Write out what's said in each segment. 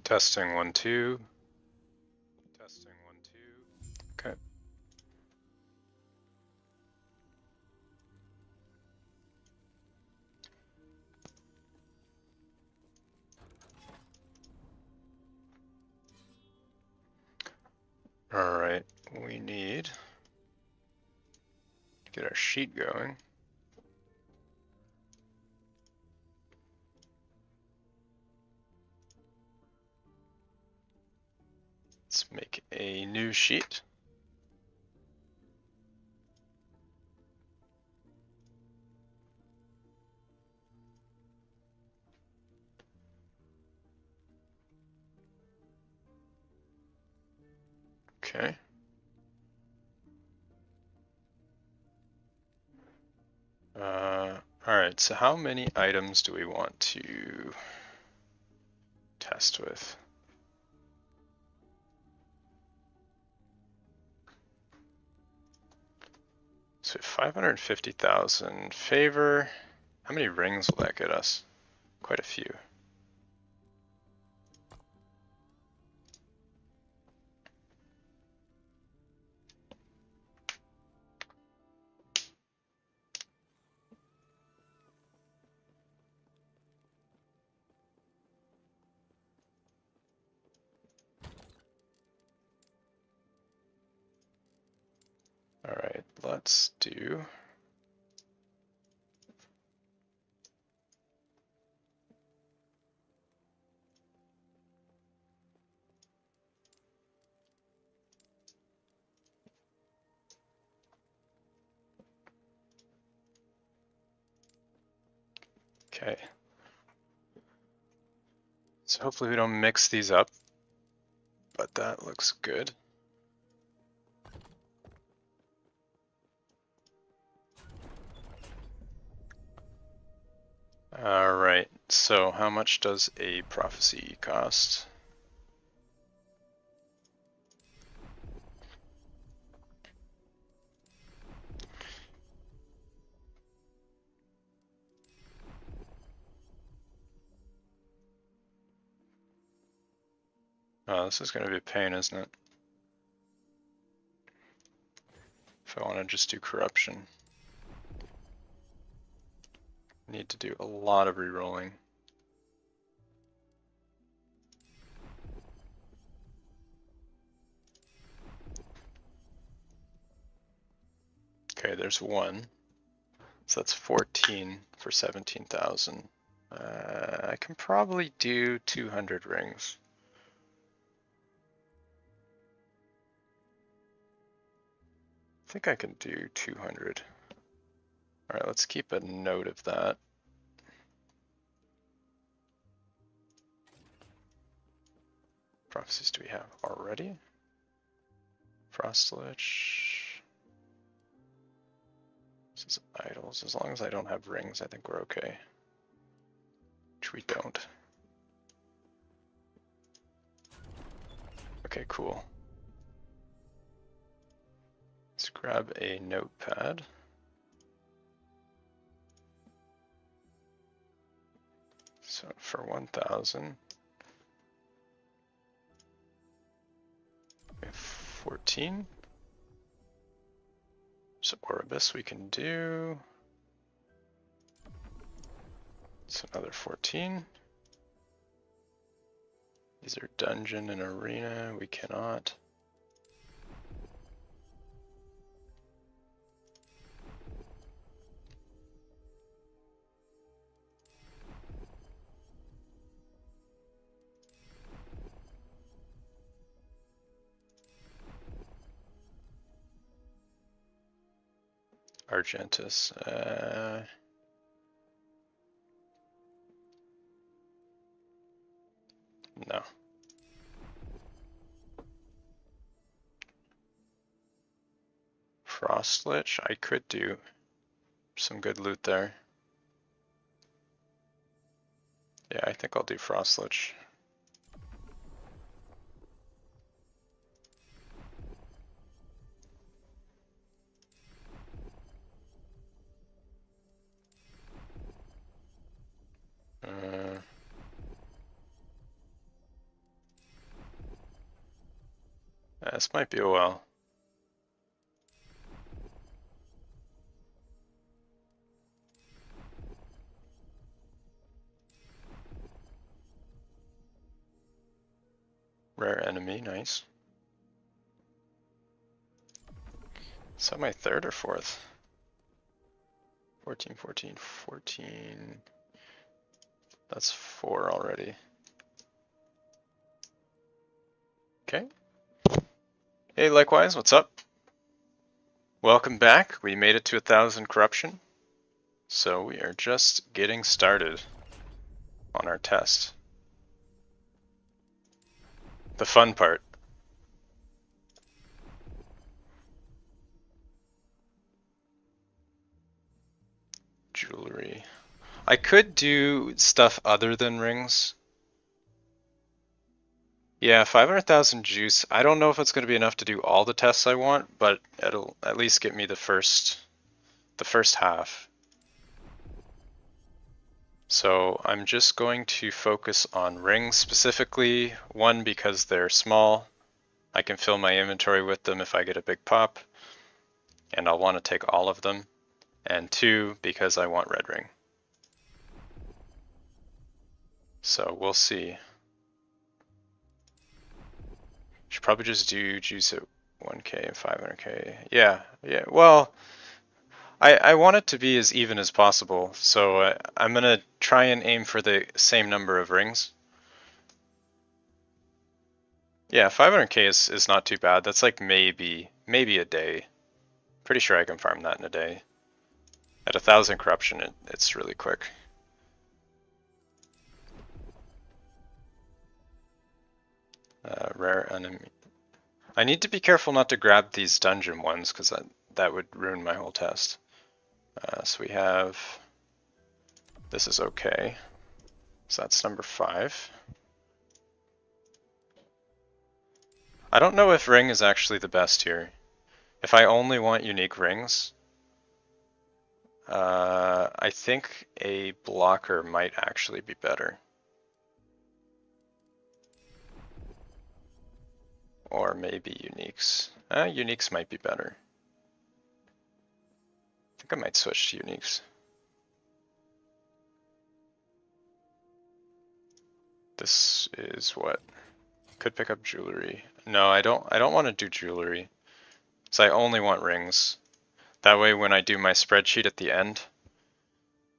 Testing 1 2. Testing 1 2. Okay. All right, we need to get our sheet going. Let's make a new sheet. Okay. All right, so how many items do we want to test with? So 550,000 favor. How many rings will that get us? Quite a few. All right, let's do okay. So hopefully we don't mix these up, but that looks good. All right, so how much does a prophecy cost? Oh, this is going to be a pain, isn't it? If I want to just do corruption. Need to do a lot of rerolling. Okay, there's one. So that's 14 for 17,000. I can probably do 200 rings. I think I can do 200. All right, let's keep a note of that. Prophecies do we have already? Frostlich. This is idols. As long as I don't have rings, I think we're okay. Which we don't. Okay, cool. Let's grab a notepad. So for 1,000, we have 14. So Orbis we can do. It's another 14. These are dungeon and arena, we cannot. Argentus, no. Frostlich, I could do some good loot there. Yeah, I think I'll do Frostlich. This might be a while. Rare enemy, nice. Is that my third or fourth? 14, 14, 14. That's 4 already. Okay. Hey, likewise, what's up? Welcome back. We made it to 1,000 corruption. So we are just getting started on our test. The fun part. Jewelry. I could do stuff other than rings. Yeah, 500,000 juice. I don't know if it's going to be enough to do all the tests I want, but it'll at least get me the first half. So I'm just going to focus on rings specifically. One, because they're small. I can fill my inventory with them if I get a big pop, and I'll want to take all of them. And 2, because I want red ring. So we'll see. Should probably just do juice at 1k and 500k. Yeah, well, I want it to be as even as possible, so I'm gonna try and aim for the same number of rings. Yeah, 500k is not too bad. That's like maybe a day. Pretty sure I can farm that in a day. At 1,000 corruption, it's really quick. Rare enemy. I need to be careful not to grab these dungeon ones, because that would ruin my whole test. So we have, this is okay. So that's number 5. I don't know if ring is actually the best here. If I only want unique rings, I think a blocker might actually be better. Or maybe uniques. Uniques might be better. I think I might switch to uniques. This is what? Could pick up jewelry. No, I don't want to do jewelry. So I only want rings. That way when I do my spreadsheet at the end,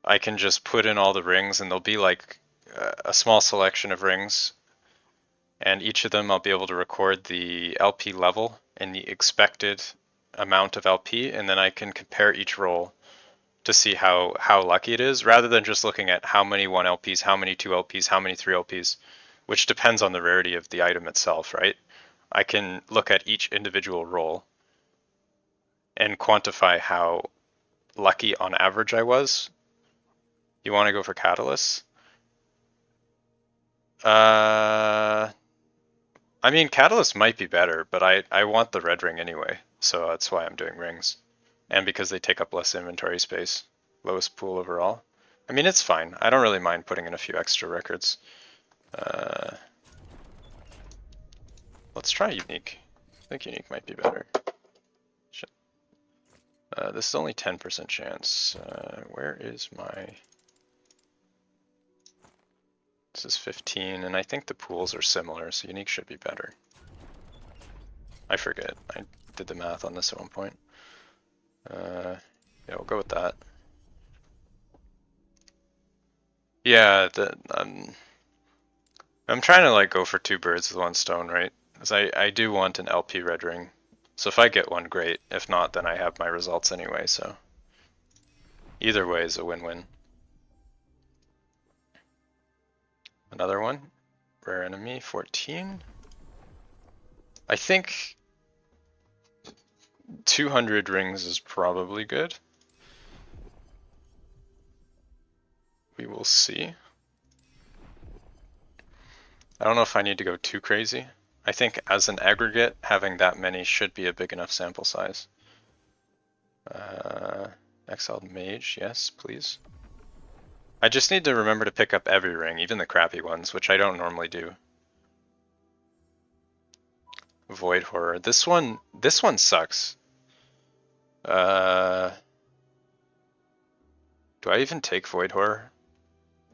I can just put in all the rings and there'll be like a small selection of rings. And each of them I'll be able to record the LP level and the expected amount of LP, and then I can compare each roll to see how lucky it is, rather than just looking at how many 1 LPs, how many 2 LPs, how many 3 LPs, which depends on the rarity of the item itself, right? I can look at each individual roll and quantify how lucky on average I was. You want to go for catalysts? I mean, Catalyst might be better, but I want the red ring anyway, so that's why I'm doing rings. And because they take up less inventory space. Lowest pool overall. I mean, it's fine. I don't really mind putting in a few extra records. Let's try unique. I think unique might be better. This is only 10% chance. Where is my... This is 15, and I think the pools are similar, so unique should be better. I forget. I did the math on this at one point. Yeah, we'll go with that. Yeah, I'm trying to like go for 2 birds with 1 stone, right? Because I do want an LP red ring. So if I get one, great. If not, then I have my results anyway, so either way is a win-win. Another one. Rare enemy, 14. I think 200 rings is probably good. We will see. I don't know if I need to go too crazy. I think as an aggregate, having that many should be a big enough sample size. Exiled Mage, yes, please. I just need to remember to pick up every ring, even the crappy ones, which I don't normally do. Void Horror. This one sucks. Do I even take Void Horror?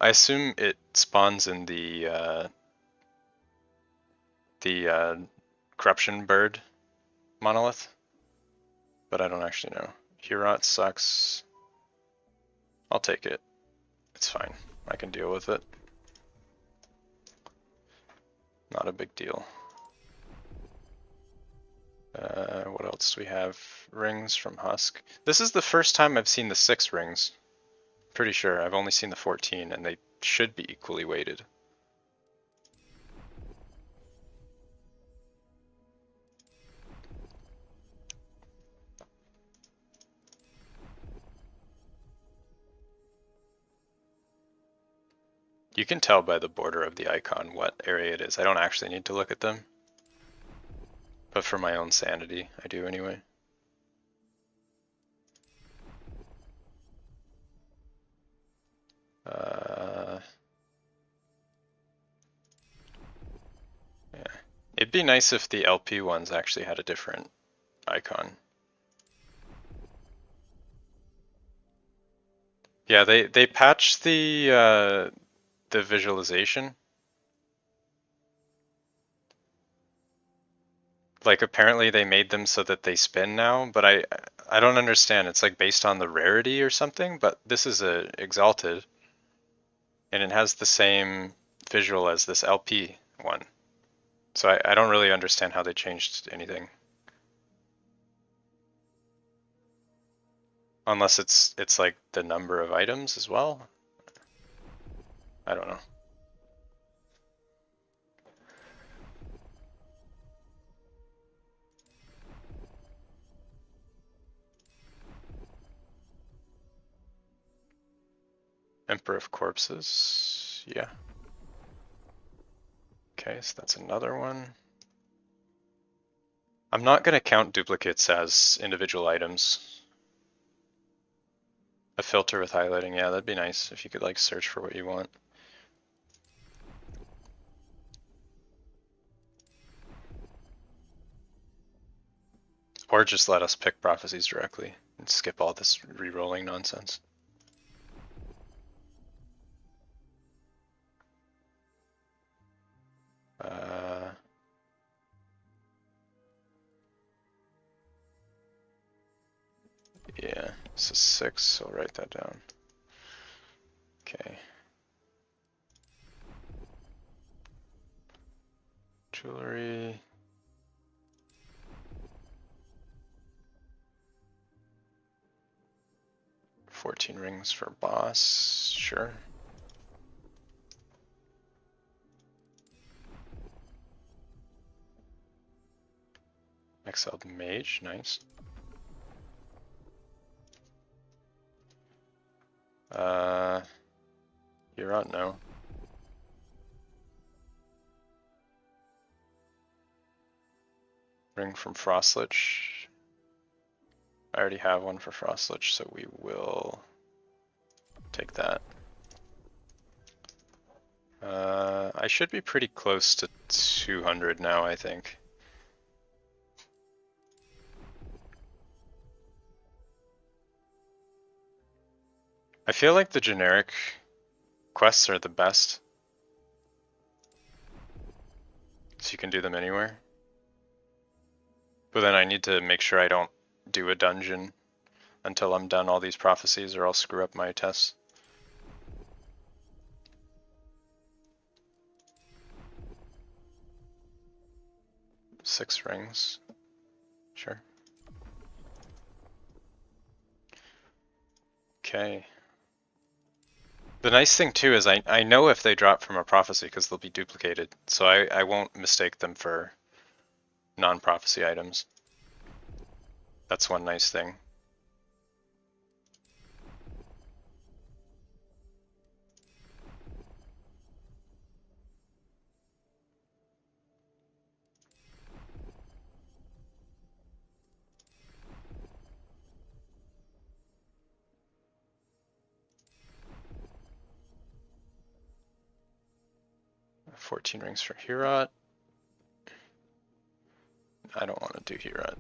I assume it spawns in the Corruption Bird monolith, but I don't actually know. Hurot sucks. I'll take it. It's fine. I can deal with it. Not a big deal. What else do we have? Rings from Husk. This is the first time I've seen the 6 rings. Pretty sure. I've only seen the 14, and they should be equally weighted. You can tell by the border of the icon what area it is. I don't actually need to look at them. But for my own sanity, I do anyway. Yeah. It'd be nice if the LP ones actually had a different icon. Yeah, they patched the visualization. Like apparently they made them so that they spin now, but I don't understand. It's like based on the rarity or something, but this is a exalted and it has the same visual as this LP one. So I don't really understand how they changed anything. Unless it's like the number of items as well. I don't know. Emperor of Corpses, yeah. Okay, so that's another one. I'm not going to count duplicates as individual items. A filter with highlighting, yeah, that'd be nice if you could like search for what you want. Or just let us pick prophecies directly and skip all this re-rolling nonsense. Yeah, so 6, so I'll write that down. Okay. Jewelry. $14 rings for boss, sure. Exiled mage, nice. You're on, no. Ring from Frostlich. I already have one for Frostlich, so we will take that. I should be pretty close to 200 now, I think. I feel like the generic quests are the best. So you can do them anywhere. But then I need to make sure I don't do a dungeon until I'm done all these prophecies or I'll screw up my tests. Six rings. Sure. Okay. The nice thing too is I know if they drop from a prophecy because they'll be duplicated, so I won't mistake them for non-prophecy items. That's one nice thing. $14 rings for Hurot. I don't want to do heat rut.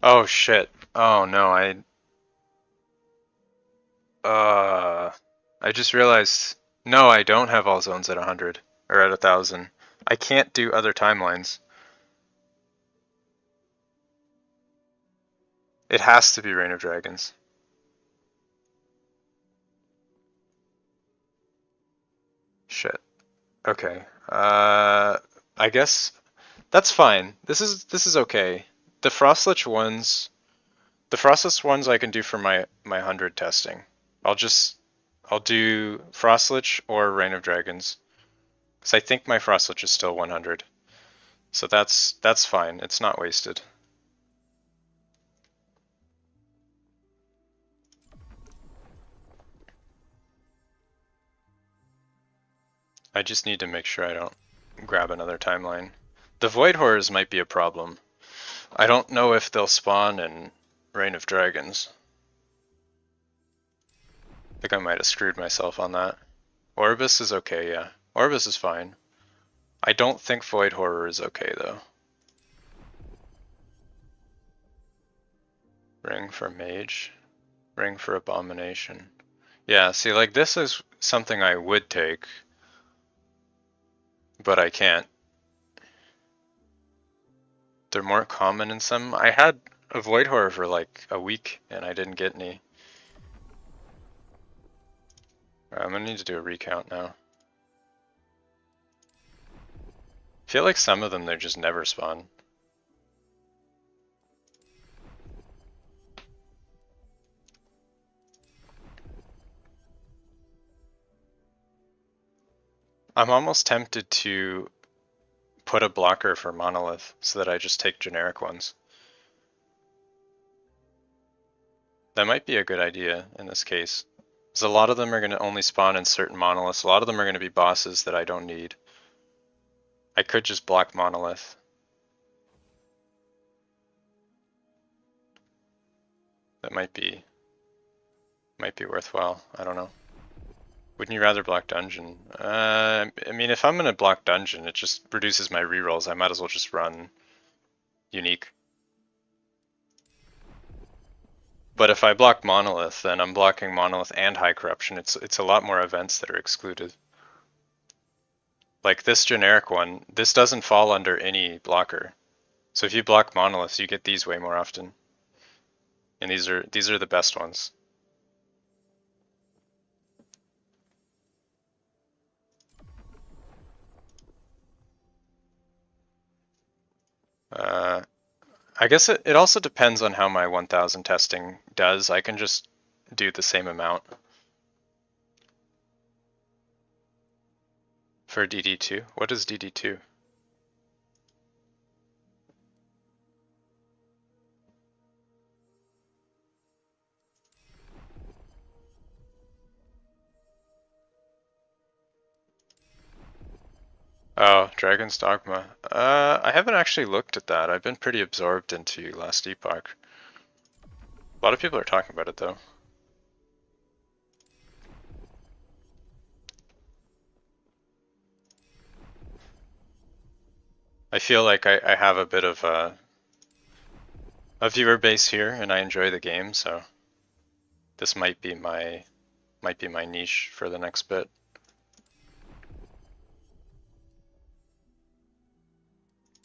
Oh shit. Oh no, I just realized, no, I don't have all zones at 100 or at 1,000. I can't do other timelines. It has to be Reign of Dragons. Shit. Okay. I guess that's fine. This is okay. The Frostlich ones, I can do for my 100 testing. I'll do Frostlich or Reign of Dragons. Because I think my Frostlich is still 100. So that's fine. It's not wasted. I just need to make sure I don't grab another timeline. The Void Horrors might be a problem. I don't know if they'll spawn in Reign of Dragons. I think I might have screwed myself on that. Orbis is okay, yeah. Orbis is fine. I don't think Void Horror is okay, though. Ring for Mage. Ring for Abomination. Yeah, see, like, this is something I would take, but I can't. They're more common in some. I had a Void Horror for like a week, and I didn't get any. I'm gonna need to do a recount now. I feel like some of them, they're just never spawn. I'm almost tempted to put a blocker for Monolith so that I just take generic ones. That might be a good idea in this case. Because a lot of them are going to only spawn in certain monoliths. A lot of them are going to be bosses that I don't need. I could just block Monolith. That might be worthwhile. I don't know. Wouldn't you rather block Dungeon? I mean, if I'm going to block Dungeon, it just reduces my rerolls. I might as well just run Unique. But if I block Monolith, then I'm blocking Monolith and High Corruption. It's a lot more events that are excluded. Like this generic one, this doesn't fall under any blocker. So if you block Monoliths, you get these way more often. And these are the best ones. I guess it also depends on how my 1000 testing does. I can just do the same amount. For DD2? What is DD2? Oh, Dragon's Dogma. I haven't actually looked at that. I've been pretty absorbed into Last Epoch. A lot of people are talking about it though. I feel like I have a bit of a viewer base here, and I enjoy the game, so this might be my niche for the next bit.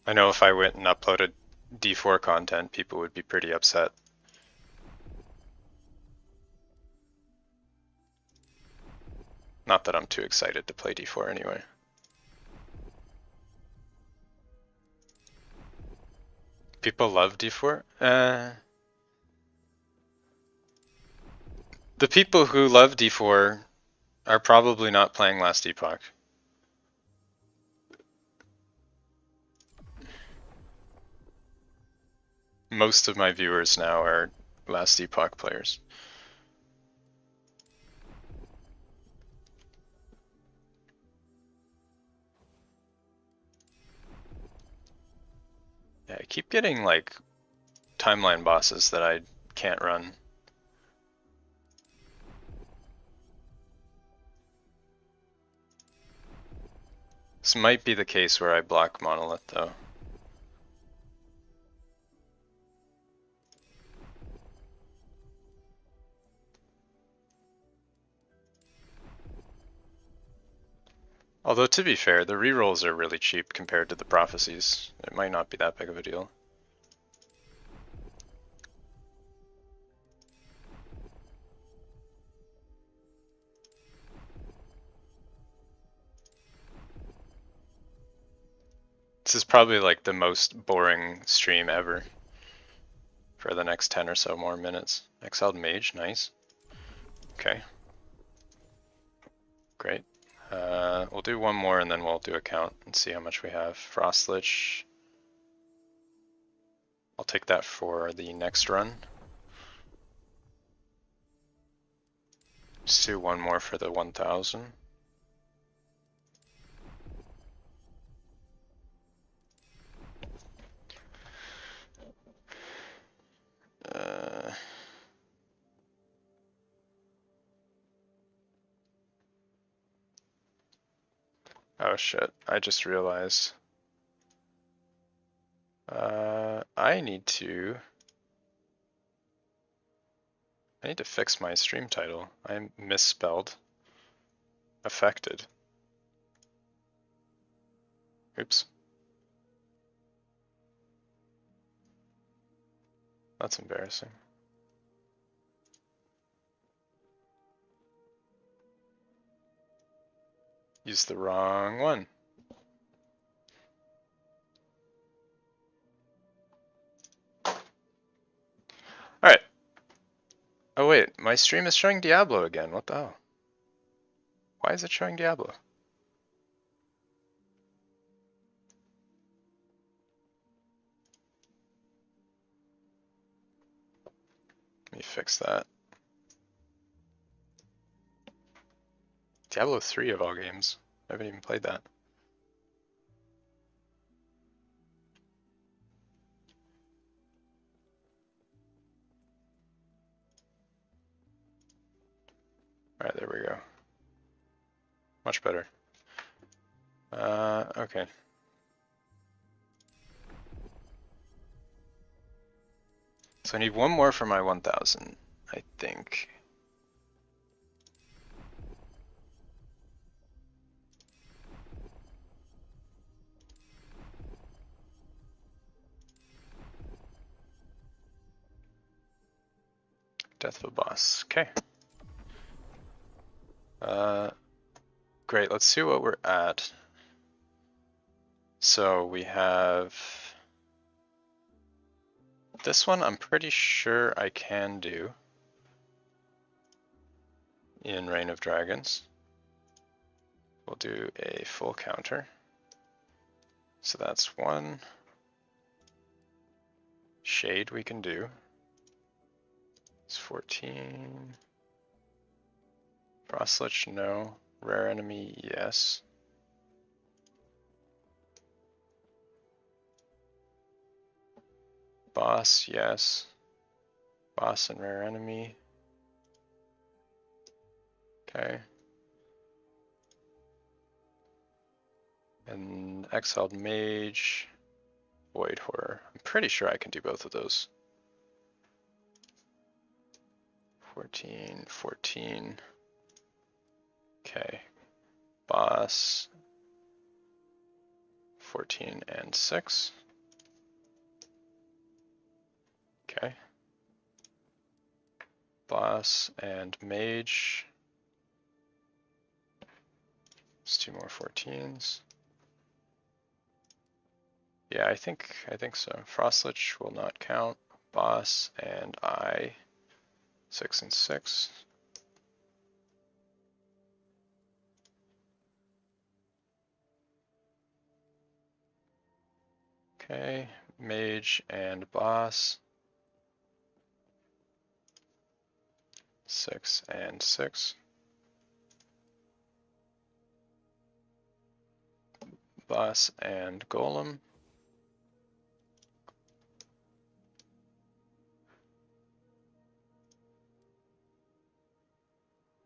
I know if I went and uploaded D4 content, people would be pretty upset. Not that I'm too excited to play D4 anyway. People love D4? The people who love D4 are probably not playing Last Epoch. Most of my viewers now are Last Epoch players. Yeah, I keep getting like timeline bosses that I can't run. This might be the case where I block Monolith though. Although to be fair, the rerolls are really cheap compared to the Prophecies. It might not be that big of a deal. This is probably like the most boring stream ever for the next 10 or so more minutes. Exiled Mage, nice. Okay. Great. We'll do one more and then we'll do a count and see how much we have. Frostlich. I'll take that for the next run. Let's do one more for the 1000. Oh shit, I just realized. I need to fix my stream title. I misspelled affected. Oops. That's embarrassing. Used the wrong one. Alright. Oh wait, my stream is showing Diablo again. What the hell? Why is it showing Diablo? Let me fix that. Diablo 3 of all games. I haven't even played that. Alright, there we go. Much better. Okay. So I need one more for my 1000, I think. Death of a boss. Okay. Great, let's see what we're at. So we have this one I'm pretty sure I can do in Reign of Dragons. We'll do a full counter. So that's one shade we can do. It's 14. Frostlich, no. Rare enemy, yes. Boss, yes. Boss and rare enemy. Okay. And exiled mage, void horror. I'm pretty sure I can do both of those. 14, 14. Okay. Boss, 14 and 6. Okay. Boss and mage. It's two more 14s. Yeah, I think so. Frostlich will not count. Boss and I, 6 and 6. Okay, mage and boss, 6 and 6. Boss and golem.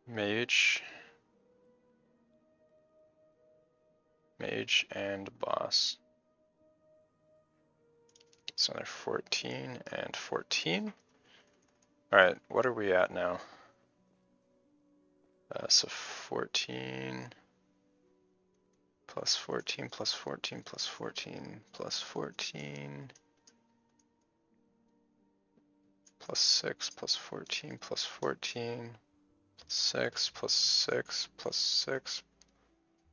Mage. Mage and boss. So they're 14 and 14. Alright, what are we at now? So 14 plus 14 plus 14 plus 14 plus 14 plus 6 plus 14 plus 14 plus 6 plus 6 plus 6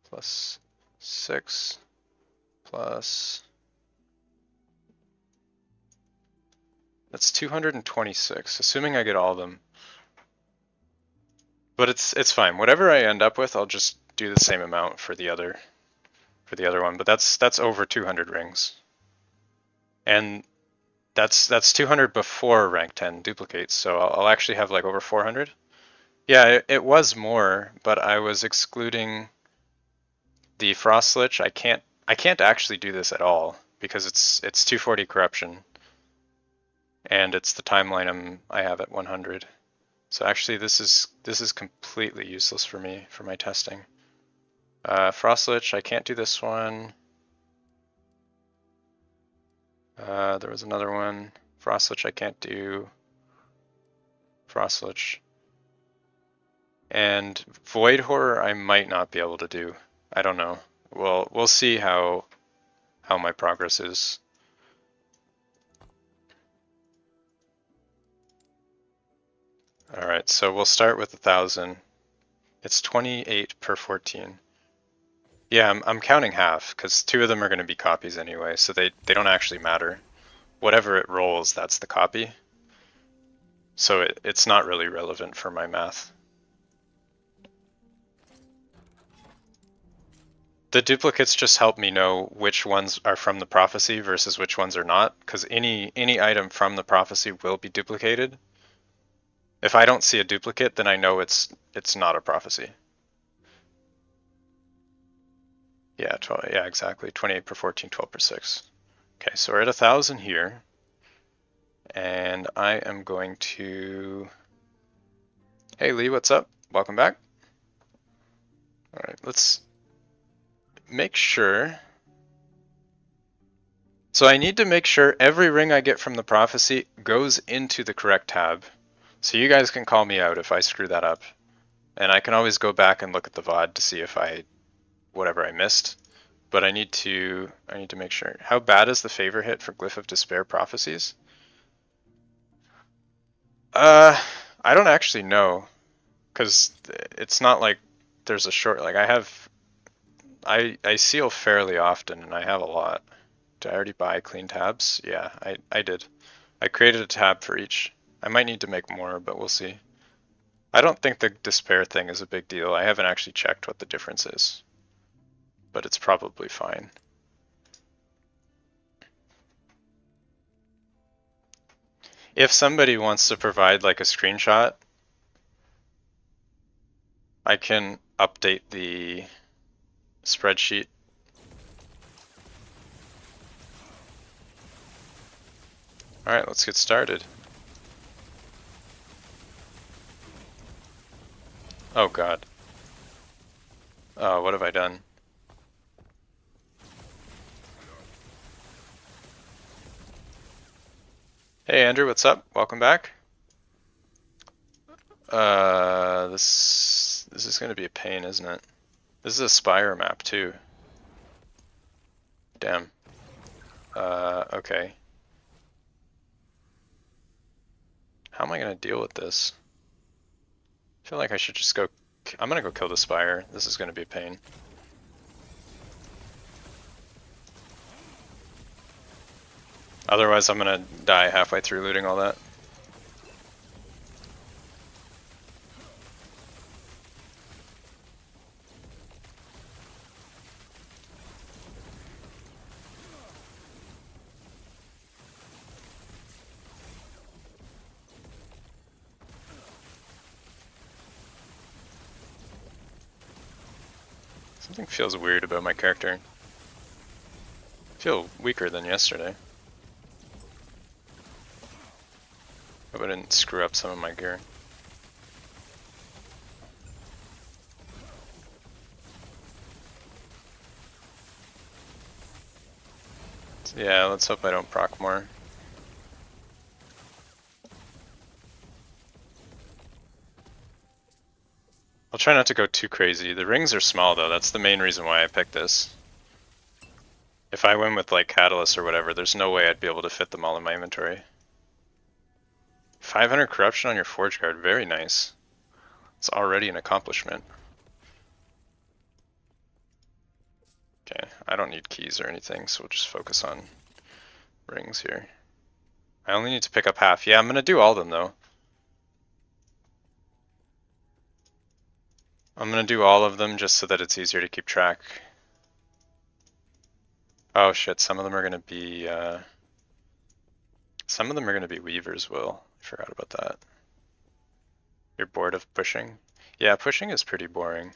plus 6 plus... That's 226, assuming I get all of them. But it's fine. Whatever I end up with, I'll just do the same amount for the other one. But that's over 200 rings, and that's 200 before rank 10 duplicates. So I'll actually have like over 400. Yeah, it was more, but I was excluding the Frost Lich. I can't actually do this at all because it's 240 corruption, and it's the timeline I have at 100. So actually, this is completely useless for me for my testing. Frost Lich, I can't do this one. There was another one. Frost Lich, I can't do. Frost Lich. And Void Horror, I might not be able to do. I don't know. Well, we'll see how my progress is. All right, so we'll start with 1,000. It's 28 per 14. Yeah, I'm counting half because 2 of them are going to be copies anyway, so they don't actually matter. Whatever it rolls, that's the copy. So it's not really relevant for my math. The duplicates just help me know which ones are from the prophecy versus which ones are not, because any item from the prophecy will be duplicated. If I don't see a duplicate, then I know it's not a prophecy. Yeah, 12, yeah, exactly. 28 per 14, 12 per 6. Okay, so we're at 1,000 here. And I am going to... Hey Lee, what's up? Welcome back. Alright, let's make sure... So I need to make sure every ring I get from the prophecy goes into the correct tab. So you guys can call me out if I screw that up. And I can always go back and look at the VOD to see if whatever I missed. But I need to make sure. How bad is the favor hit for Glyph of Despair prophecies? I don't actually know, because it's not like there's a short, like I seal fairly often and I have a lot. Did I already buy clean tabs? Yeah, I did. I created a tab for each. I might need to make more, but we'll see. I don't think the despair thing is a big deal. I haven't actually checked what the difference is, but it's probably fine. If somebody wants to provide like a screenshot, I can update the spreadsheet. Alright, let's get started. Oh god. Oh, what have I done? Hey Andrew, what's up? Welcome back. This is gonna be a pain, isn't it? This is a Spire map too. Damn. Okay. How am I gonna deal with this? I feel like I should just go... I'm gonna go kill the Spire. This is gonna be a pain. Otherwise I'm gonna die halfway through looting all that. Something feels weird about my character. I feel weaker than yesterday. Hope I didn't screw up some of my gear. Yeah, let's hope I don't proc more. I'll try not to go too crazy. The rings are small though, that's the main reason why I picked this. If I win with like Catalyst or whatever, there's no way I'd be able to fit them all in my inventory. 500 corruption on your Forge Guard, very nice. It's already an accomplishment. Okay, I don't need keys or anything, so we'll just focus on rings here. I only need to pick up half. Yeah, I'm gonna do all of them though. I'm gonna do all of them just so that it's easier to keep track. Oh shit, some of them are gonna be Weavers, Will. I forgot about that. You're bored of pushing? Yeah, pushing is pretty boring.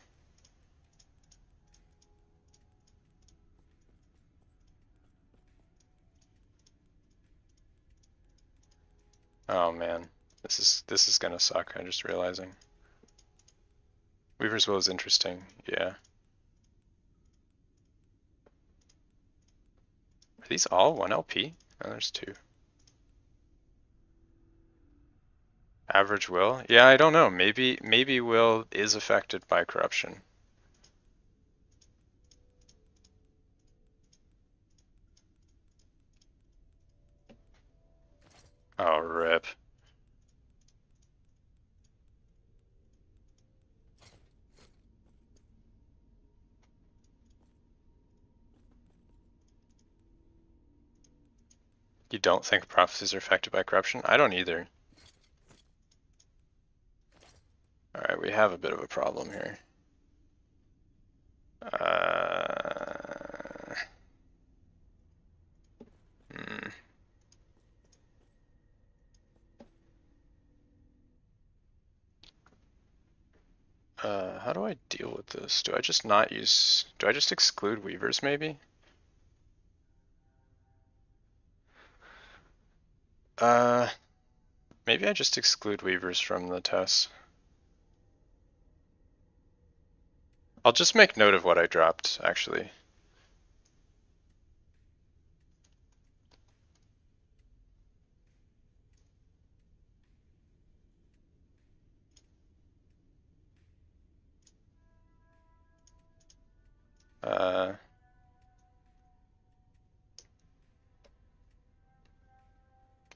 Oh man, this is gonna suck, I'm just realizing. Weaver's Will is interesting, yeah. Are these all 1 LP? Oh, there's 2. Average Will? Yeah, I don't know. Maybe Will is affected by corruption. Oh, rip. You don't think prophecies are affected by corruption? I don't either. Alright, we have a bit of a problem here. How do I deal with this? Do I just exclude Weavers maybe? Maybe I just exclude Weavers from the test. I'll just make note of what I dropped, actually.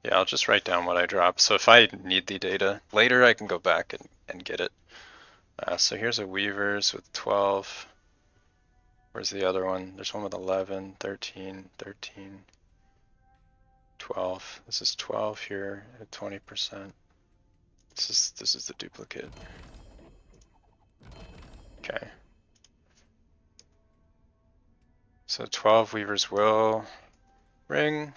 Yeah, I'll just write down what I dropped. So if I need the data later, I can go back and get it. So here's a Weavers with 12. Where's the other one? There's one with 11, 13, 13, 12. This is 12 here at 20%. This is the duplicate. Okay. So 12 Weavers will ring.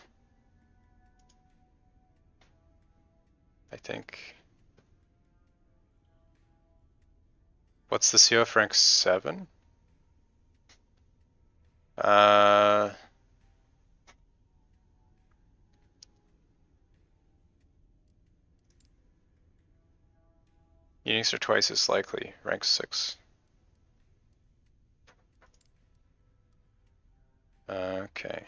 I think. What's the CoF rank 7? Uniques are twice as likely, rank 6. Okay.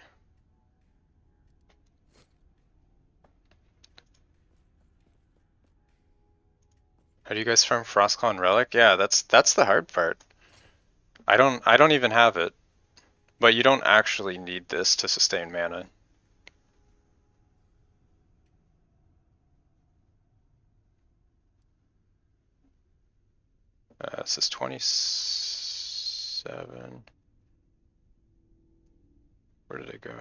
How do you guys farm Frostclaw and Relic? Yeah, that's the hard part. I don't even have it, but you don't actually need this to sustain mana. This is 27. Where did it go?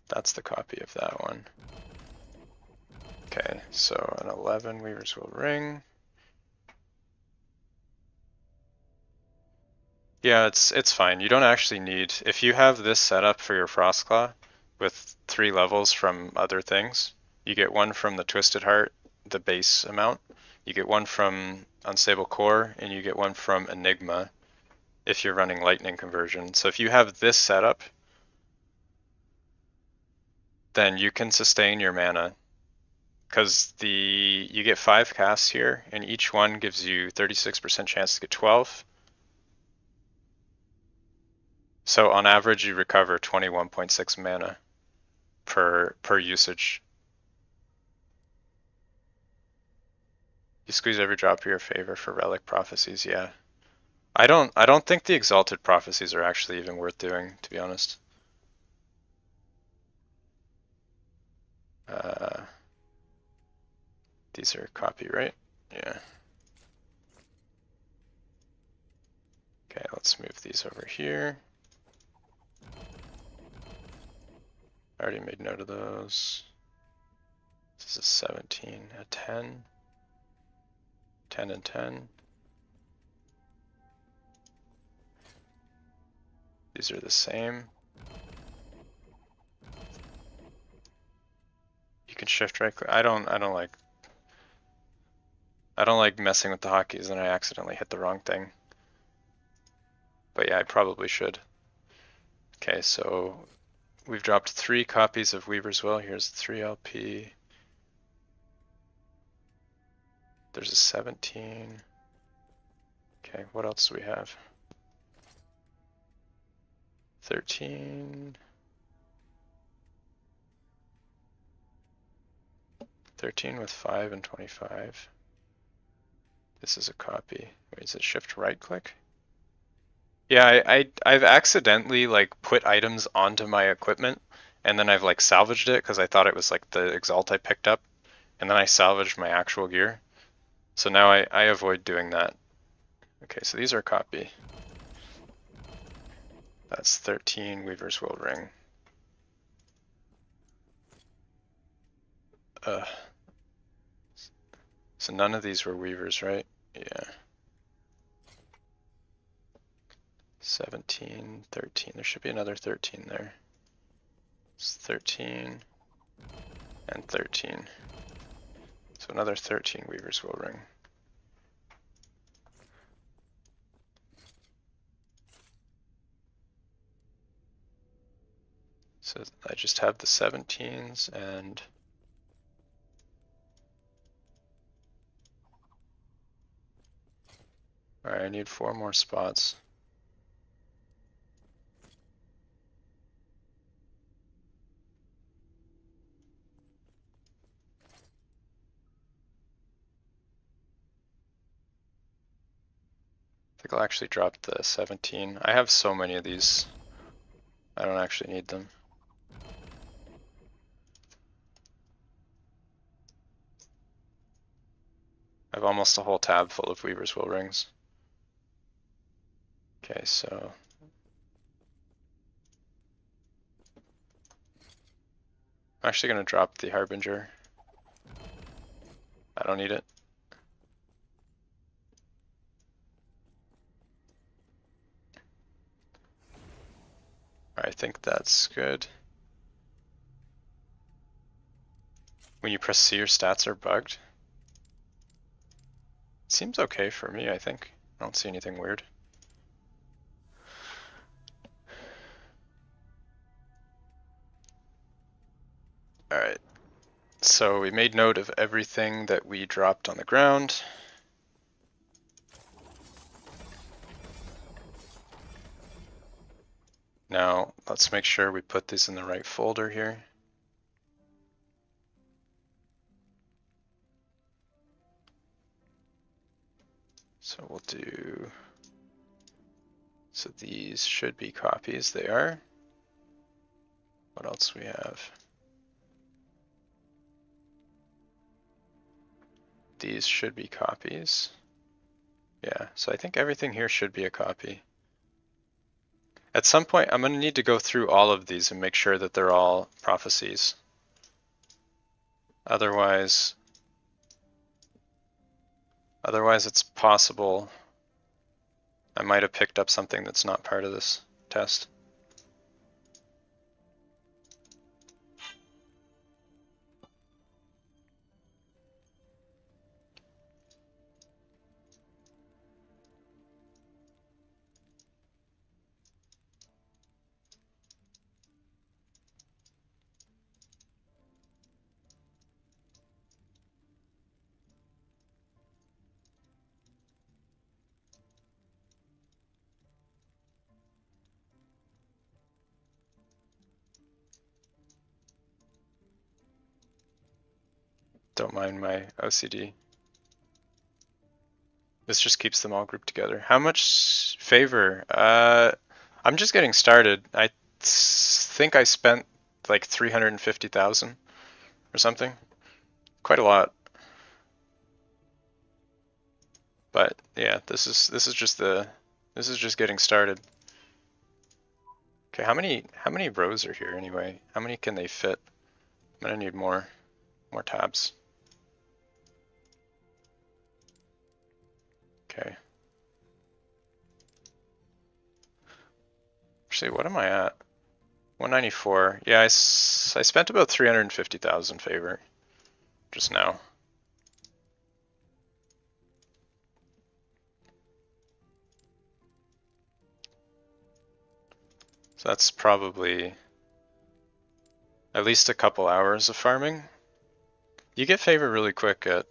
That's the copy of that one. Okay, so an 11 Weavers will ring. Yeah, it's fine. You don't actually need, if you have this set up for your Frostclaw with 3 levels from other things, you get 1 from the Twisted Heart, the base amount, you get 1 from Unstable Core, and you get 1 from Enigma if you're running Lightning Conversion. So if you have this setup, then you can sustain your mana. Because you get 5 casts here, and each one gives you 36% chance to get 12. So on average, you recover 21.6 mana per usage. You squeeze every drop of your favor for relic prophecies. Yeah, I don't think the exalted prophecies are actually even worth doing, to be honest. These are copy, right? Yeah. Okay, let's move these over here. I already made note of those. This is 17, a 10, 10 and 10. These are the same. You can shift right click. I don't like messing with the hotkeys and I accidentally hit the wrong thing. But yeah, I probably should. Okay, so we've dropped 3 copies of Weaver's Will. Here's 3 LP. There's a 17. Okay, what else do we have? 13. 13 with 5 and 25. This is a copy. Wait, is it shift right click? Yeah, I've accidentally like put items onto my equipment and then I've like salvaged it because I thought it was like the exalt I picked up and then I salvaged my actual gear. So now I avoid doing that. Okay, so these are a copy. That's 13 Weaver's Will ring. So none of these were Weavers, right? Yeah. 17, 13. There should be another 13 there. It's 13 and 13. So another 13 Weaver's Will ring. So I just have the 17s and alright, I need 4 more spots. I think I'll actually drop the 17. I have so many of these. I don't actually need them. I have almost a whole tab full of Weaver's Will rings. Okay, so I'm actually going to drop the Harbinger. I don't need it. I think that's good. When you press C, your stats are bugged. It seems okay for me, I think. I don't see anything weird. Alright, so we made note of everything that we dropped on the ground. Now, let's make sure we put these in the right folder here. So we'll do, so these should be copies, they are. What else we have? These should be copies. Yeah, so I think everything here should be a copy. At some point, I'm going to need to go through all of these and make sure that they're all prophecies. Otherwise it's possible I might have picked up something that's not part of this test. Don't mind my OCD. This just keeps them all grouped together. How much favor? I'm just getting started. I think I spent like 350,000 or something. Quite a lot. But yeah, this is just getting started. Okay, how many rows are here anyway? How many can they fit? I'm gonna need more tabs. Okay. Actually, what am I at? 194. Yeah, I spent about 350,000 favor just now. So that's probably at least a couple hours of farming. You get favor really quick at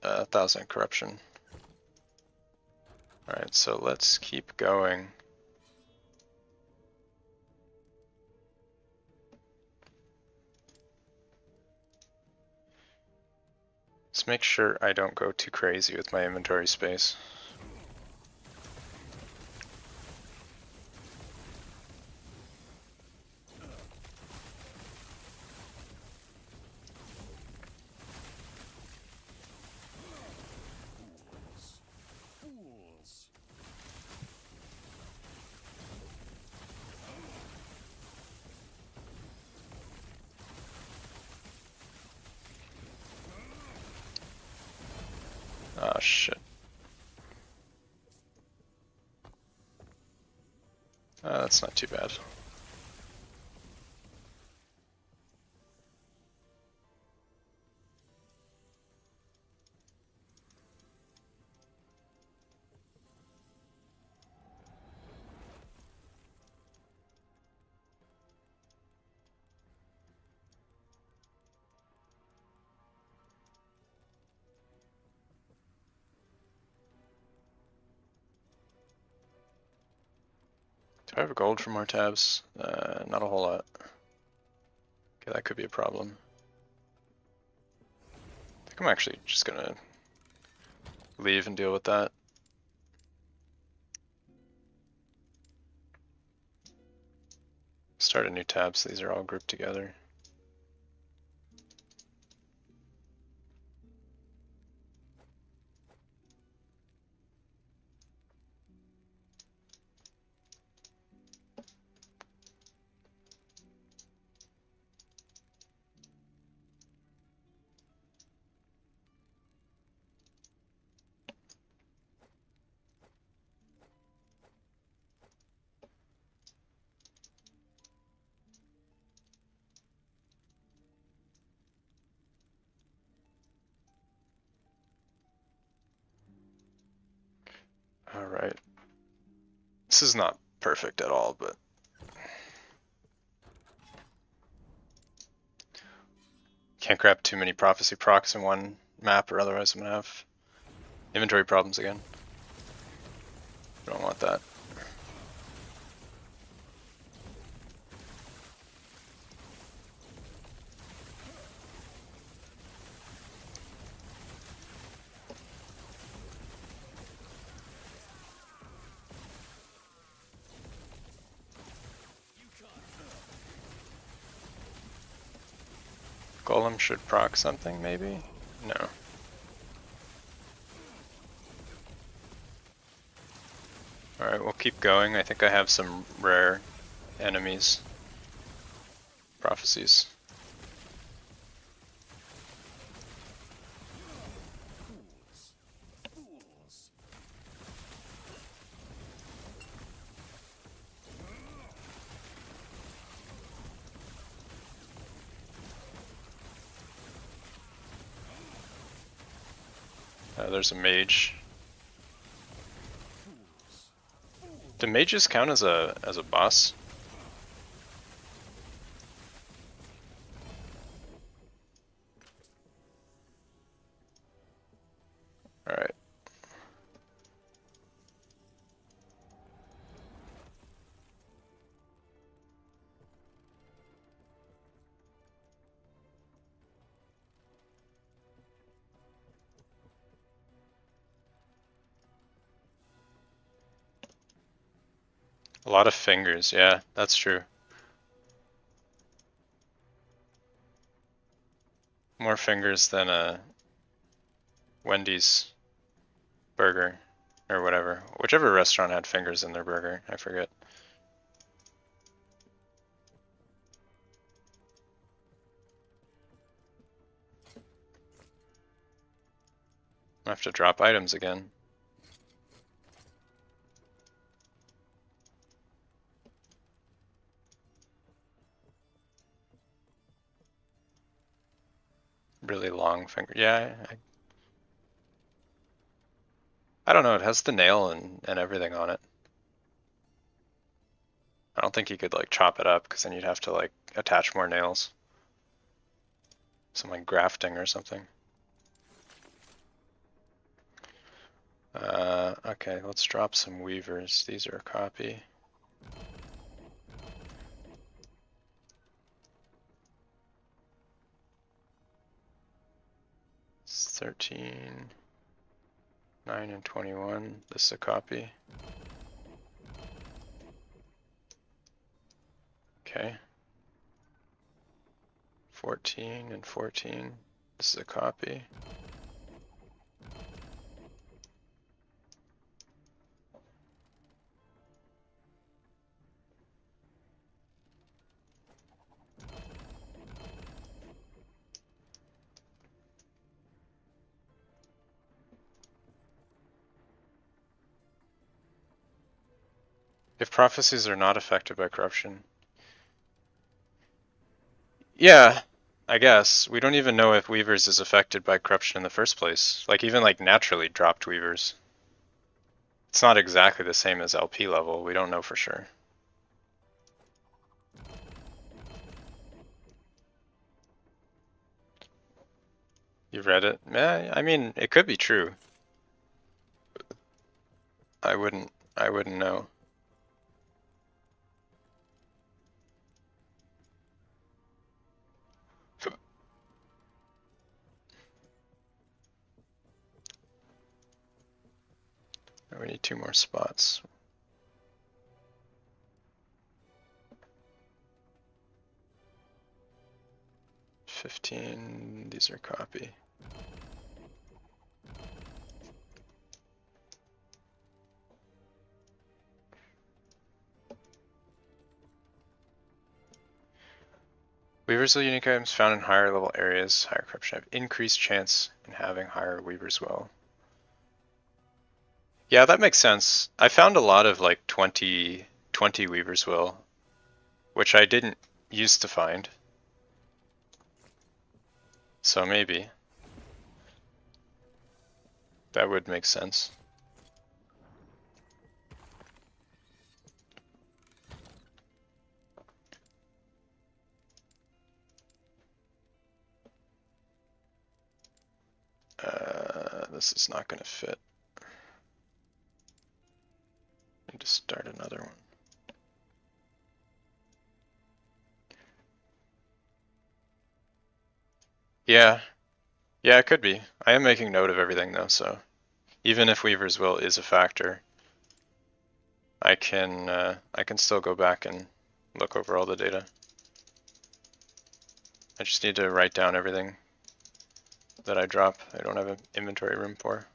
1,000 corruption. Alright, so let's keep going. Let's make sure I don't go too crazy with my inventory space. Oh shit. That's not too bad. Do I have gold for more tabs? Not a whole lot. Okay, that could be a problem. I think I'm actually just gonna leave and deal with that. Start a new tab so these are all grouped together. Alright. This is not perfect at all, but can't grab too many prophecy procs in one map or otherwise I'm gonna have inventory problems again. Don't want that. Golem should proc something, maybe? No. Alright, we'll keep going. I think I have some rare enemies. Prophecies. There's a mage. Do mages count as a boss? Alright. A lot of fingers, yeah, that's true. More fingers than a Wendy's burger or whatever. Whichever restaurant had fingers in their burger, I forget. I have to drop items again. Really long finger. Yeah, I don't know. It has the nail and everything on it. I don't think you could like chop it up because then you'd have to like attach more nails. Some like grafting or something. Okay, let's drop some weavers. These are a copy. It's 13, 9 and 21. This is a copy. Okay. 14 and 14. This is a copy. If prophecies are not affected by corruption. Yeah, I guess. We don't even know if weavers is affected by corruption in the first place. Like even like naturally dropped weavers. It's not exactly the same as LP level. We don't know for sure. You've read it? I mean, it could be true. I wouldn't know. We need 2 more spots. $15, these are copy. Weavers will unique items found in higher level areas, higher corruption have increased chance in having higher weavers well. Yeah, that makes sense. I found a lot of like 20 weavers will, which I didn't used to find. So maybe that would make sense. This is not going to fit. I need to start another one. Yeah, it could be. I am making note of everything though, so even if Weaver's Will is a factor, I can still go back and look over all the data. I just need to write down everything that I drop. I don't have an inventory room for.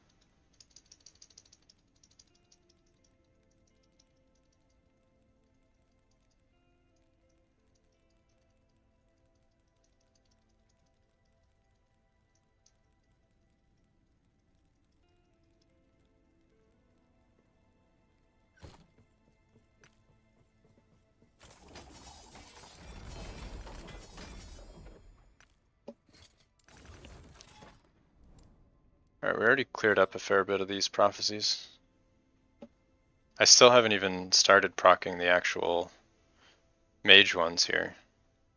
Alright, we already cleared up a fair bit of these prophecies. I still haven't even started proccing the actual mage ones here,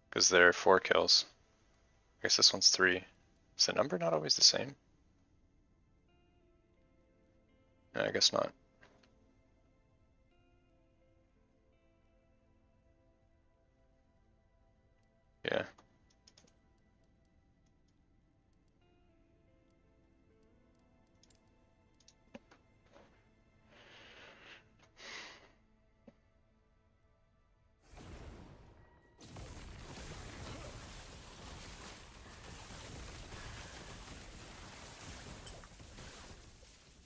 because they're 4 kills. I guess this one's 3. Is the number not always the same? No, I guess not. Yeah.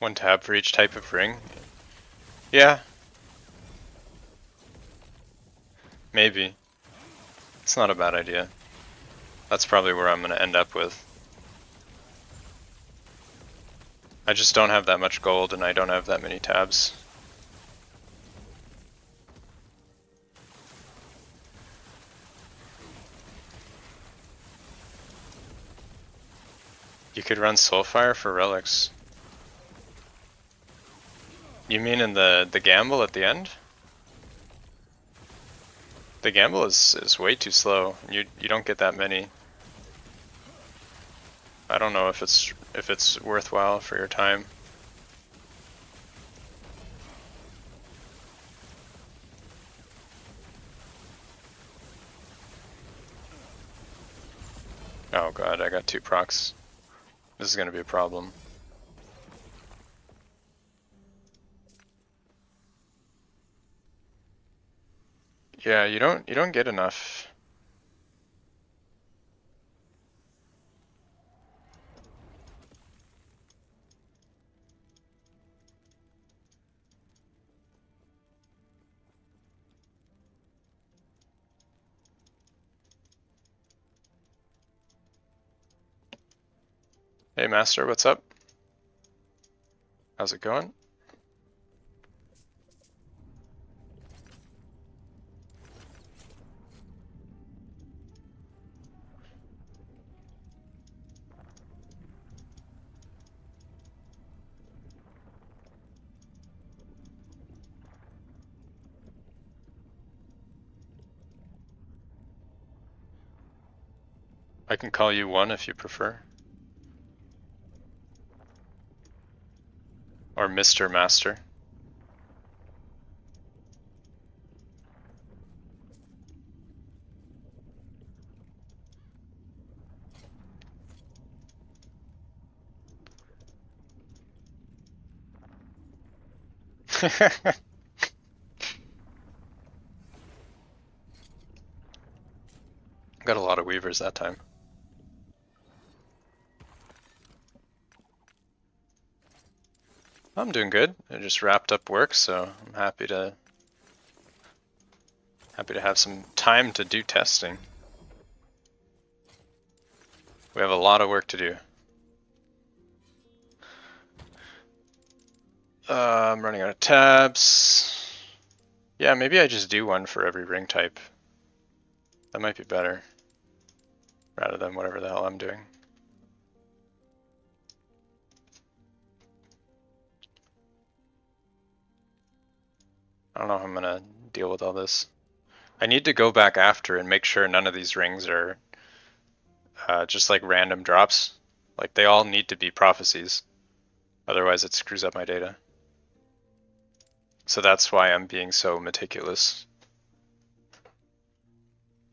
1 tab for each type of ring? Yeah. Maybe. It's not a bad idea. That's probably where I'm gonna end up with. I just don't have that much gold and I don't have that many tabs. You could run Soulfire for relics. You mean in the gamble at the end? The gamble is way too slow. You don't get that many. I don't know if it's worthwhile for your time. Oh god, I got 2 procs. This is gonna be a problem. Yeah, you don't get enough. Hey Master, what's up? How's it going? I can call you 1 if you prefer. Or Mr. Master. Got a lot of weavers that time. I'm doing good. I just wrapped up work, so I'm happy to have some time to do testing. We have a lot of work to do. I'm running out of tabs. Yeah, maybe I just do 1 for every ring type. That might be better, rather than whatever the hell I'm doing. I don't know how I'm gonna deal with all this. I need to go back after and make sure none of these rings are just like random drops. Like they all need to be prophecies. Otherwise it screws up my data. So that's why I'm being so meticulous.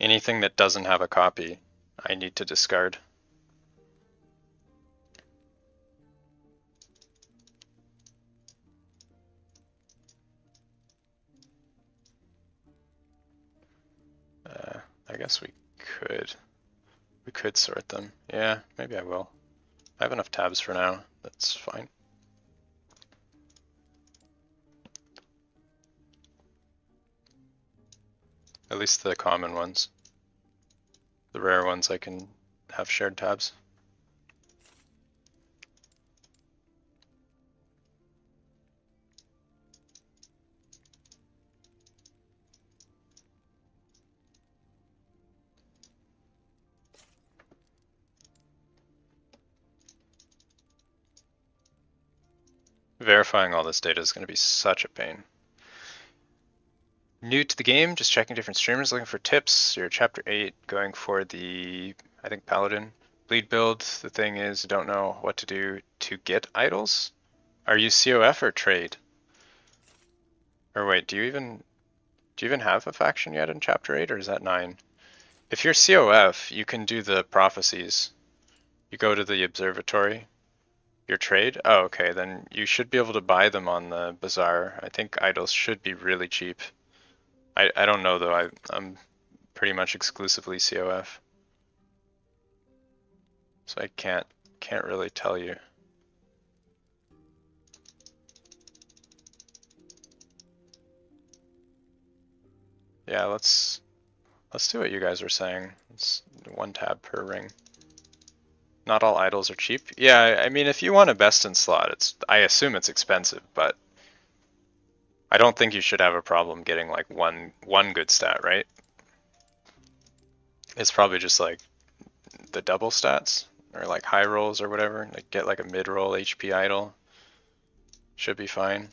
Anything that doesn't have a copy, I need to discard. I guess we could sort them. Yeah, maybe I will. I have enough tabs for now. That's fine. At least the common ones. The rare ones I can have shared tabs. Verifying all this data is going to be such a pain. New to the game, just checking different streamers, looking for tips. You're chapter 8, going for the, I think, Paladin bleed build. The thing is, don't know what to do to get idols. Are you CoF or trade? Or wait, do you even have a faction yet in chapter 8, or is that 9? If you're CoF, you can do the prophecies. You go to the observatory. Your trade? Oh, okay, then you should be able to buy them on the bazaar. I think idols should be really cheap. I don't know though, I'm pretty much exclusively CoF. So I can't really tell you. Yeah, let's do what you guys were saying. It's 1 tab per ring. Not all idols are cheap. Yeah, I mean, if you want a best in slot, I assume it's expensive, but I don't think you should have a problem getting like one good stat, right? It's probably just like the double stats or like high rolls or whatever. Like get like a mid roll HP idol. Should be fine.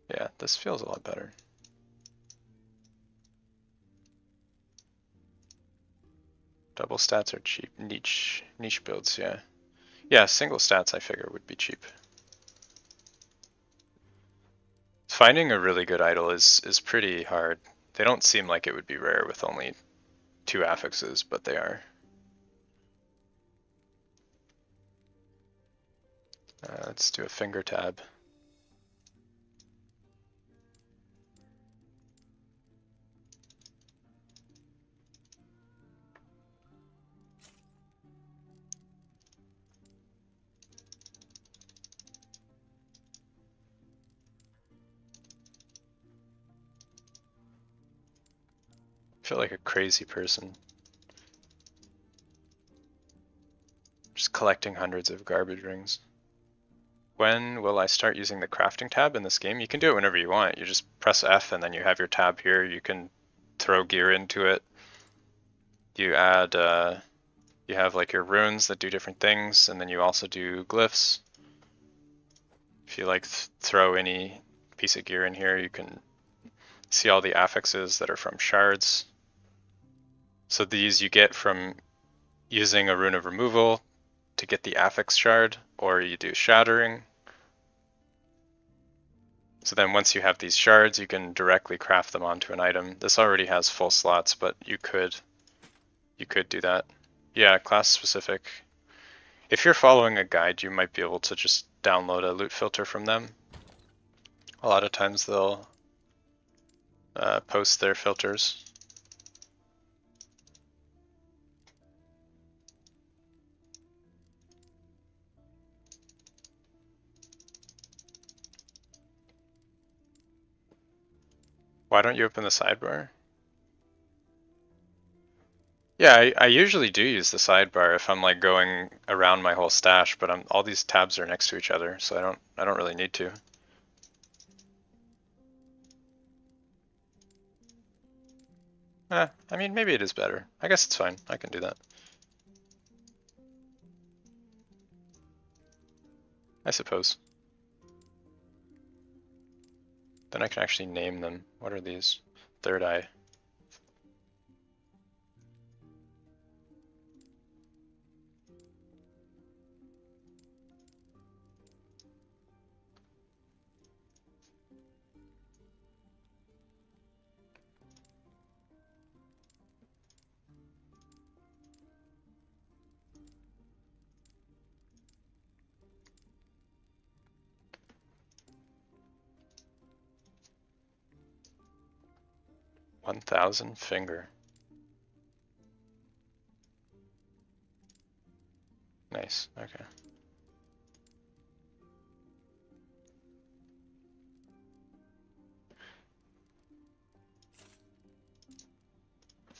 Yeah, this feels a lot better. Double stats are cheap. Niche builds, yeah. Yeah, single stats I figure would be cheap. Finding a really good idol is pretty hard. They don't seem like it would be rare with only 2 affixes, but they are. Let's do a finger tab. I feel like a crazy person. Just collecting hundreds of garbage rings. When will I start using the crafting tab in this game? You can do it whenever you want. You just press F and then you have your tab here. You can throw gear into it. You add, you have like your runes that do different things, and then you also do glyphs. If you like throw any piece of gear in here, you can see all the affixes that are from shards. So these you get from using a rune of removal to get the affix shard, or you do shattering. So then once you have these shards, you can directly craft them onto an item. This already has full slots, but you could do that. Yeah, class specific. If you're following a guide, you might be able to just download a loot filter from them. A lot of times they'll post their filters. Why don't you open the sidebar? Yeah, I usually do use the sidebar if I'm like going around my whole stash, but all these tabs are next to each other, so I don't really need to. I mean, maybe it is better. I guess it's fine. I can do that. I suppose. Then I can actually name them. What are these? Third eye. $1,000 finger. Nice, okay.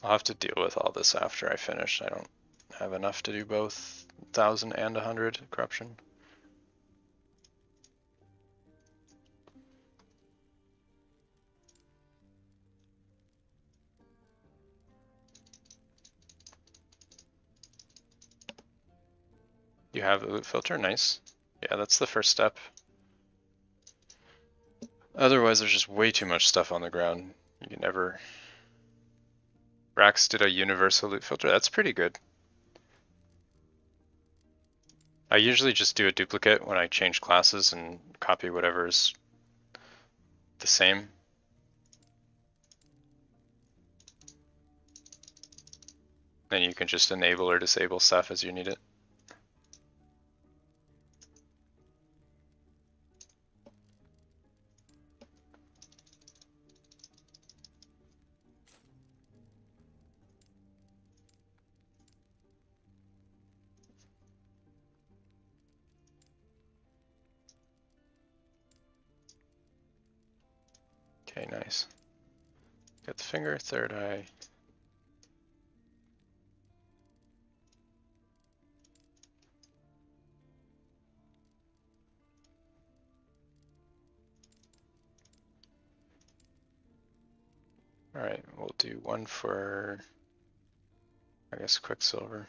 I'll have to deal with all this after I finish. I don't have enough to do both 1,000 and 100 corruption. You have the loot filter, nice. Yeah, that's the first step. Otherwise, there's just way too much stuff on the ground. You can never... Rax did a universal loot filter, that's pretty good. I usually just do a duplicate when I change classes and copy whatever's the same. Then you can just enable or disable stuff as you need it. Okay, nice. Got the finger, third eye. Alright, we'll do one for, I guess, Quicksilver.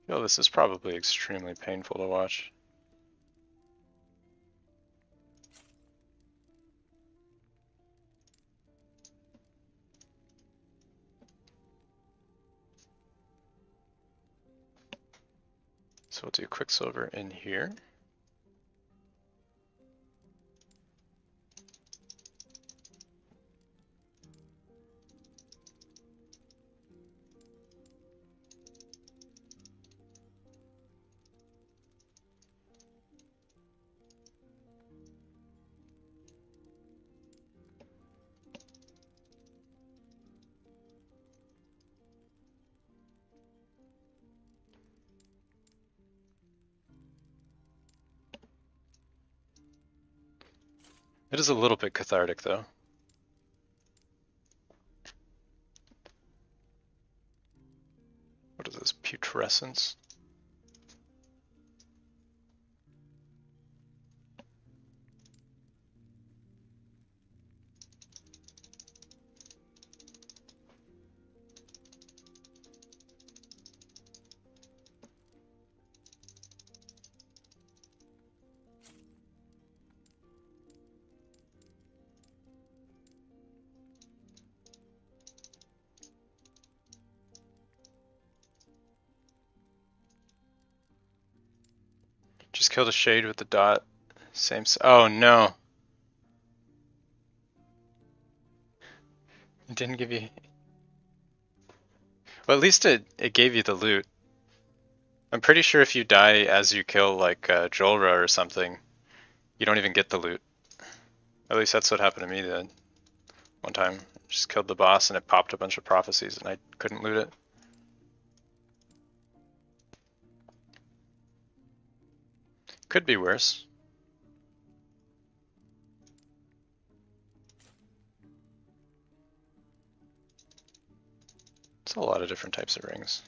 I feel this is probably extremely painful to watch. So we'll do Quicksilver in here. It is a little bit cathartic though. What is this, putrescence? Just killed a shade with the dot. Same. Oh no. It didn't give you. Well, at least it gave you the loot. I'm pretty sure if you die as you kill like Jolra or something, you don't even get the loot. At least that's what happened to me then. One time, just killed the boss and it popped a bunch of prophecies and I couldn't loot it. Could be worse. It's a lot of different types of rings.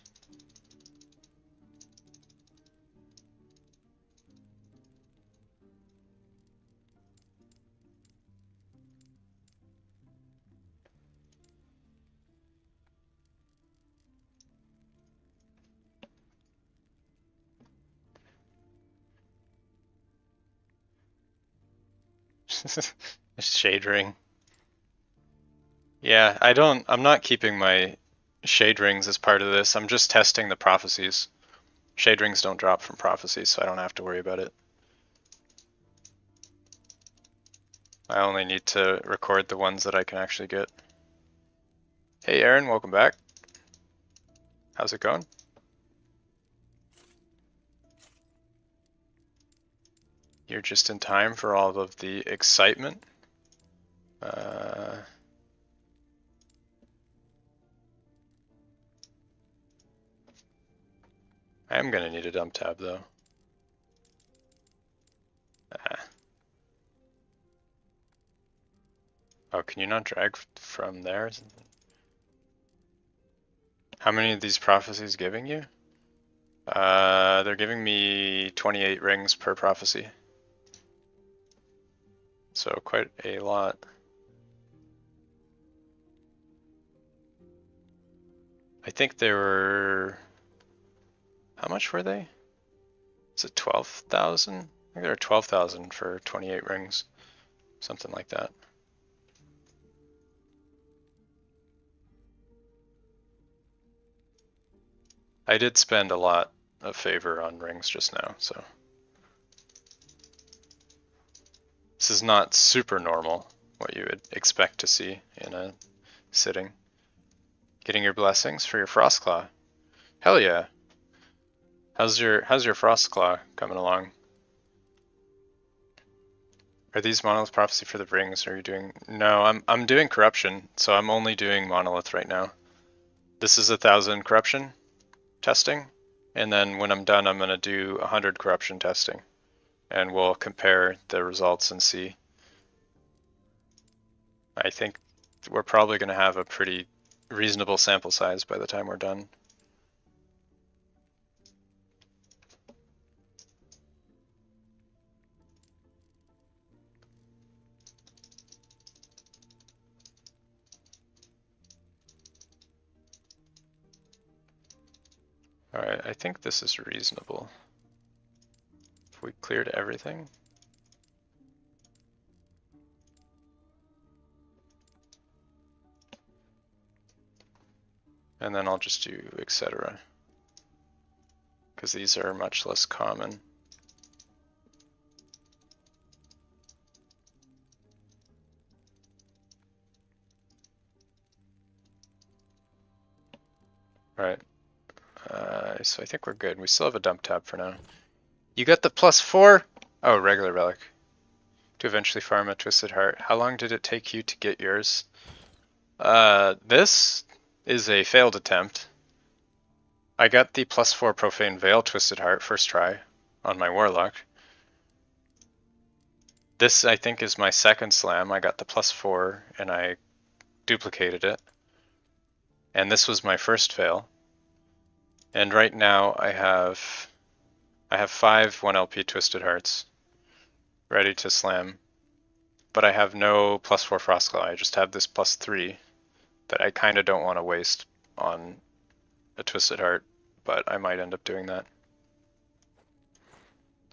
A shade ring. Yeah, I'm not keeping my shade rings as part of this. I'm just testing the prophecies. Shade rings don't drop from prophecies, so I don't have to worry about it. I only need to record the ones that I can actually get. Hey Aaron, welcome back. How's it going? You're just in time for all of the excitement. I am gonna need a dump tab though. Oh, can you not drag from there? How many of these prophecies giving you? They're giving me 28 rings per prophecy. So quite a lot. I think they were... How much were they? Is it 12,000? I think they were 12,000 for 28 rings. Something like that. I did spend a lot of favor on rings just now, so. This is not super normal, what you would expect to see in a sitting. Getting your blessings for your Frostclaw. Hell yeah. How's your Frostclaw coming along? Are these Monolith Prophecy for the rings? Are you doing... No, I'm doing Corruption, so I'm only doing Monolith right now. This is 1,000 corruption testing, and then when I'm done, I'm going to do 100 corruption testing, and we'll compare the results and see. I think we're probably going to have a pretty reasonable sample size by the time we're done. Alright, I think this is reasonable. If we cleared everything. And then I'll just do etc. because these are much less common. Alright, so I think we're good. We still have a dump tab for now. You got the +4? Oh, regular relic. To eventually farm a Twisted Heart. How long did it take you to get yours? This is a failed attempt. I got the +4 Profane Veil Twisted Heart first try on my Warlock. This, I think, is my second slam. I got the +4 and I duplicated it. And this was my first fail. And right now I have 5 1LP Twisted Hearts ready to slam. But I have no +4 Frostclaw. I just have this +3 that I kind of don't want to waste on a Twisted Heart, but I might end up doing that.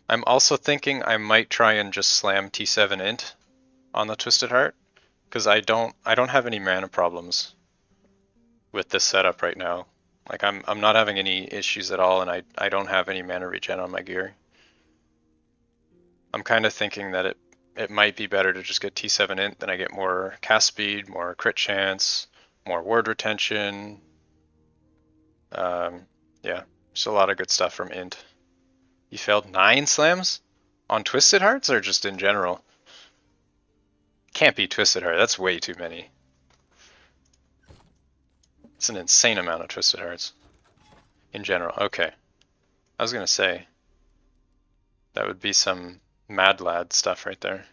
I'm also thinking I might try and just slam T7 int on the Twisted Heart, because I don't have any mana problems with this setup right now. Like I'm not having any issues at all, and I don't have any mana regen on my gear. I'm kind of thinking that it might be better to just get T7 int, then I get more cast speed, more crit chance, more ward retention. Yeah, there's a lot of good stuff from int. You failed 9 slams? On Twisted Hearts or just in general? Can't be Twisted Heart, that's way too many. It's an insane amount of Twisted Hearts. In general, okay. I was gonna say, that would be some Mad Lad stuff right there.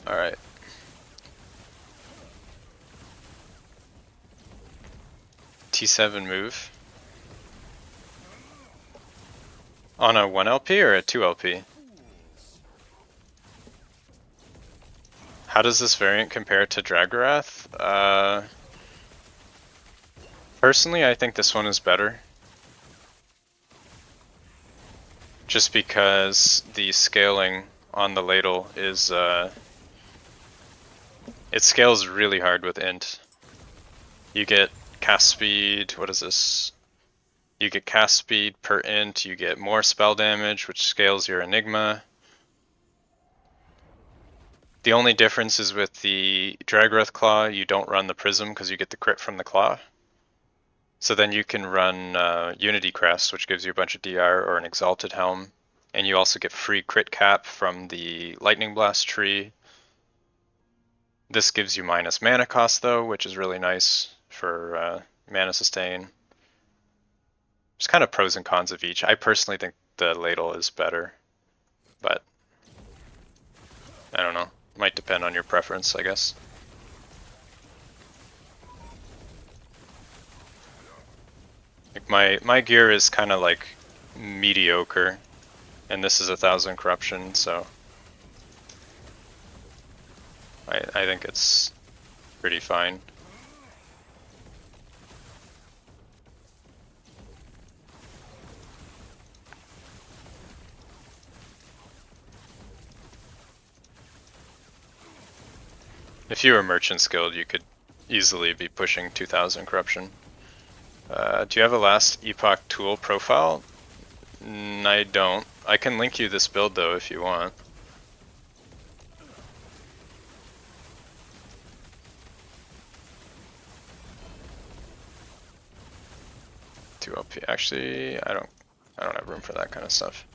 Alright. T7 move. On a 1LP or a 2LP? How does this variant compare to Dragorath? Personally, I think this one is better. Just because the scaling on the ladle is, it scales really hard with int. You get cast speed, what is this? You get cast speed per int, you get more spell damage, which scales your Enigma. The only difference is with the Dragorath Claw, you don't run the Prism because you get the crit from the Claw. So then you can run Unity Crest, which gives you a bunch of DR, or an Exalted Helm. And you also get free crit cap from the Lightning Blast tree. This gives you minus mana cost though, which is really nice for mana sustain. There's kind of pros and cons of each. I personally think the ladle is better, but I don't know. Might depend on your preference, I guess. Like my gear is kind of like mediocre, and this is 1,000 corruption, so I think it's pretty fine. If you were merchant skilled, you could easily be pushing 2,000 corruption. Do you have a last epoch tool profile? I don't. I can link you this build though if you want. too OP. Actually, I don't have room for that kind of stuff.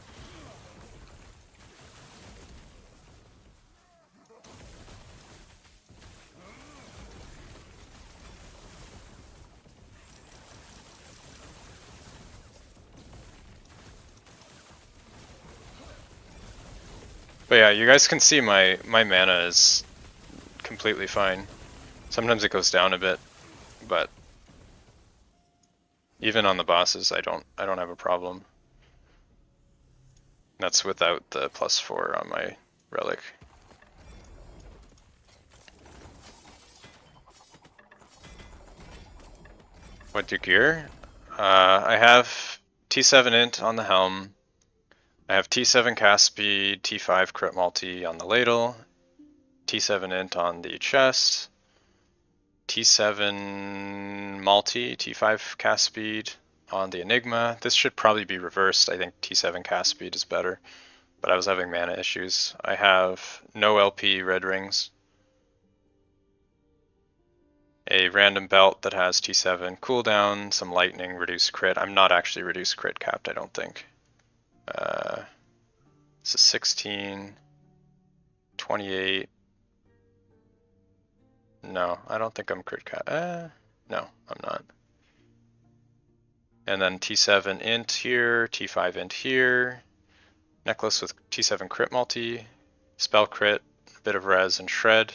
But yeah, you guys can see my mana is completely fine. Sometimes it goes down a bit, but even on the bosses, I don't have a problem. That's without the +4 on my relic. What do gear? I have T7 int on the helm. I have T7 cast speed, T5 crit multi on the ladle, T7 int on the chest, T7 multi, T5 cast speed on the Enigma. This should probably be reversed. I think T7 cast speed is better, but I was having mana issues. I have no LP red rings, a random belt that has T7 cooldown, some lightning, reduced crit. I'm not actually reduced crit capped, I don't think. This is 16, 28. No, I don't think I'm crit capped. No, I'm not. And then T7 int here, T5 int here. Necklace with T7 crit multi, spell crit, a bit of res and shred.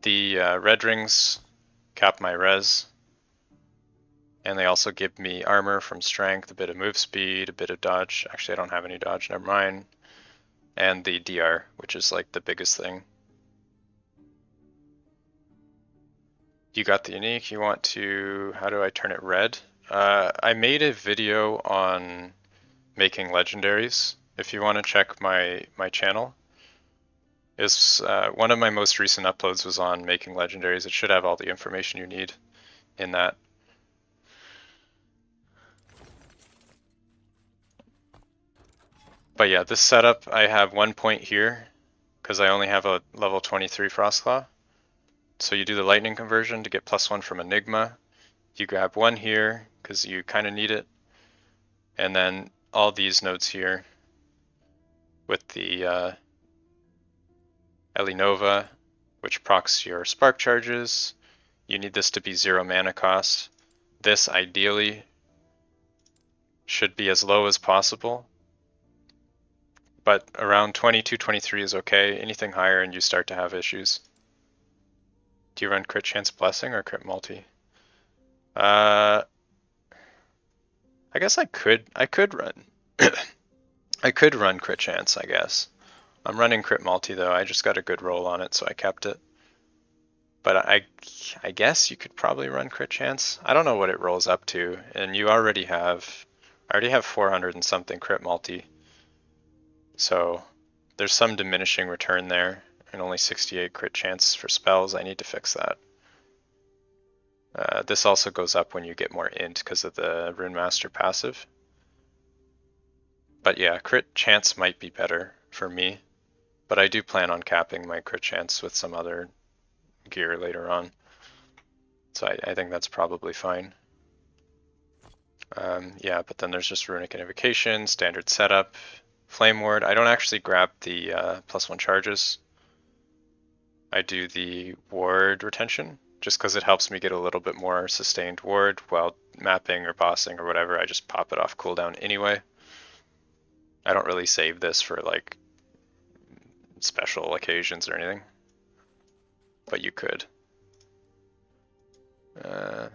The red rings cap my res. And they also give me armor from strength, a bit of move speed, a bit of dodge. Actually, I don't have any dodge, never mind. And the DR, which is like the biggest thing. You got the unique, you want to, how do I turn it red? I made a video on making legendaries. If you want to check my channel, is one of my most recent uploads was on making legendaries. It should have all the information you need in that. But yeah, this setup, I have 1 point here because I only have a level 23 Frostclaw. So you do the lightning conversion to get +1 from Enigma. You grab 1 here because you kind of need it. And then all these nodes here with the Elinova, which procs your spark charges. You need this to be 0 mana cost. This ideally should be as low as possible, but around 22, 23 is okay. Anything higher and you start to have issues. Do you run crit chance blessing or crit multi? I guess I could run. I could run crit chance, I guess. I'm running crit multi though. I just got a good roll on it, so I kept it. But I guess you could probably run crit chance. I don't know what it rolls up to, and you already have, I already have 400 and something crit multi. So there's some diminishing return there, and only 68 crit chance for spells. I need to fix that. This also goes up when you get more int because of the Rune Master passive. But yeah, crit chance might be better for me, but I do plan on capping my crit chance with some other gear later on. So I think that's probably fine. Yeah, but then there's just Runic Invocation, standard setup, Flame Ward. I don't actually grab the +1 charges. I do the ward retention, just because it helps me get a little bit more sustained ward while mapping or bossing or whatever. I just pop it off cooldown anyway. I don't really save this for like special occasions or anything, but you could. Oh,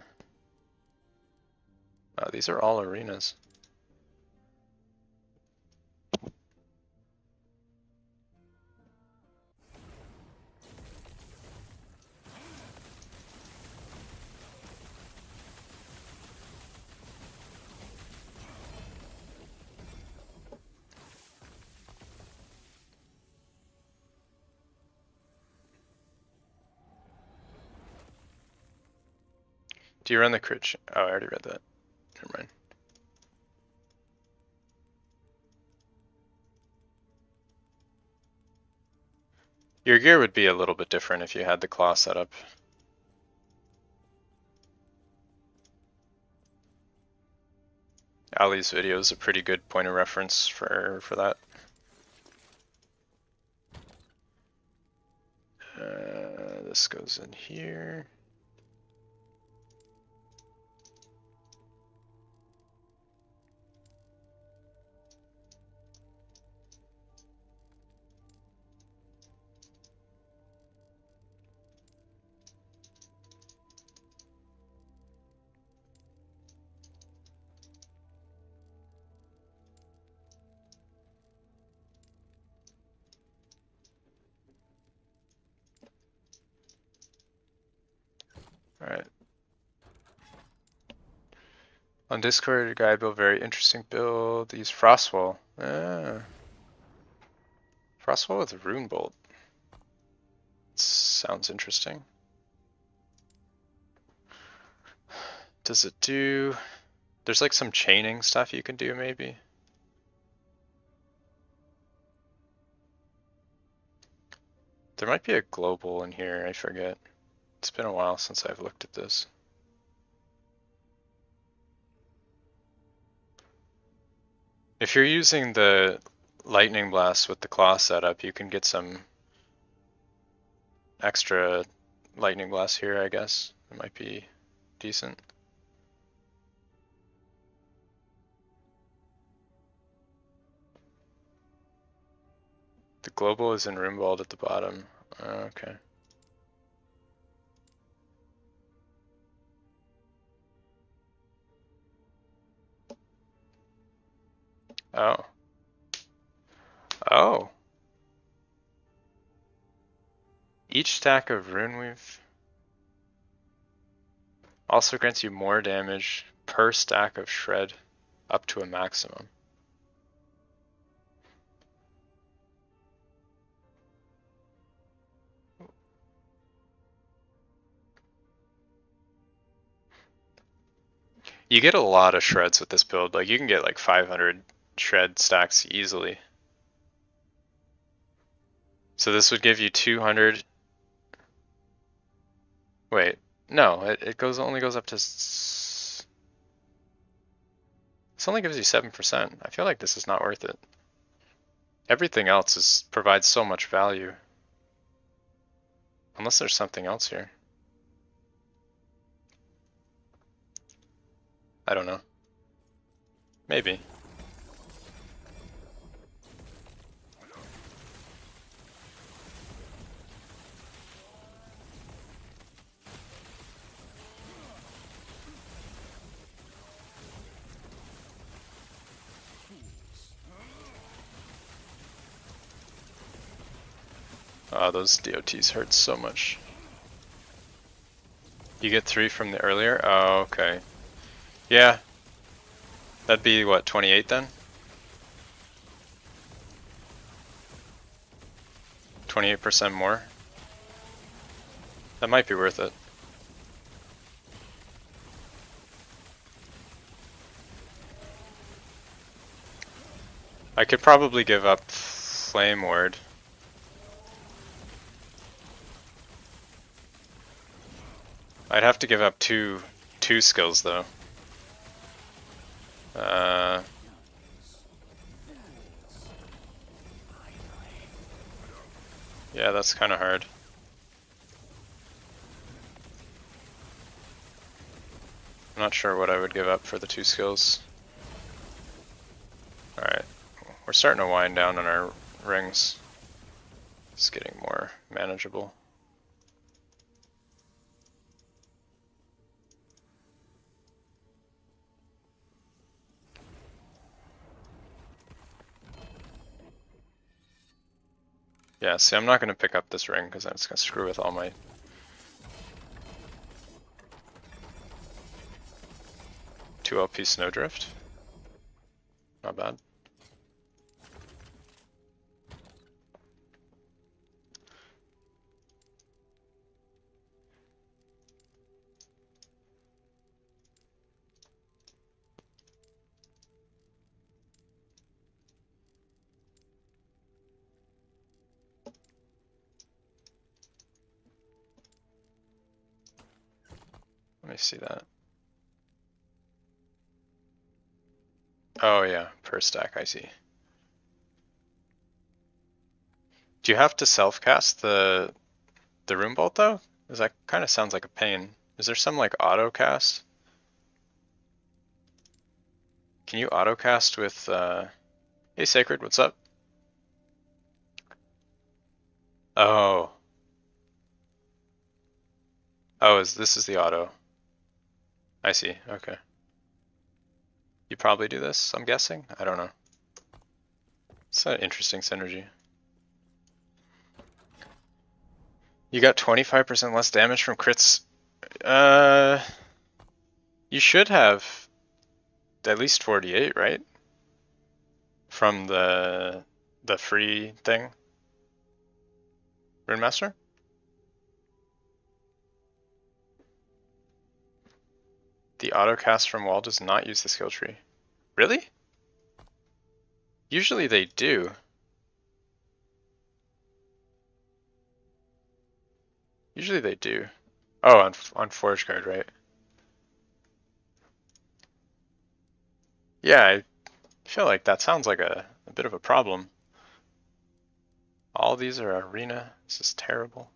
these are all arenas. Do you run the crit? Oh, I already read that. Never mind. Your gear would be a little bit different if you had the claw setup. Ali's video is a pretty good point of reference for that. This goes in here. Alright. On Discord, a guy built very interesting build. Use Frostwall. Frostwall with a Rune Bolt. Sounds interesting. Does it do... There's like some chaining stuff you can do maybe. There might be a global in here, I forget. It's been a while since I've looked at this. If you're using the Lightning Blast with the claw setup, you can get some extra Lightning Blast here, I guess. It might be decent. The global is in Roomwald at the bottom. Okay. Oh. Oh. Each stack of Runeweave also grants you more damage per stack of Shred up to a maximum. You get a lot of shreds with this build. Like you can get like 500 shred stacks easily. So this would give you 200. Wait, no, it only goes up to. This only gives you 7%. I feel like this is not worth it. Everything else provides so much value. Unless there's something else here. I don't know. Maybe. Oh, those DOTs hurt so much. You get 3 from the earlier? Oh, okay. Yeah. That'd be what, 28 then? 28% more? That might be worth it. I could probably give up Flame Ward. I'd have to give up two skills though. Yeah, that's kind of hard. I'm not sure what I would give up for the 2 skills. Alright, we're starting to wind down on our rings. It's getting more manageable. Yeah, see, I'm not going to pick up this ring because that's going to screw with all my... Two LP Snowdrift. Not bad. Let me see that. Oh yeah, per stack, I see. Do you have to self-cast the Rune Bolt though? Because that kind of sounds like a pain. Is there some like auto cast? Can you auto cast with hey Sacred, what's up? Oh. Oh, this is the auto. I see, okay. You probably do this, I'm guessing? I don't know. It's an interesting synergy. You got 25% less damage from crits. You should have at least 48, right? From the free thing. Rune Master? The auto cast from wall does not use the skill tree. Really? Usually they do. Usually they do. Oh, on Forge Guard, right? Yeah, I feel like that sounds like a bit of a problem. All these are arena. This is terrible.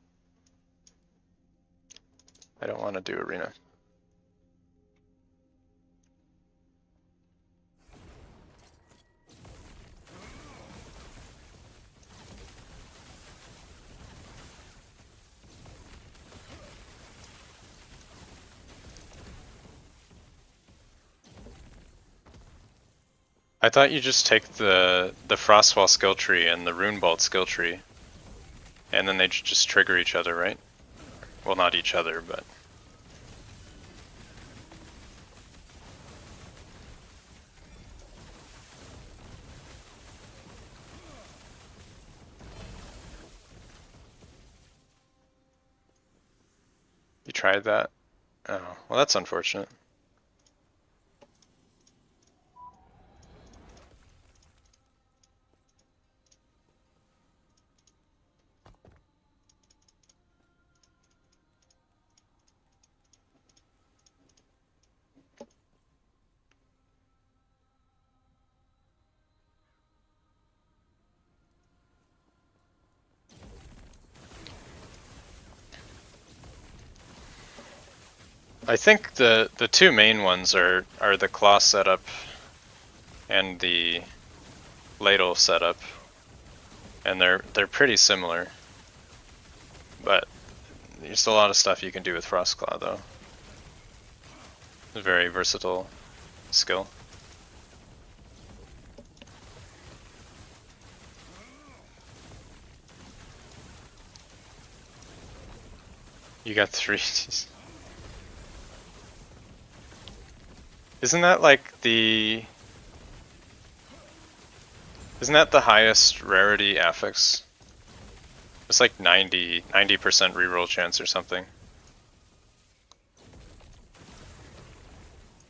I don't want to do arena. I thought you just take the Frostwall skill tree and the Rune Bolt skill tree, and then they just trigger each other, right? Well, not each other, but... You tried that? Oh, well that's unfortunate. I think the two main ones are the claw setup and the ladle setup, and they're pretty similar. But there's a lot of stuff you can do with Frostclaw though. It's a very versatile skill. You got 3. Isn't that like the... Isn't that the highest rarity affix? It's like 90% reroll chance or something.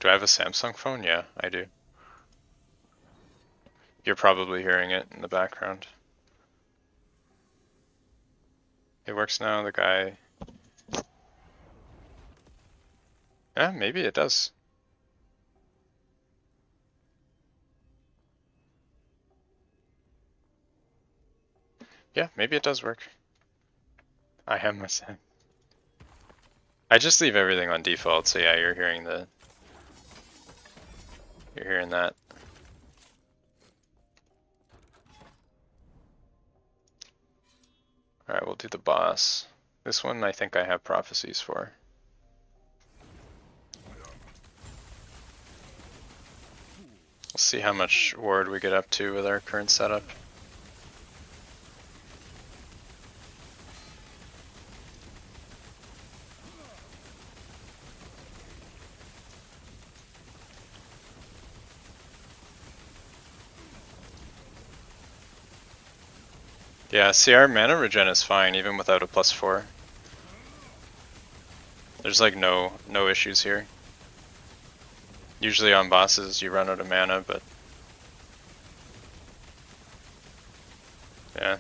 Do I have a Samsung phone? Yeah, I do. You're probably hearing it in the background. It works now, the guy... Yeah, maybe it does. Yeah, maybe it does work. I have my Sam. I just leave everything on default, so yeah, you're hearing that. Alright, we'll do the boss. This one I think I have Prophecies for. We'll see how much ward we get up to with our current setup. Yeah, see, our mana regen is fine even without a +4. There's like no issues here. Usually on bosses you run out of mana, but yeah.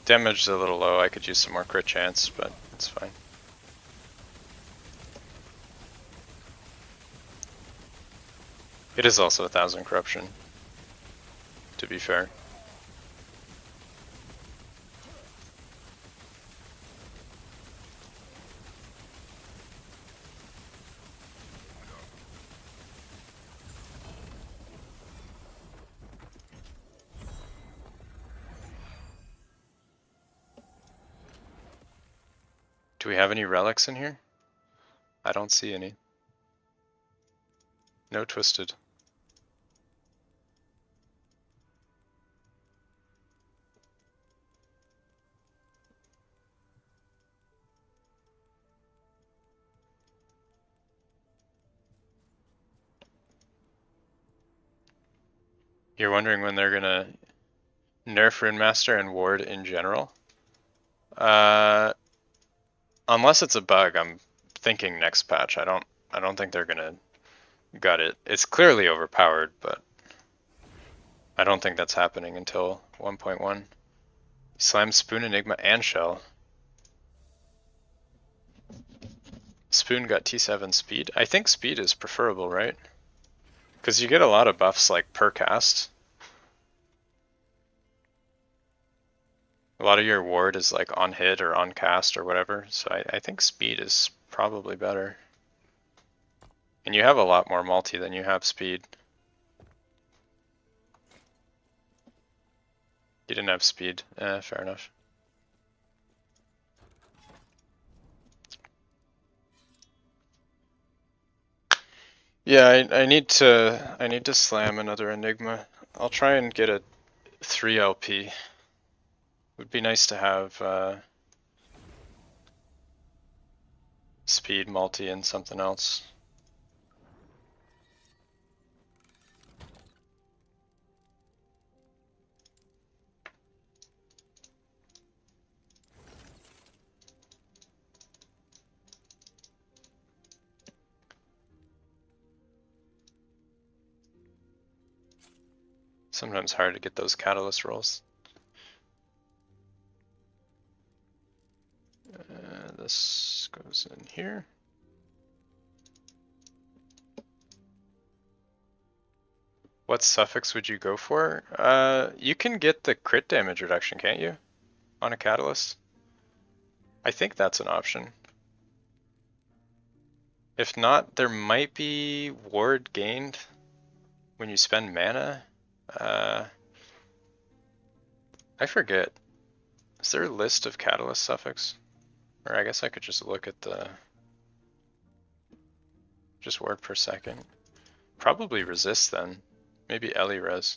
Damage is a little low, I could use some more crit chance, but it's fine. It is also 1000 corruption, to be fair. Do we have any relics in here? I don't see any. No twisted. You're wondering when they're gonna nerf Ringmaster and Ward in general? Unless it's a bug, I'm thinking next patch. I don't think they're gonna gut it. It's clearly overpowered, but I don't think that's happening until 1.1. Slam Spoon, Enigma, and Shell. Spoon got T7 speed. I think speed is preferable, right? Because you get a lot of buffs like per cast. A lot of your ward is like on hit or on cast or whatever, so I think speed is probably better. And you have a lot more multi than you have speed. You didn't have speed. Fair enough. Yeah, I need to slam another Enigma. I'll try and get a 3 LP. Would be nice to have speed, multi, and something else. Sometimes hard to get those catalyst rolls. This goes in here. What suffix would you go for? You can get the crit damage reduction, can't you? On a catalyst? I think that's an option. If not, there might be ward gained when you spend mana. I forget. Is there a list of catalyst suffix? Or I guess I could just look at the just word per second. Probably resist then. Maybe Ellie res.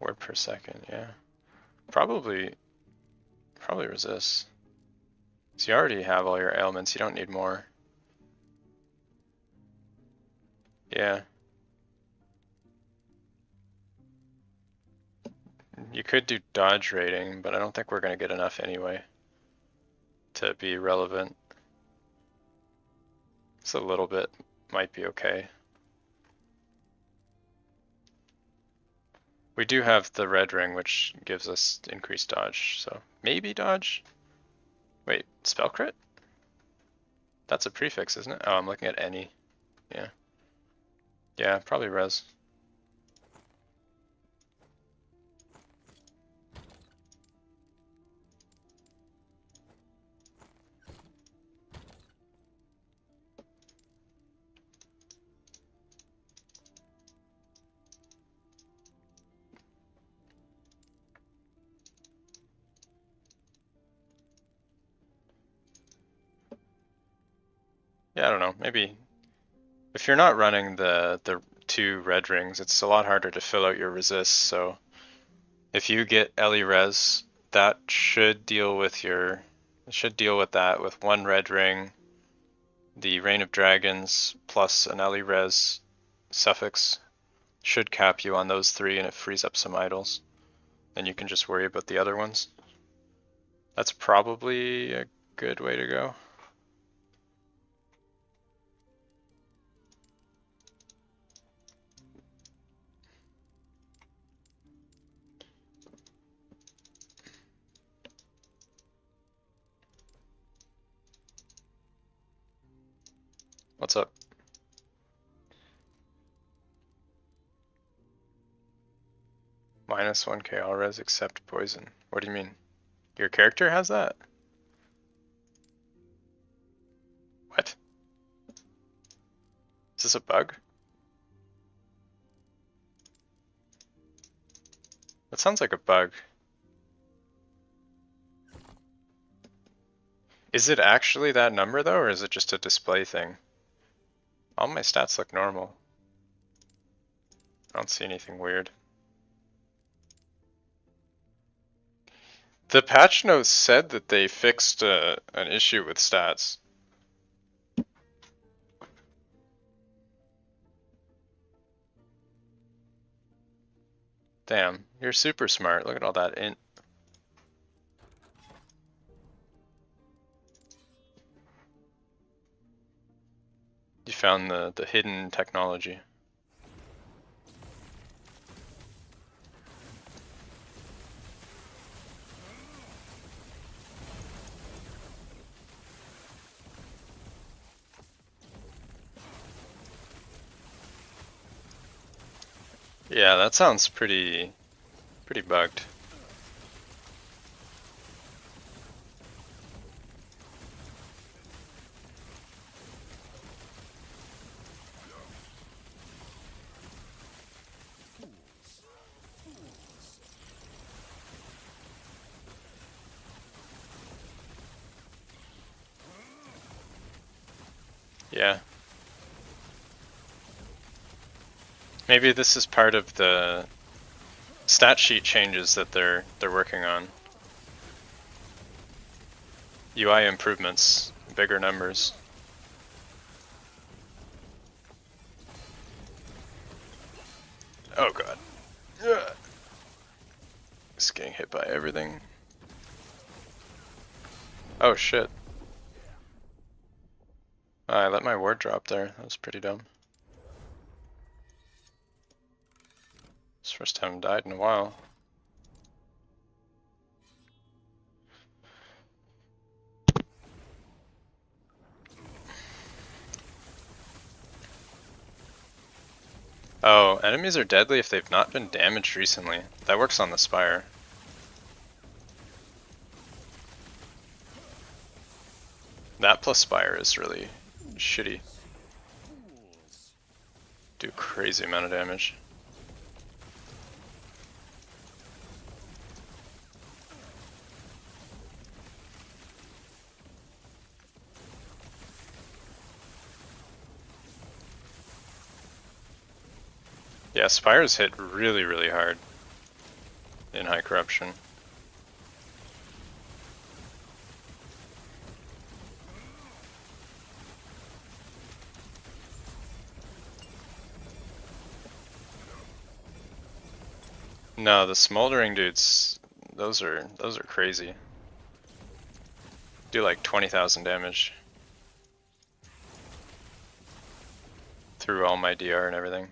Word per second, yeah. Probably resist. So you already have all your ailments, you don't need more. Yeah. You could do dodge rating, but I don't think we're going to get enough anyway to be relevant. It's a little bit, might be okay. We do have the red ring, which gives us increased dodge, so maybe dodge? Wait, spell crit? That's a prefix, isn't it? Oh, I'm looking at any. Yeah. Yeah, probably res. Yeah, I don't know, maybe if you're not running the 2 red rings, it's a lot harder to fill out your resists, so if you get Ellie res, that should deal with that with 1 red ring, the Reign of Dragons plus an Ellie res suffix should cap you on those 3 and it frees up some idols. Then you can just worry about the other ones. That's probably a good way to go. What's up? Minus 1k all res except poison. What do you mean? Your character has that? What? Is this a bug? That sounds like a bug. Is it actually that number though, or is it just a display thing? All my stats look normal. I don't see anything weird. The patch notes said that they fixed an issue with stats. Damn, you're super smart. Look at all that int. You found the hidden technology. Yeah, that sounds pretty bugged. Yeah. Maybe this is part of the stat sheet changes that they're working on. UI improvements, bigger numbers. Oh god. Ugh. Just getting hit by everything. Oh shit. I let my ward drop there. That was pretty dumb. It's the first time I've died in a while. Oh, enemies are deadly if they've not been damaged recently. That works on the Spire. That plus Spire is really shitty. Do crazy amount of damage. Yeah, Spires hit really hard in high corruption. No, the smoldering dudes, those are crazy. Do like 20,000 damage through all my DR and everything.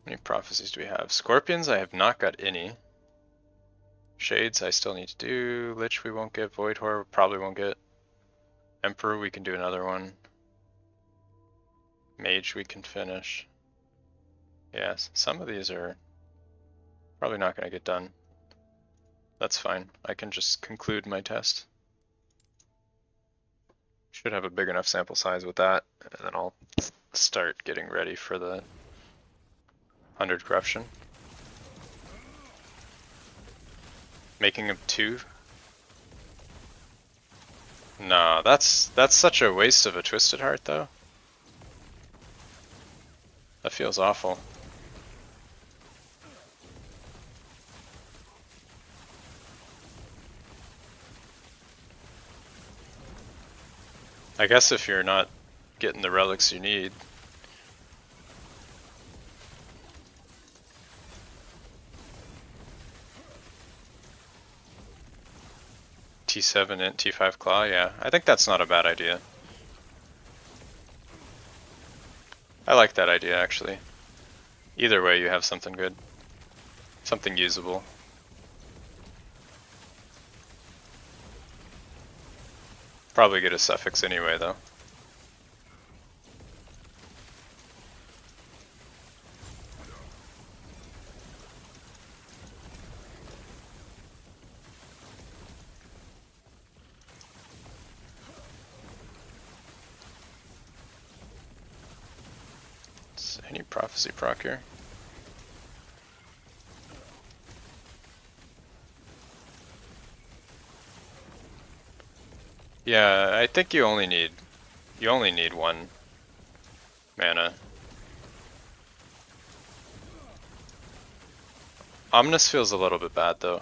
How many prophecies do we have? Scorpions, I have not got any. Shades, I still need to do. Lich, we won't get. Void Horror, probably won't get. Emperor, we can do another one. Mage, we can finish. Yes, some of these are probably not going to get done. That's fine. I can just conclude my test. Should have a big enough sample size with that, and then I'll start getting ready for the 100 corruption. Making him 2? No, that's such a waste of a Twisted Heart though. That feels awful. I guess if you're not getting the relics you need. T7 int T5 claw, yeah. I think that's not a bad idea. I like that idea actually. Either way, you have something good. Something usable. Probably get a suffix anyway, though. Is any prophecy proc here? Yeah, I think you only need one mana. Omnis feels a little bit bad though.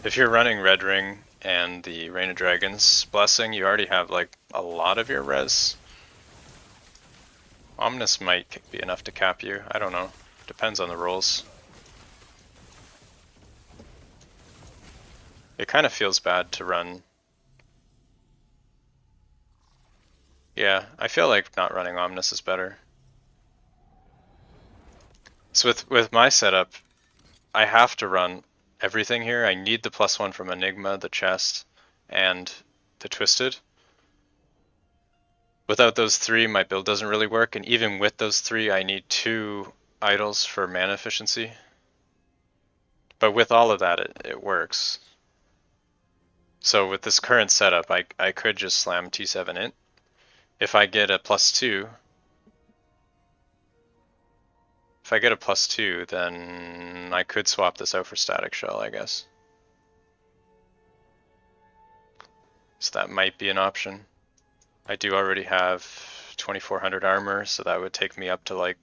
If you're running Red Ring and the Rain of Dragons Blessing, you already have like a lot of your res. Omnis might be enough to cap you. I don't know. Depends on the rolls. It kind of feels bad to run. Yeah, I feel like not running Omnis is better. So with my setup, I have to run everything here. I need the +1 from Enigma, the chest, and the Twisted. Without those three, my build doesn't really work, and even with those three, I need 2 idols for mana efficiency. But with all of that, it works. So with this current setup, I could just slam T7 int. If I get a +2, then I could swap this out for Static Shell, I guess. So that might be an option. I do already have 2400 armor, so that would take me up to like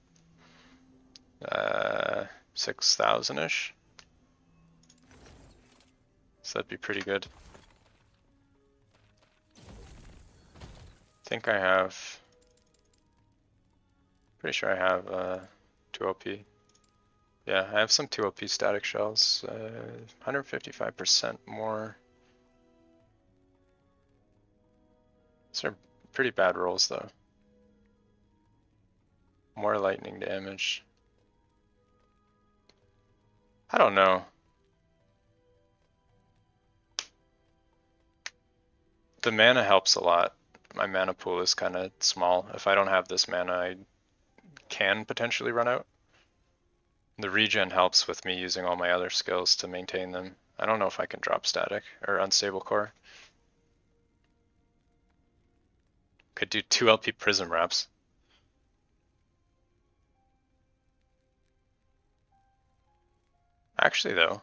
6,000-ish. So that'd be pretty good. I think I have, pretty sure I have 2 OP. Yeah, I have some 2 OP static shells, 155% more. These are pretty bad rolls though. More lightning damage. I don't know. The mana helps a lot. My mana pool is kind of small. If I don't have this mana, I can potentially run out. The regen helps with me using all my other skills to maintain them. I don't know if I can drop static or unstable core. Could do 2 LP prism wraps. Actually though,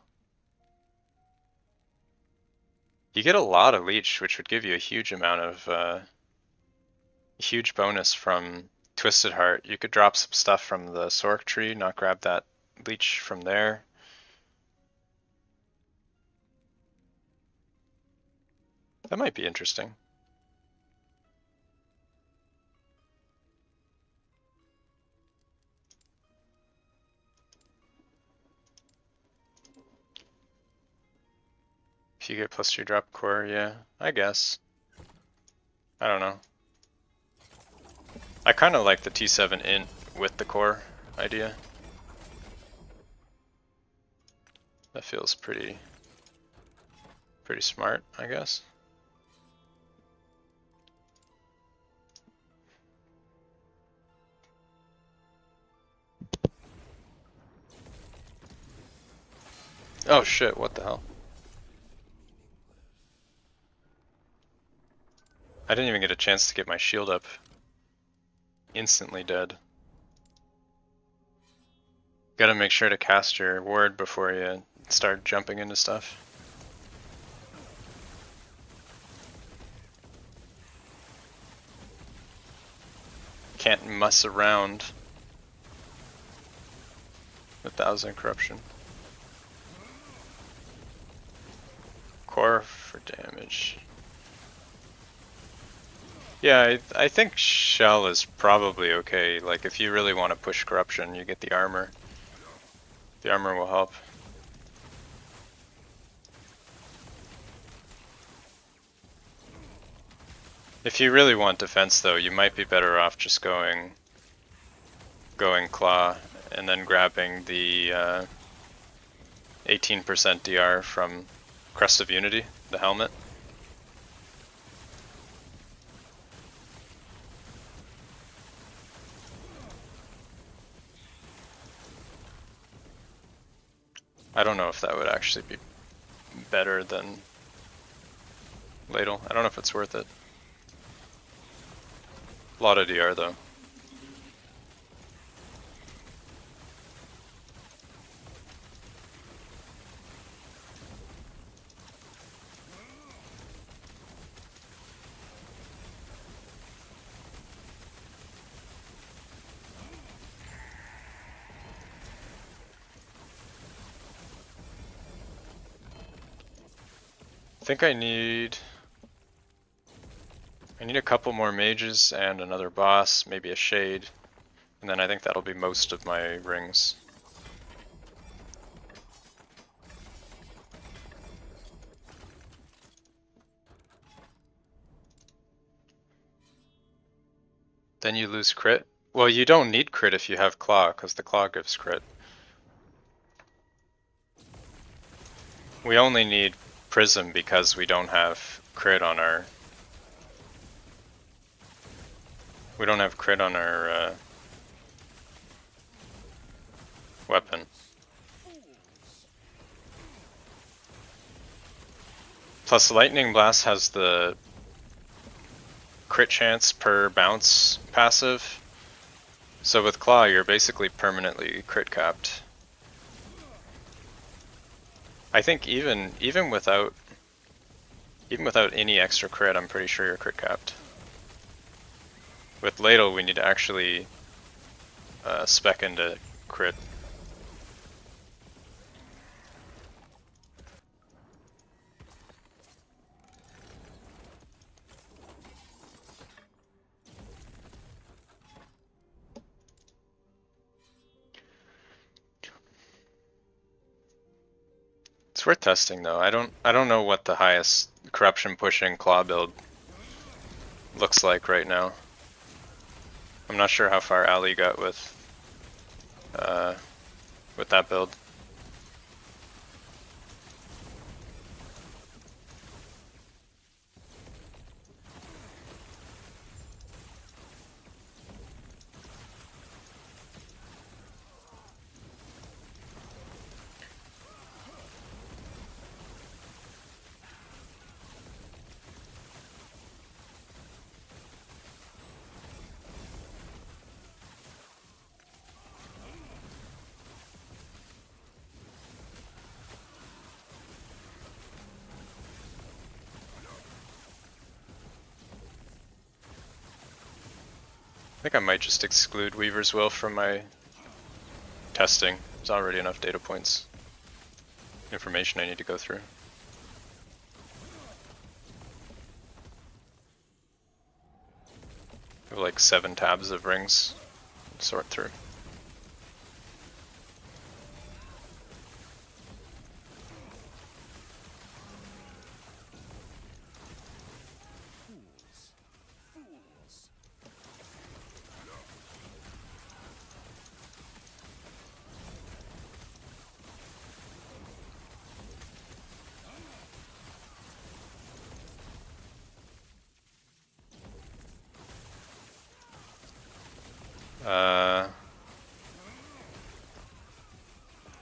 you get a lot of leech, which would give you a huge amount of huge bonus from Twisted Heart. You could drop some stuff from the Sork tree, not grab that leech from there. That might be interesting. If you get +2 drop core, yeah, I guess. I don't know. I kind of like the T7 int with the core idea. That feels pretty smart, I guess. Oh shit, what the hell? I didn't even get a chance to get my shield up. Instantly dead. Gotta make sure to cast your ward before you start jumping into stuff. Can't muss around with 1000 corruption. Core for damage. Yeah, I think Shell is probably okay. Like, if you really want to push corruption, you get the armor. The armor will help. If you really want defense though, you might be better off just going claw and then grabbing the 18% DR from Crest of Unity, the helmet. I don't know if that would actually be better than Ladle. I don't know if it's worth it. A lot of DR though. I think I need a couple more mages and another boss, maybe a shade, and then I think that'll be most of my rings. Then you lose crit. Well, you don't need crit if you have claw, because the claw gives crit. We only need prism because we don't have crit on our weapon. Plus Lightning Blast has the crit chance per bounce passive. So with Claw you're basically permanently crit capped. I think even without any extra crit, I'm pretty sure you're crit capped. With Ladle we need to actually spec into crit. It's worth testing though. I don't know what the highest corruption pushing claw build looks like right now. I'm not sure how far Ali got with that build. I think I might just exclude Weaver's Will from my testing. There's already enough data points, information I need to go through. I have like 7 tabs of rings to sort through.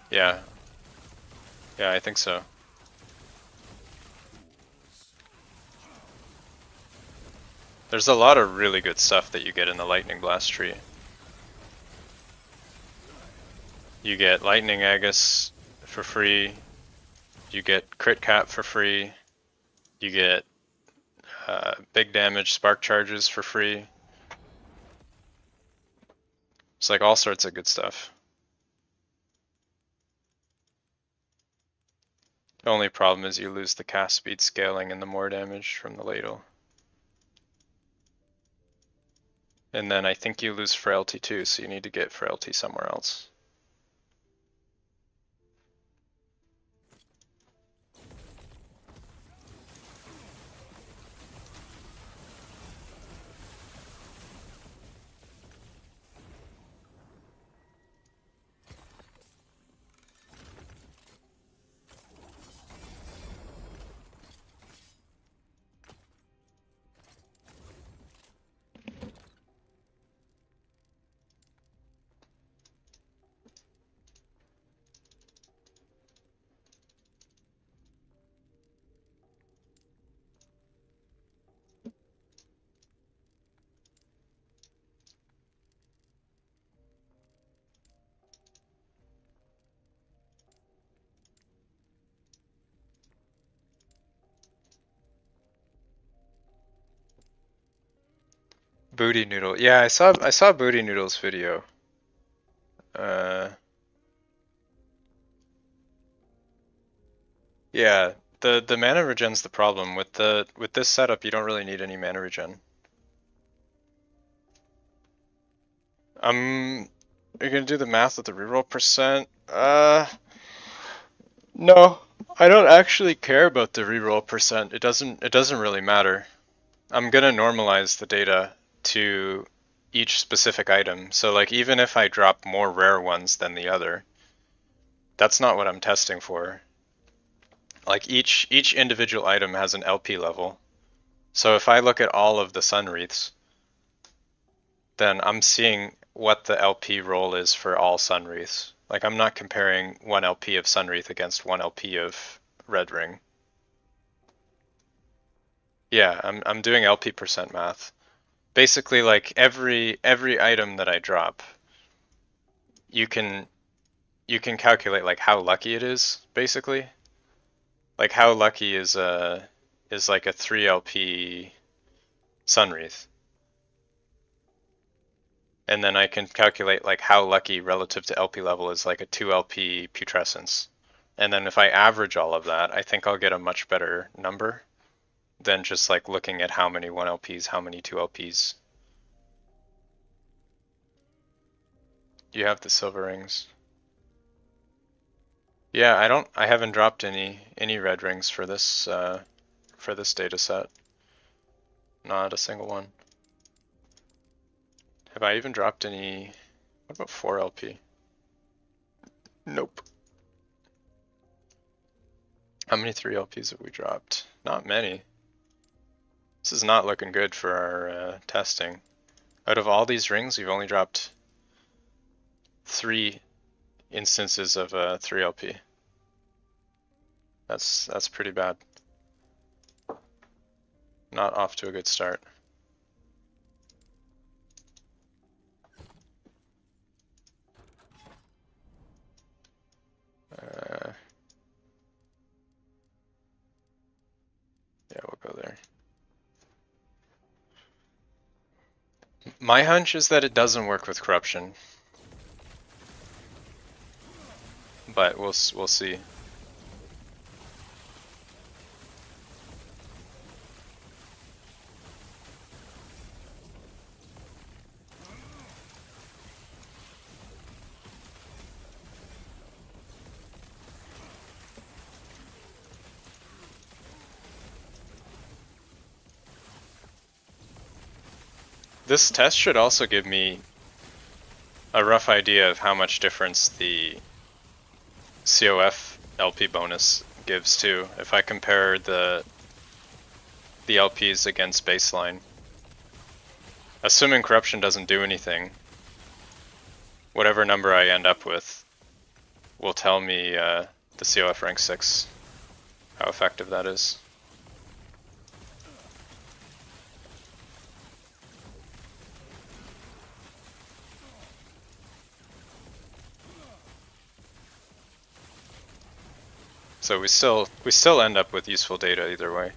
Yeah. Yeah, I think so. There's a lot of really good stuff that you get in the Lightning Blast tree. You get Lightning Aegis for free, you get Crit Cap for free, you get big damage spark charges for free. It's like all sorts of good stuff. The only problem is you lose the cast speed scaling and the more damage from the ladle. And then I think you lose frailty too, so you need to get frailty somewhere else. Booty Noodle. Yeah, I saw Booty Noodle's video. Yeah, the mana regen's the problem. With this setup, you don't really need any mana regen. You're gonna do the math with the reroll percent? No. I don't actually care about the reroll percent. It doesn't really matter. I'm gonna normalize the data to each specific item. So like even if I drop more rare ones than the other, that's not what I'm testing for. Like each individual item has an LP level. So if I look at all of the sun wreaths, then I'm seeing what the LP roll is for all sun wreaths. Like I'm not comparing one LP of sun wreath against one LP of red ring. Yeah, I'm doing LP percent math. Basically, like every item that I drop, you can calculate like how lucky it is, basically. Like how lucky is like a 3 LP Sunwreath. And then I can calculate like how lucky relative to LP level is like a 2 LP Putrescence. And then if I average all of that, I think I'll get a much better number than just like looking at how many 1 LPs, how many 2 LPs. You have the silver rings. Yeah, I haven't dropped any red rings for this data set. Not a single one. Have I even dropped any? What about 4 LP? Nope. How many 3 LPs have we dropped? Not many. This is not looking good for our testing. Out of all these rings, we've only dropped 3 instances of 3 LP. That's pretty bad. Not off to a good start. Yeah, we'll go there. My hunch is that it doesn't work with corruption, but we'll see. This test should also give me a rough idea of how much difference the CoF LP bonus gives too, if I compare the LPs against baseline. Assuming corruption doesn't do anything, whatever number I end up with will tell me the CoF rank 6, how effective that is. So we still end up with useful data either way.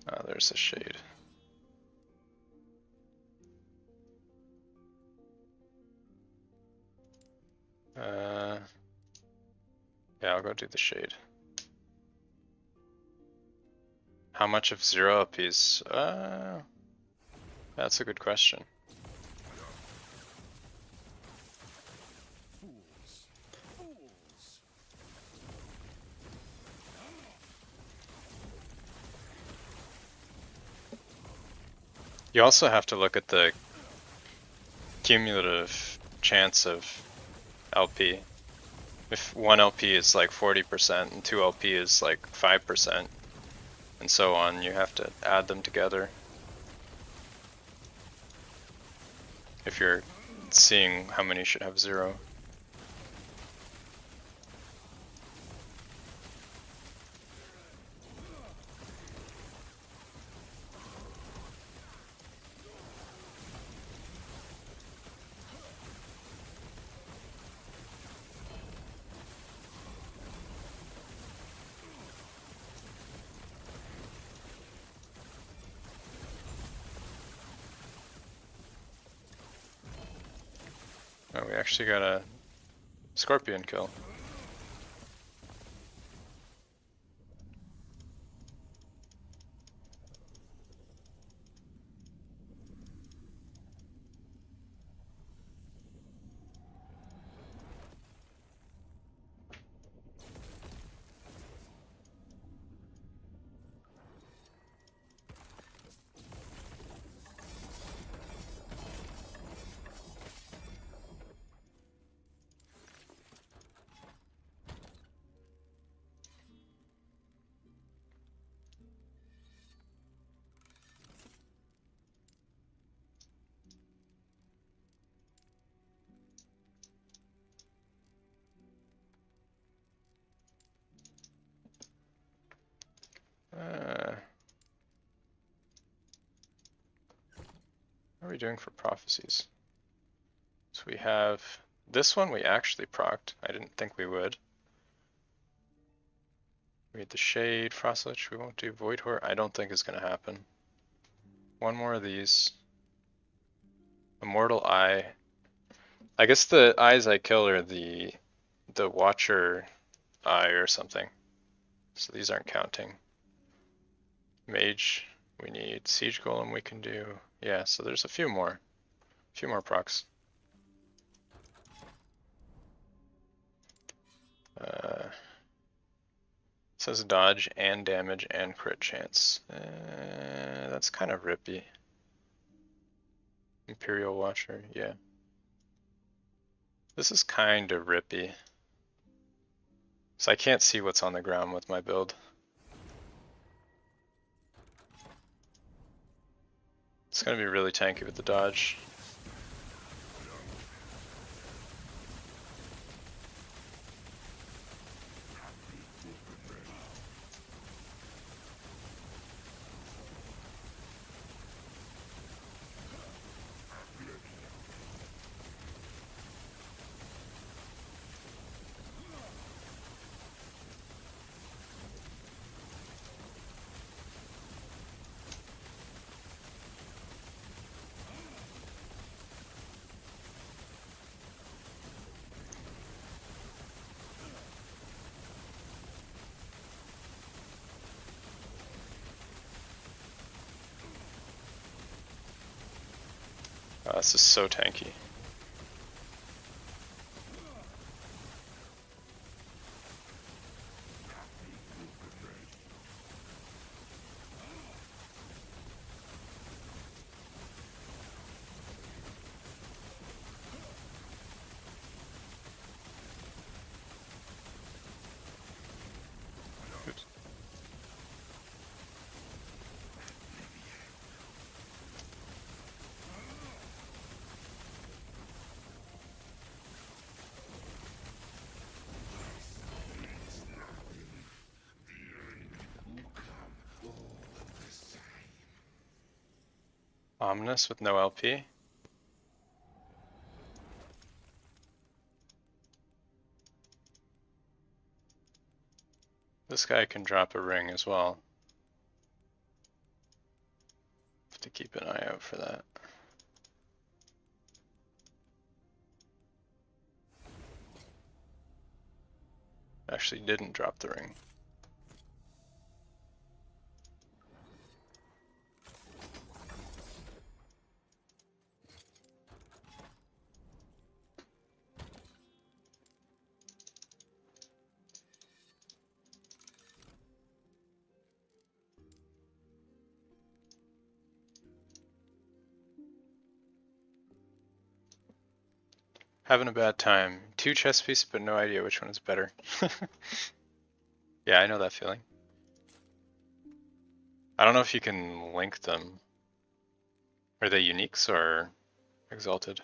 Oh, there's a shade. Yeah, I'll go do the shade. How much of 0 LPs? That's a good question. You also have to look at the cumulative chance of LP. If 1 LP is like 40% and 2 LP is like 5%, and so on, you have to add them together if you're seeing how many should have 0. Oh, we actually got a scorpion kill. What are we doing for prophecies? So we have this one we actually procced. I didn't think we would. We had the Shade, Frostlich, we won't do Void Horror. I don't think is going to happen. One more of these. Immortal Eye. I guess the eyes I kill are the Watcher Eye or something. So these aren't counting. Mage, we need Siege Golem we can do. Yeah, so there's a few more. A few more procs. Says dodge and damage and crit chance. That's kind of rippy. Imperial Watcher, yeah. This is kind of rippy. So I can't see what's on the ground with my build. It's gonna be really tanky with the dodge. This is so tanky. Oops. Ominous with no LP. This guy can drop a ring as well. Have to keep an eye out for that. Actually didn't drop the ring. Having a bad time. 2 chess pieces, but no idea which one is better. Yeah, I know that feeling. I don't know if you can link them. Are they uniques or exalted?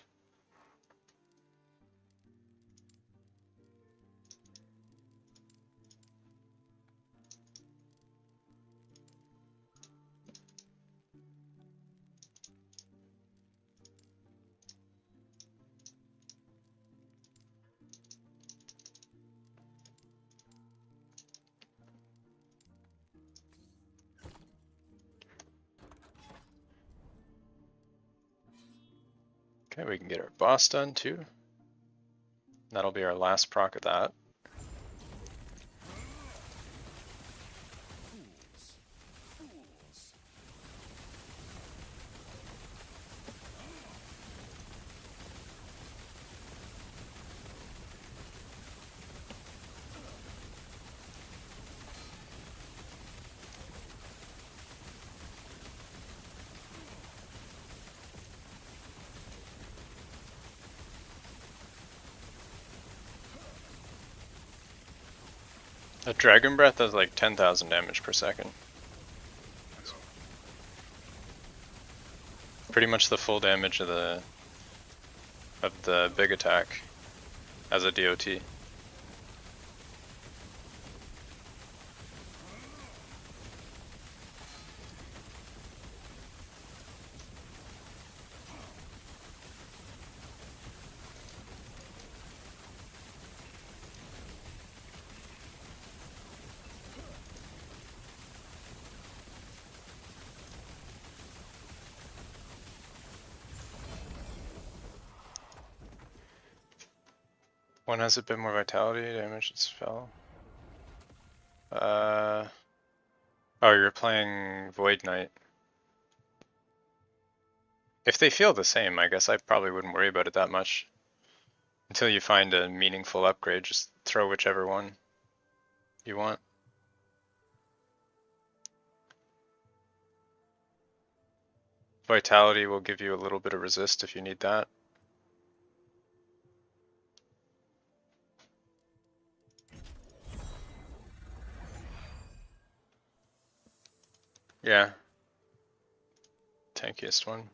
Okay, we can get our boss done too. That'll be our last proc of that. A Dragon Breath does like 10,000 damage per second. Pretty much the full damage of the big attack as a DOT. One has a bit more vitality, damage its spell. Oh, you're playing Void Knight. If they feel the same, I guess I probably wouldn't worry about it that much. Until you find a meaningful upgrade, just throw whichever one you want. Vitality will give you a little bit of resist if you need that. Yeah. Tankiest one.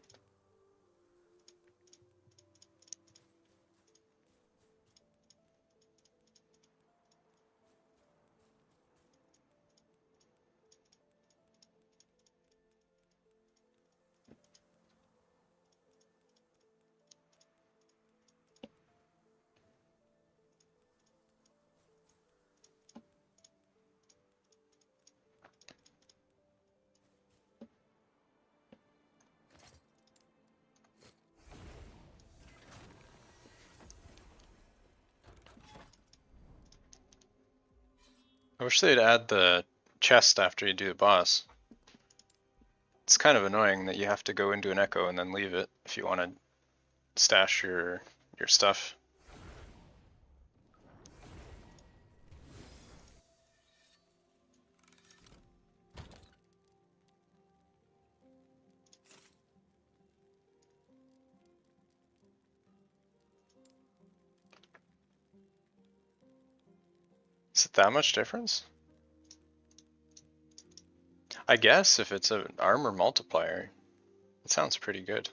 I wish they'd add the chest after you do the boss. It's kind of annoying that you have to go into an echo and then leave it if you want to stash your stuff. Is it that much difference? I guess if it's an armor multiplier, it sounds pretty good.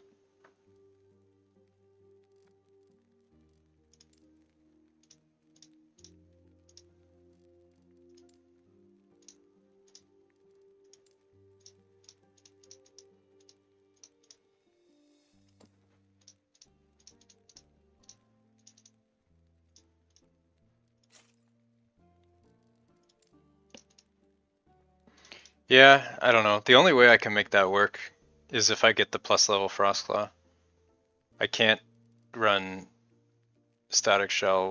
Yeah, I don't know. The only way I can make that work is if I get the plus level Frostclaw. I can't run Static Shell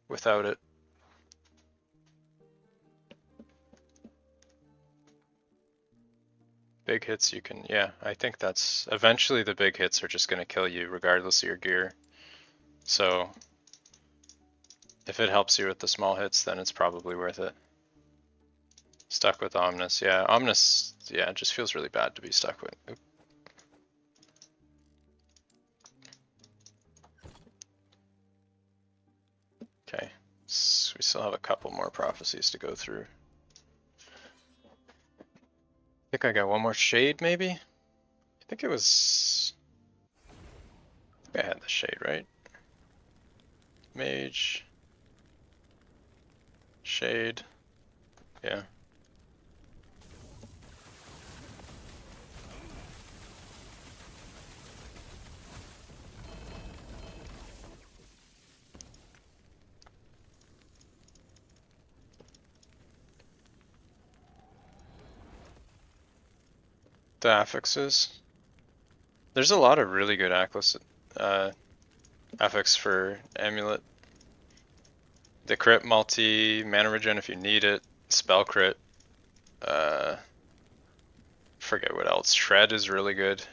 without it. Big hits you can, yeah, I think that's, eventually the big hits are just going to kill you regardless of your gear. So if it helps you with the small hits, then it's probably worth it. Stuck with Omnis, yeah. Omnis, yeah, it just feels really bad to be stuck with. Oop. Still have a couple more prophecies to go through. I think I got one more shade, maybe? I think it was... I think I had the shade, right? Mage. Shade. Yeah. The affixes. There's a lot of really good affix for Amulet. The crit multi, mana regen if you need it, spell crit. Forget what else. Shred is really good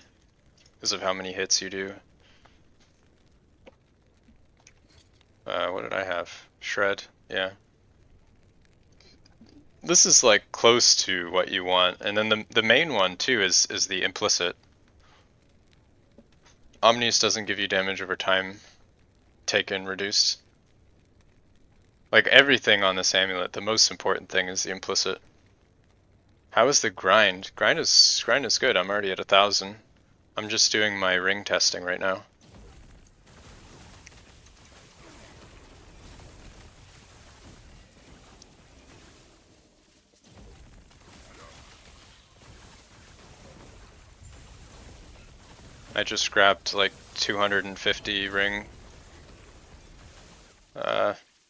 because of how many hits you do. What did I have? Shred, yeah. This is like close to what you want, and then the main one too is the implicit. Omnius doesn't give you damage over time taken reduced. Like everything on this amulet, the most important thing is the implicit. How is the grind? Grind is good. I'm already at 1,000. I'm just doing my ring testing right now. I just grabbed like 250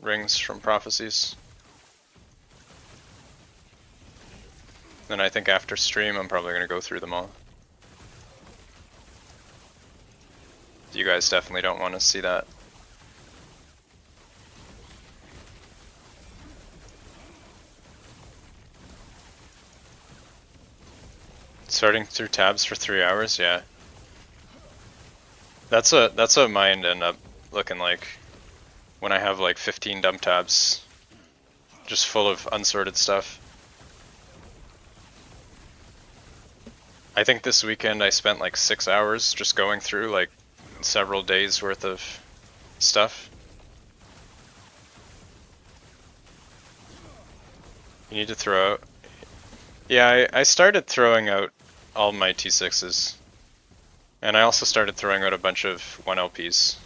rings from Prophecies. Then I think after stream I'm probably going to go through them all. You guys definitely don't want to see that. Sorting through tabs for 3 hours, yeah. That's what mine end up looking like when I have like 15 dump tabs just full of unsorted stuff. I think this weekend I spent like 6 hours just going through like several days worth of stuff. You need to throw out. Yeah, I started throwing out all my T6s. And I also started throwing out a bunch of 1LPs.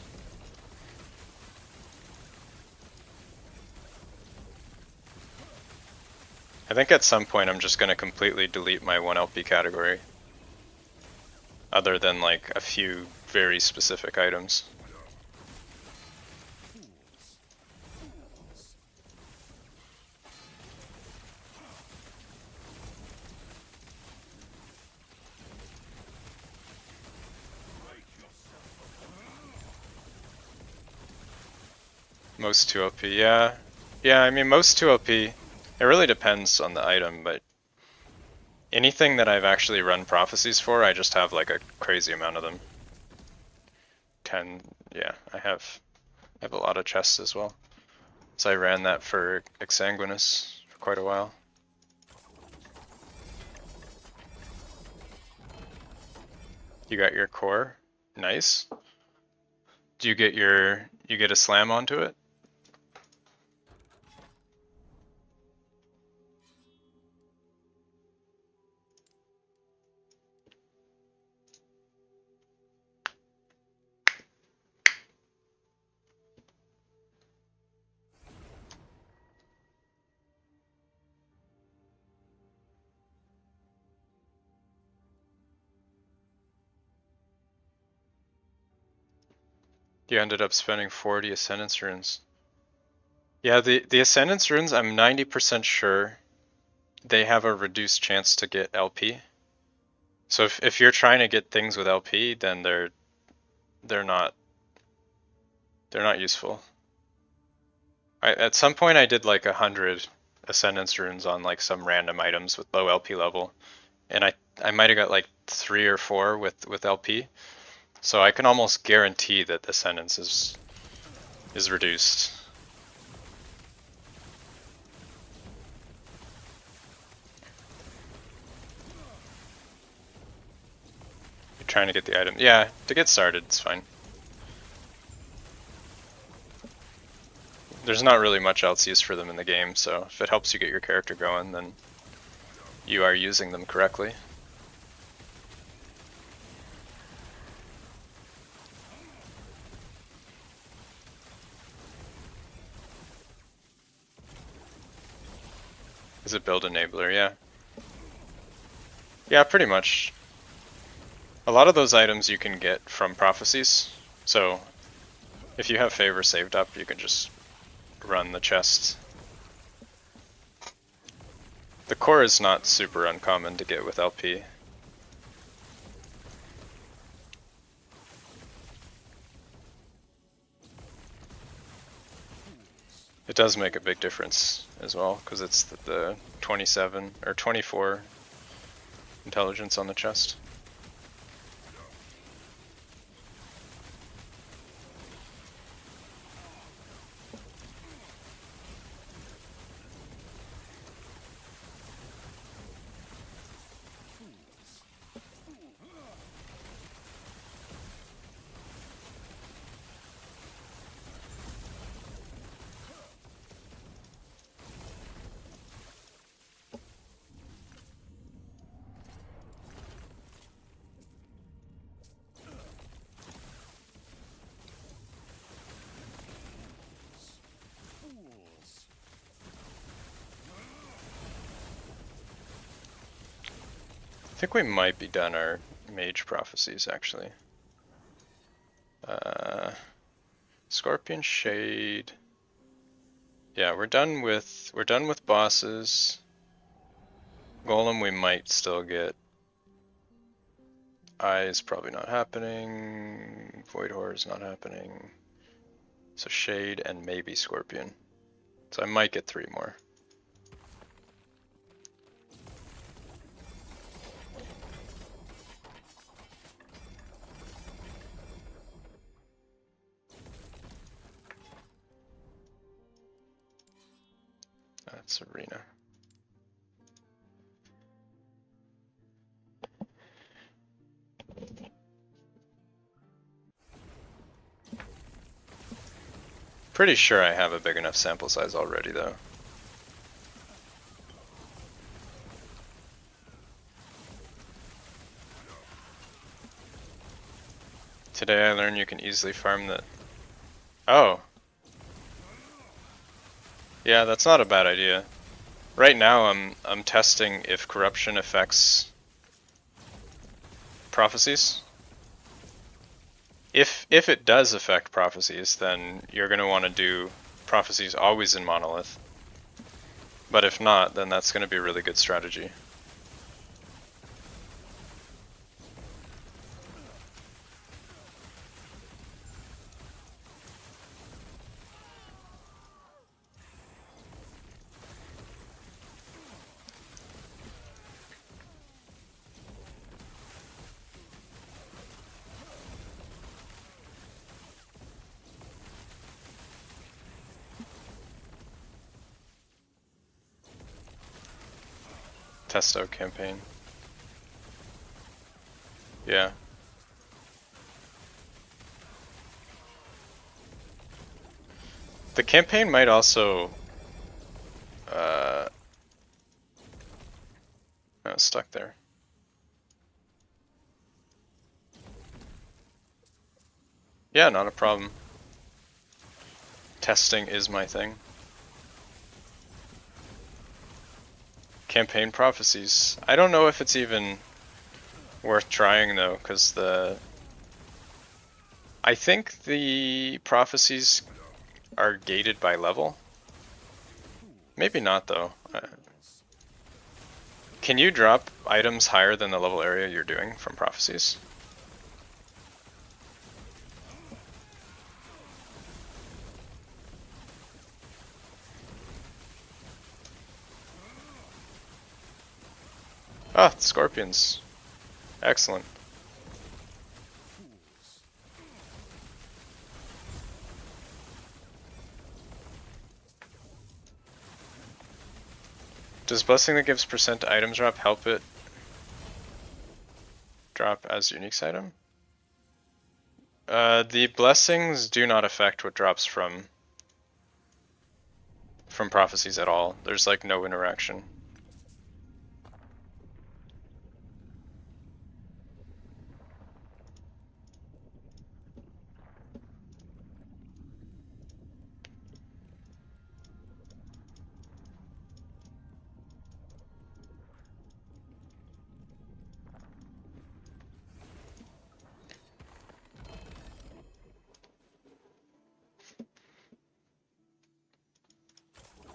I think at some point I'm just going to completely delete my 1LP category. Other than like a few very specific items. Most 2LP, yeah. Yeah, I mean most 2LP, it really depends on the item, but anything that I've actually run prophecies for, I just have like a crazy amount of them. 10, yeah, I have a lot of chests as well. So I ran that for Exsanguinous for quite a while. You got your core, nice. Do you get a slam onto it? You ended up spending 40 Ascendance runes. Yeah, the Ascendance runes, I'm 90% sure they have a reduced chance to get LP. So if you're trying to get things with LP, then they're not useful. At some point I did like 100 Ascendance runes on like some random items with low LP level, and I might have got like 3 or 4 with LP. So I can almost guarantee that Ascendance is reduced. You're trying to get the item. Yeah, to get started, it's fine. there's not really much else use for them in the game, so if it helps you get your character going, then you are using them correctly. Is it build enabler? Yeah. Yeah, pretty much. A lot of those items you can get from Prophecies, so if you have Favor saved up, you can just run the chests. The core is not super uncommon to get with LP. It does make a big difference as well, because it's the 27 or 24 intelligence on the chest. I think we might be done our mage prophecies actually. Scorpion Shade. Yeah, we're done with bosses. Golem we might still get. Eye is probably not happening. Void Horror is not happening. So Shade and maybe Scorpion. So I might get 3 more. That's Arena. Pretty sure I have a big enough sample size already though. Today I learned you can easily farm the... Oh! Yeah, that's not a bad idea. Right now I'm testing if corruption affects prophecies. If it does affect prophecies, then you're going to want to do prophecies always in monolith. But if not, then that's going to be a really good strategy. Testo campaign. Yeah. The campaign might also... no, it's stuck there. Yeah, not a problem. Testing is my thing. Campaign prophecies. I don't know if it's even worth trying though, because I think the prophecies are gated by level. Maybe not though. Can you drop items higher than the level area you're doing from prophecies? Ah, scorpions. Excellent. Does blessing that gives % to items drop help it drop as unique item? The blessings do not affect what drops from from Prophecies at all. There's like no interaction.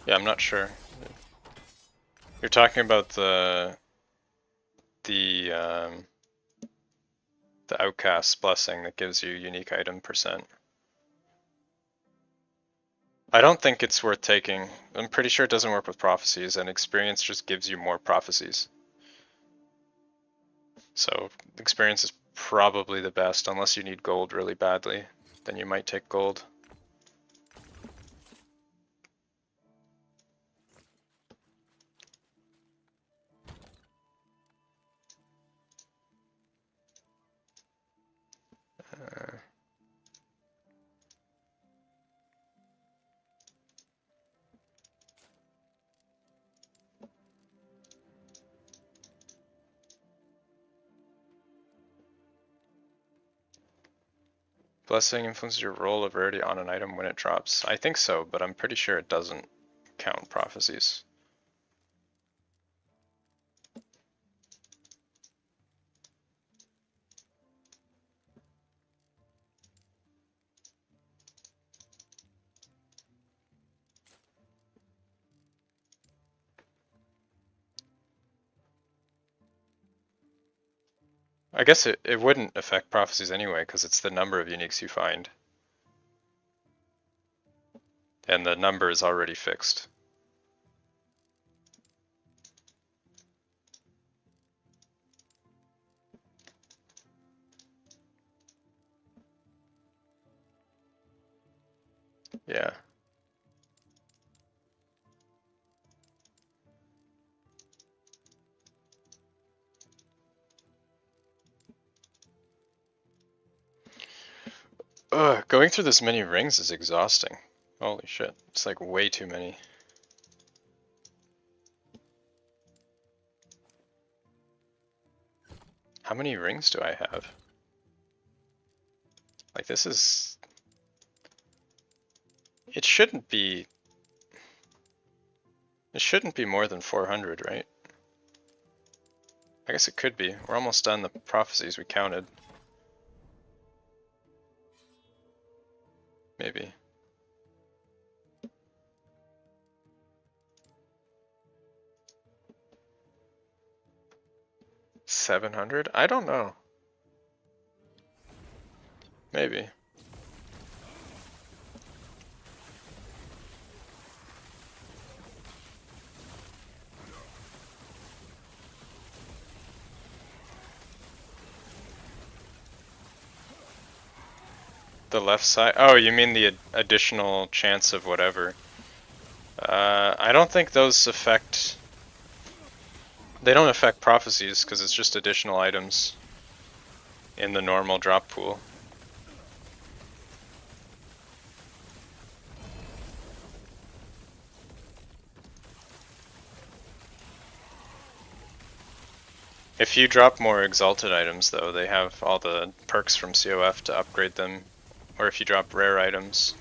Yeah, I'm not sure. You're talking about the Outcast's Blessing that gives you unique item %. I don't think it's worth taking. I'm pretty sure it doesn't work with Prophecies, and experience just gives you more prophecies. So experience is probably the best, unless you need gold really badly. Then you might take gold. Blessing influences your roll of rarity on an item when it drops. I think so, but I'm pretty sure it doesn't count Prophecies. I guess it wouldn't affect Prophecies anyway, because it's the number of uniques you find. And the number is already fixed. Yeah. Ugh, going through this many rings is exhausting. Holy shit, it's like way too many. How many rings do I have? Like this is... It shouldn't be more than 400, right? I guess it could be. We're almost done the Prophecies we counted. Maybe. $700? I don't know. Maybe. The left side? Oh, you mean the additional chance of whatever. I don't think those affect... They don't affect Prophecies, because it's just additional items in the normal drop pool. If you drop more exalted items though, they have all the perks from CoF to upgrade them. Or if you drop rare items,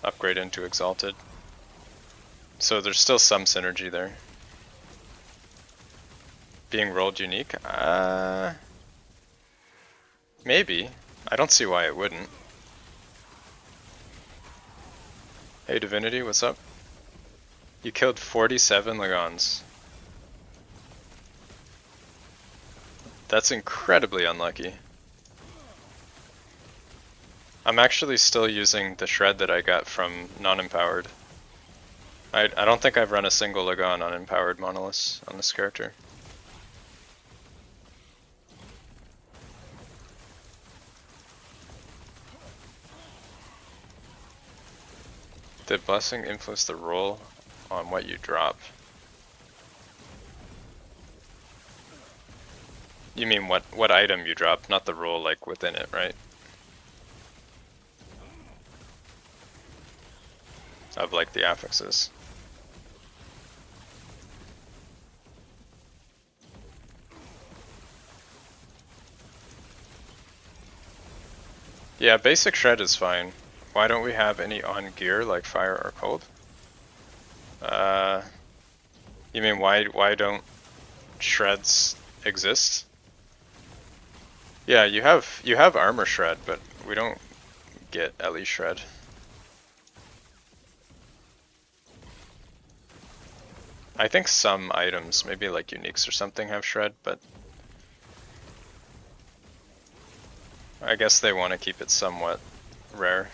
upgrade into exalted. So there's still some synergy there. Being rolled unique? Maybe. I don't see why it wouldn't. Hey Divinity, what's up? You killed 47 Lagons. That's incredibly unlucky. I'm actually still using the shred that I got from non-empowered. I don't think I've run a single Lagon on empowered monoliths on this character. Did Blessing influence the roll on what you drop? You mean what item you drop, not the roll like within it, right? Of like the affixes. Yeah, basic shred is fine. Why don't we have any on gear like fire or cold? You mean why don't shreds exist? Yeah, you have armor shred, but we don't get LE shred. I think some items, maybe like uniques or something, have shred, but I guess they want to keep it somewhat rare.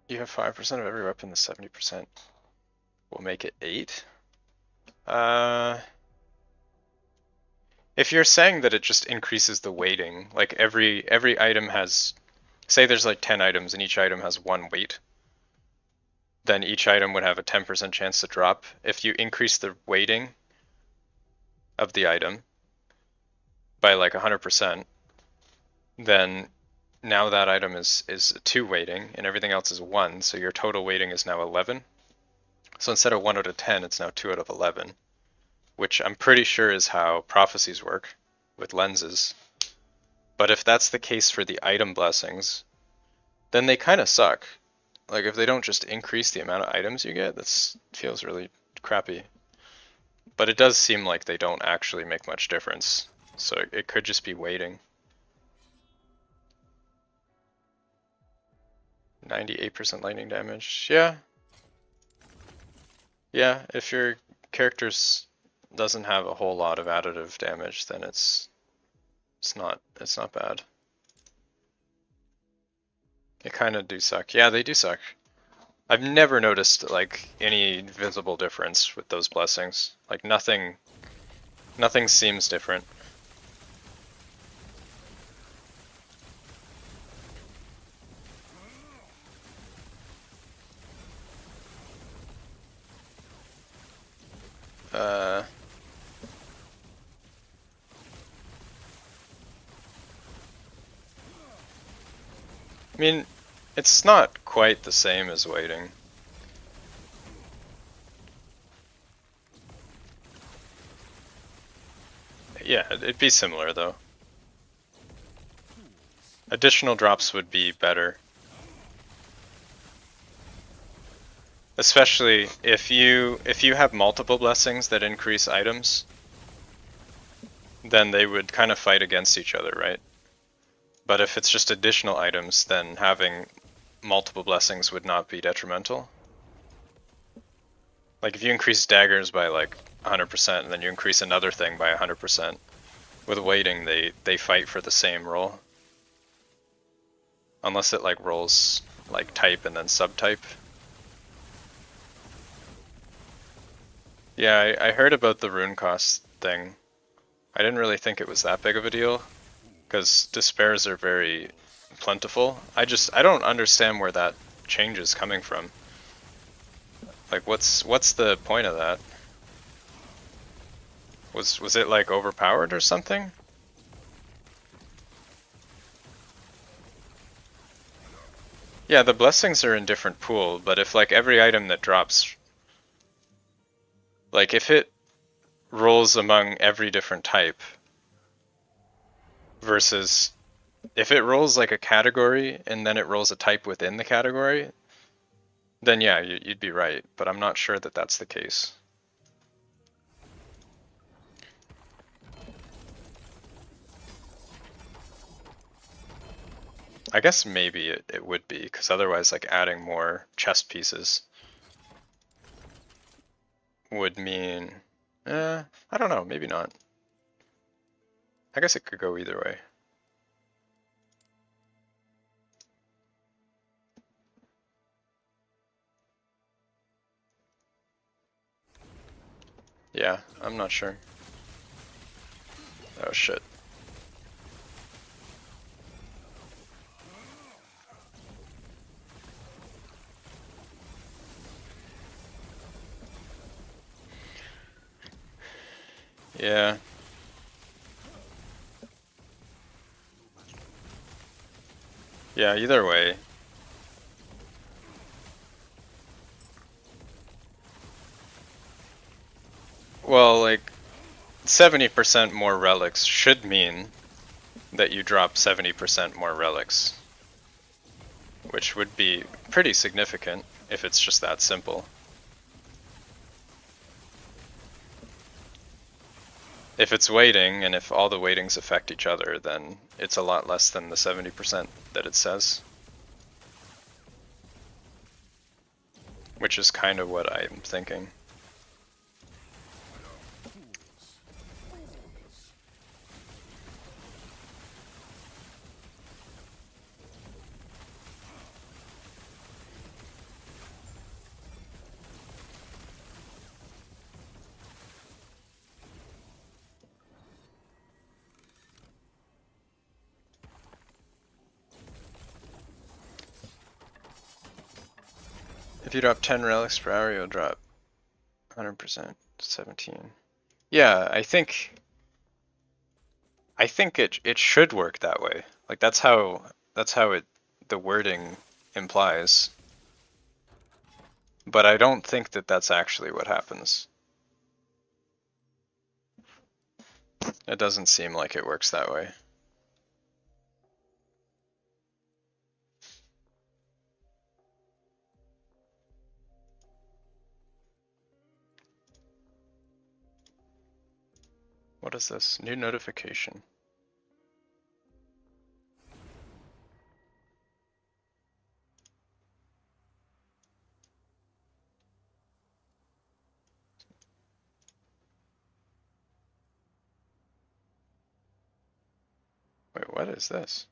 You have 5% of every weapon, the 70% will make it 8? If you're saying that it just increases the weighting, like every item has, say there's like 10 items and each item has 1 weight, then each item would have a 10% chance to drop. If you increase the weighting of the item by like 100%, then now that item is 2 weighting and everything else is 1, so your total weighting is now 11. So instead of 1 out of 10, it's now 2 out of 11, which I'm pretty sure is how prophecies work with lenses. But if that's the case for the item blessings, then they kind of suck. Like if they don't just increase the amount of items you get, that feels really crappy. But it does seem like they don't actually make much difference. So it could just be weighting. 98% lightning damage. Yeah. Yeah, if your character doesn't have a whole lot of additive damage, then it's not bad. They kind of do suck. Yeah, they do suck. I've never noticed like any visible difference with those blessings. Like nothing seems different. I mean, it's not quite the same as waiting. Yeah, it'd be similar though. Additional drops would be better. Especially if you have multiple blessings that increase items, then they would kind of fight against each other, right? But if it's just additional items, then having multiple blessings would not be detrimental. Like if you increase daggers by like 100% and then you increase another thing by 100%, with weighting they fight for the same roll. Unless it like rolls like type and then subtype. Yeah, I heard about the rune cost thing. I didn't really think it was that big of a deal, because despairs are very plentiful. I don't understand where that change is coming from. Like what's the point of that? Was it like overpowered or something? Yeah, the blessings are in different pool, but if like every item that drops, like if it rolls among every different type versus if it rolls like a category and then it rolls a type within the category, then yeah, you'd be right, but I'm not sure that that's the case. I guess maybe it would be, because otherwise like adding more chest pieces would mean, I don't know, maybe not. I guess it could go either way. Yeah, I'm not sure. Oh shit. Yeah. Yeah, either way. Well, like, 70% more relics should mean that you drop 70% more relics, which would be pretty significant if it's just that simple. If it's weighting, and if all the weightings affect each other, then it's a lot less than the 70% that it says. Which is kind of what I'm thinking. If you drop 10 relics per hour, you'll drop 100%, 17. Yeah, I think it should work that way. Like that's how it the wording implies. But I don't think that that's actually what happens. It doesn't seem like it works that way. What is this? New notification. Wait, what is this?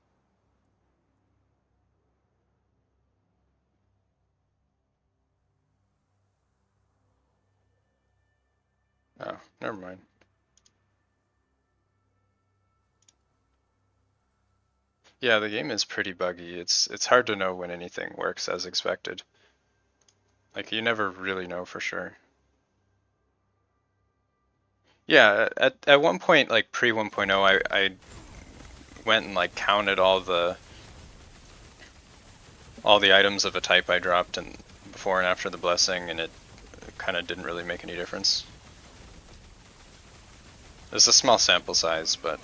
Oh, never mind. Yeah, the game is pretty buggy. It's hard to know when anything works as expected. Like you never really know for sure. Yeah, at one point, like pre 1.0, I went and like counted all the items of a type I dropped and before and after the blessing, and it kind of didn't really make any difference. It's a small sample size, but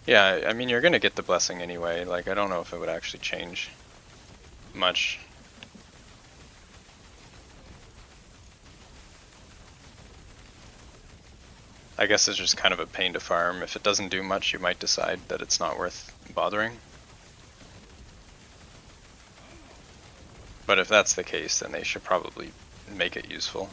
yeah, I mean you're gonna get the blessing anyway. Like I don't know if it would actually change much. I guess it's just kind of a pain to farm. If it doesn't do much, you might decide that it's not worth bothering. But if that's the case, then they should probably make it useful.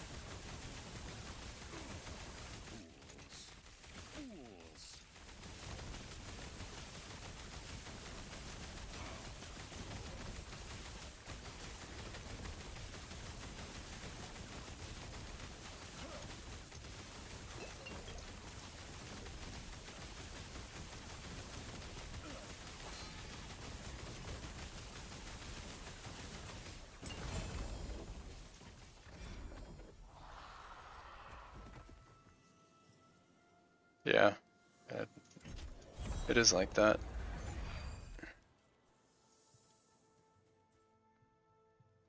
Yeah, it is like that.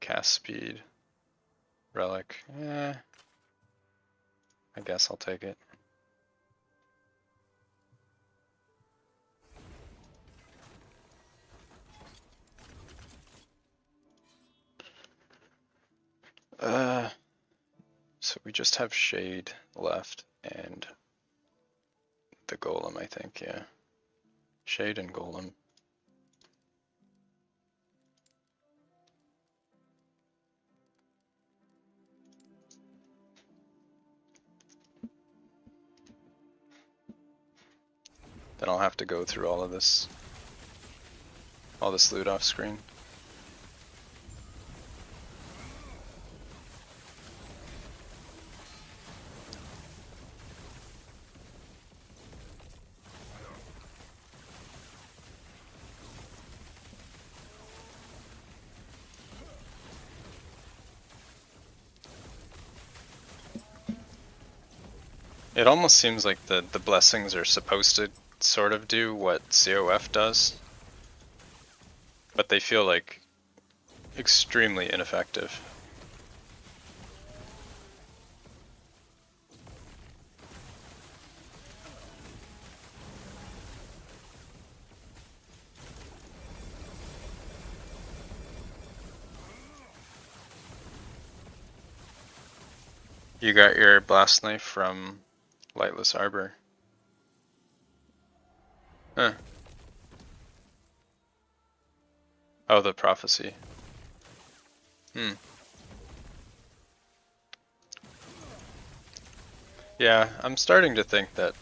Cast speed, relic, I guess I'll take it. So we just have Shade left and the Golem, I think, yeah. Shade and Golem. Then I'll have to go through all this loot off screen. It almost seems like the blessings are supposed to sort of do what CoF does, but they feel like extremely ineffective. You got your blast knife from Lightless Arbor. Huh. Oh, the prophecy. Hmm. Yeah, I'm starting to think that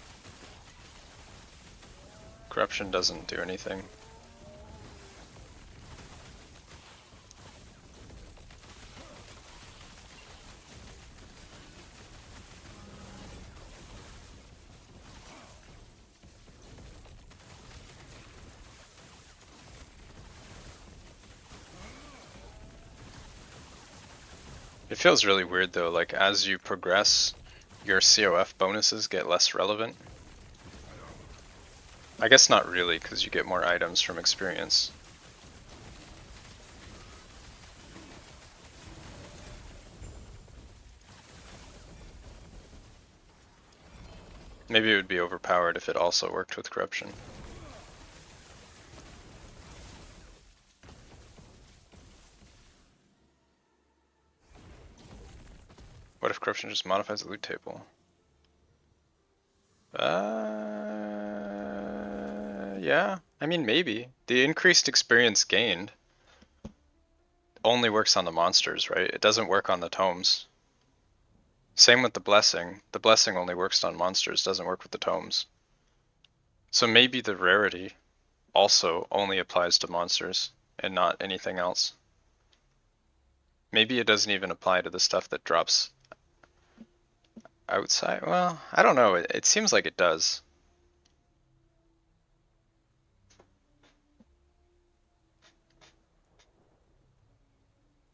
corruption doesn't do anything. It feels really weird though, like as you progress, your CoF bonuses get less relevant. I guess not really, because you get more items from experience. Maybe it would be overpowered if it also worked with corruption. What if corruption just modifies the loot table? Yeah. I mean, maybe. The increased experience gained only works on the monsters, right? It doesn't work on the tomes. Same with the blessing. The blessing only works on monsters, doesn't work with the tomes. So maybe the rarity also only applies to monsters and not anything else. Maybe it doesn't even apply to the stuff that drops outside. Well, I don't know. It seems like it does.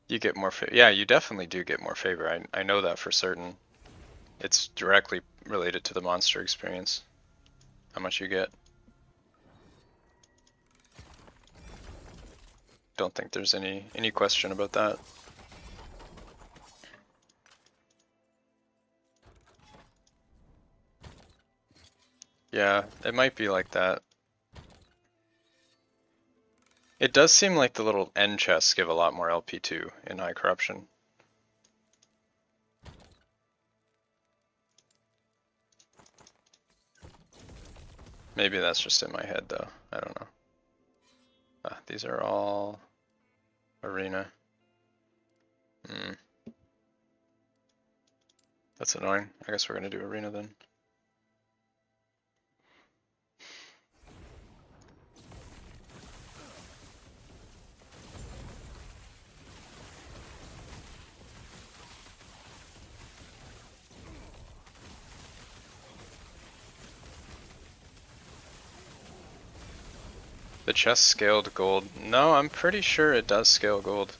You get more favor. Yeah, you definitely do get more favor. I know that for certain. It's directly related to the monster experience. How much you get. Don't think there's any question about that. Yeah, it might be like that. It does seem like the little end chests give a lot more LP2 in high corruption. Maybe that's just in my head though. I don't know. These are all arena. That's annoying. I guess we're gonna do arena then. The chest scaled gold. No, I'm pretty sure it does scale gold.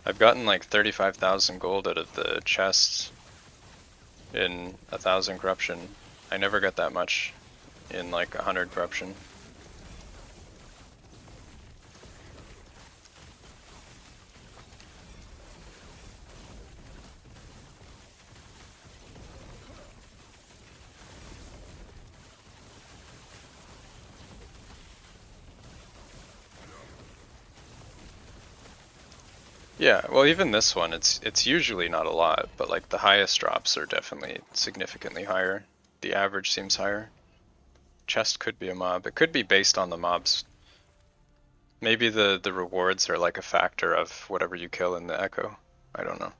I've gotten like 35,000 gold out of the chests in 1,000 corruption. I never got that much in like 100 corruption. Yeah, well even this one, it's usually not a lot, but like the highest drops are definitely significantly higher. The average seems higher. Chest could be a mob. It could be based on the mobs. Maybe the rewards are like a factor of whatever you kill in the echo. I don't know.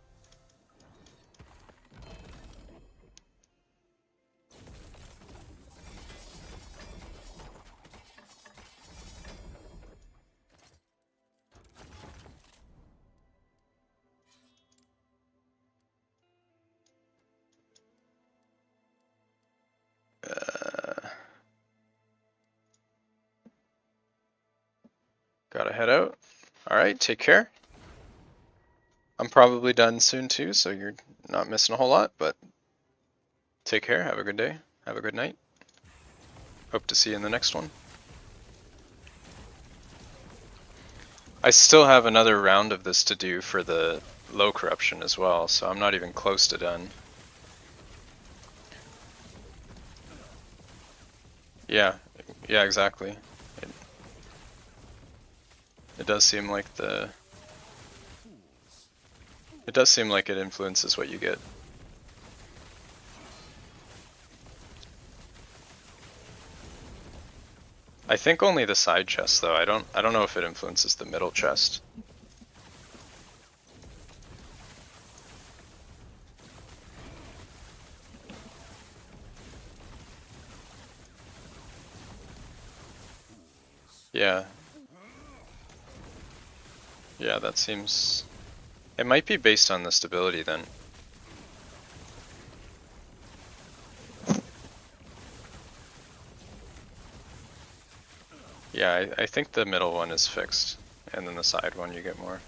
Gotta head out. Alright, take care. I'm probably done soon too, so you're not missing a whole lot, but take care, have a good day, have a good night. Hope to see you in the next one. I still have another round of this to do for the low corruption as well, so I'm not even close to done. Yeah, yeah, exactly. It does seem like it does seem like it influences what you get. I think only the side chest though. I don't know if it influences the middle chest. Yeah. Yeah, that seems... It might be based on the stability then. Yeah, I think the middle one is fixed, and then the side one you get more.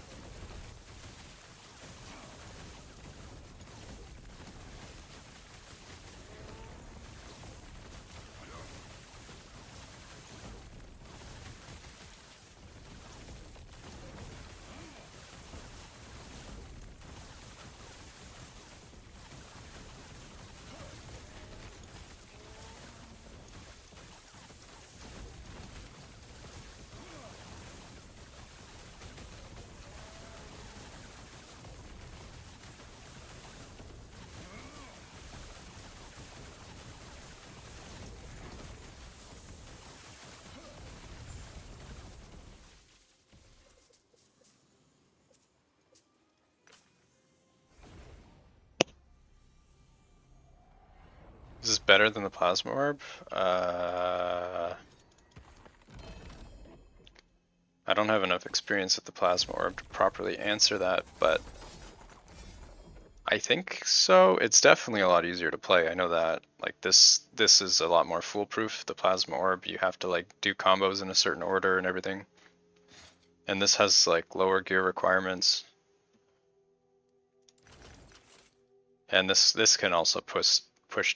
Is this better than the plasma orb? I don't have enough experience with the plasma orb to properly answer that, but I think so. It's definitely a lot easier to play. I know that. Like this is a lot more foolproof. The plasma orb, you have to like do combos in a certain order and everything. And this has like lower gear requirements. And this can also push